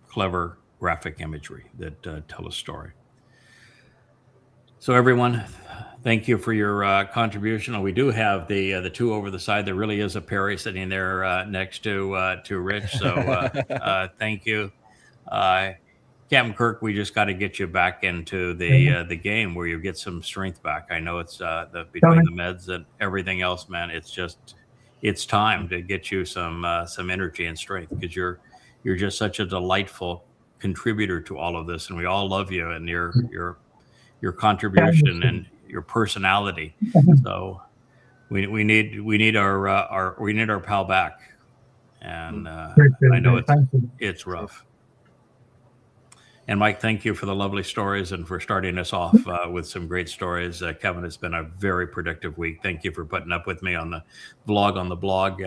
clever graphic imagery that tell a story. So everyone, thank you for your contribution. We do have the two over the side. There really is a Perry sitting there next to Rich. So thank you, Captain Kirk. We just got to get you back into the game where you get some strength back. I know it's between the meds and everything else, man. It's time to get you some energy and strength, because you're just such a delightful contributor to all of this, and we all love you and your contribution, and your personality. So we need our pal back, and I know it's rough. And Mike, thank you for the lovely stories and for starting us off with some great stories. Kevin, it's been a very productive week. Thank you for putting up with me on the vlog on the blog.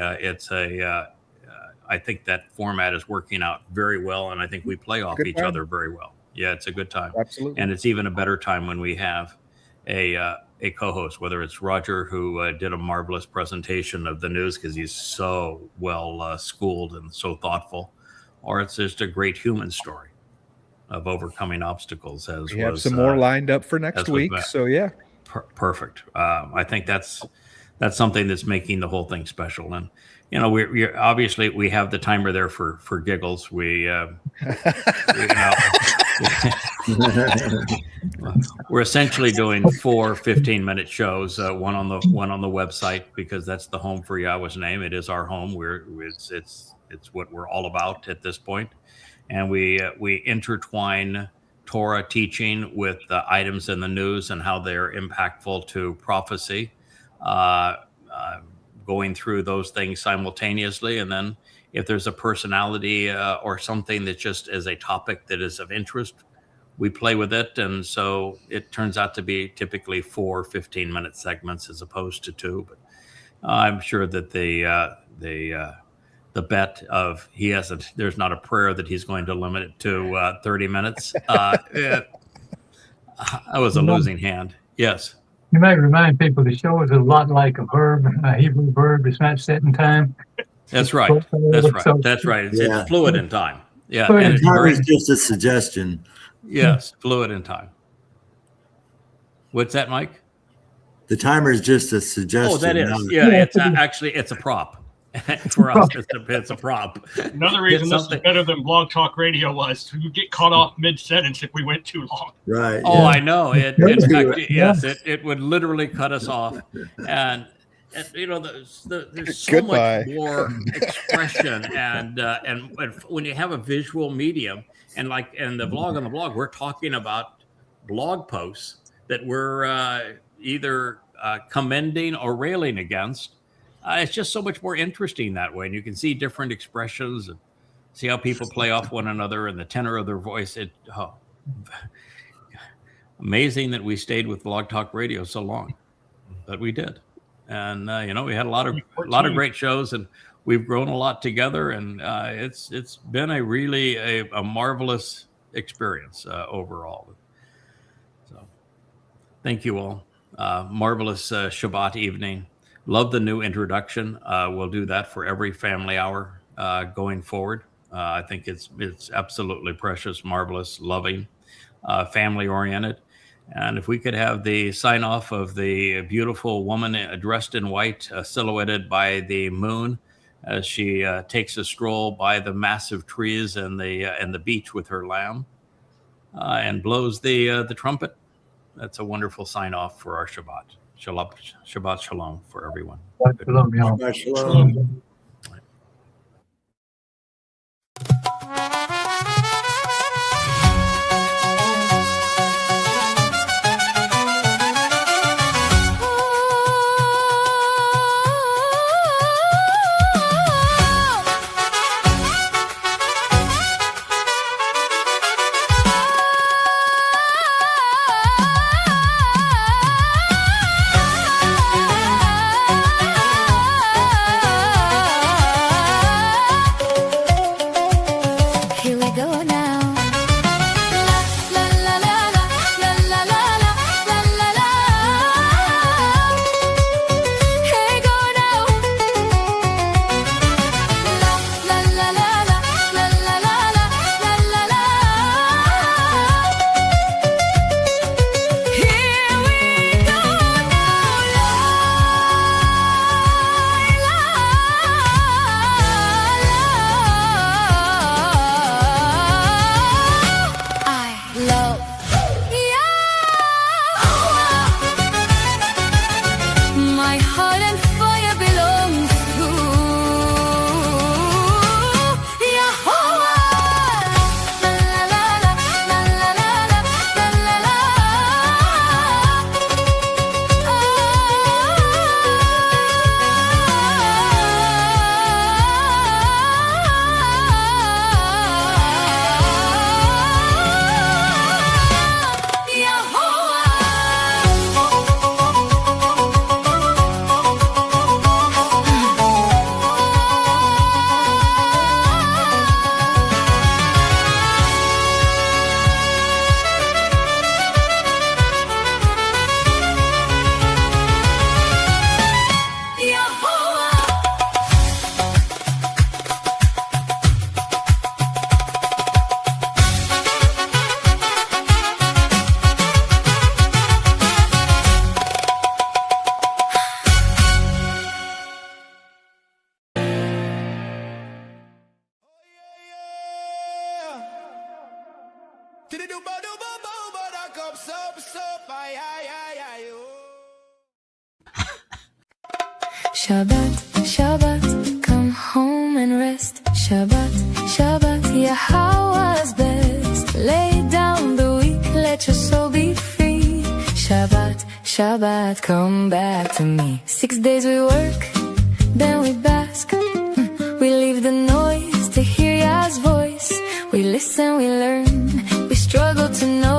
I think that format is working out very well, and I think we play off each other very well. Yeah, it's a good time. Absolutely. And it's even a better time when we have a co-host, whether it's Roger, who did a marvelous presentation of the news because he's so well schooled and so thoughtful, or it's just a great human story of overcoming obstacles. As we have some more lined up for next week. So yeah, perfect. I think that's something that's making the whole thing special. And we're obviously we have the timer there for giggles. We're essentially doing 4 15-minute shows, one on the website, because that's the home for Yahweh's name. It is our home. It's what we're all about at this point. And we intertwine Torah teaching with the items in the news and how they're impactful to prophecy, going through those things simultaneously. And then if there's a personality or something that just is a topic that is of interest, we play with it. And so it turns out to be typically 4 15-minute segments as opposed to 2. But I'm sure that the bet of there's not a prayer that he's going to limit it to 30 minutes. I was a losing hand. Yes. You might remind people the show is a lot like a verb, a Hebrew verb. It's not set in time. That's right. That's right. It's fluid in time. Yeah. And time is just a suggestion. Yes. Fluid in time. What's that, Mike? The timer is just a suggestion. Oh, that is. Yeah. It's a prop. For us, it's a prop. Another reason this is better than Blog Talk Radio was you get caught off mid-sentence if we went too long. Right. Oh, yeah. I know. It would literally cut us off. And there's so much more expression and when you have a visual medium and the blog on the blog, we're talking about blog posts that we're either commending or railing against. It's just so much more interesting that way. And you can see different expressions and see how people play off one another and the tenor of their voice. Amazing that we stayed with Blog Talk Radio so long, but we did. And, we had a lot of great shows, and we've grown a lot together. And it's been a really a marvelous experience overall. So thank you all. Marvelous Shabbat evening. Love the new introduction. We'll do that for every family hour going forward. I think it's absolutely precious, marvelous, loving, family oriented. And if we could have the sign off of the beautiful woman dressed in white, silhouetted by the moon, as she takes a stroll by the massive trees and the beach with her lamb, and blows the trumpet. That's a wonderful sign off for our Shabbat. Shabbat shalom for everyone. Shabbat shalom. Shabbat, Shabbat, come home and rest. Shabbat, Shabbat, Yahowah's best. Lay down the weak, let your soul be free. Shabbat, Shabbat, come back to me. 6 days we work, then we bask. We leave the noise to hear Yah's voice. We listen, we learn, we struggle to know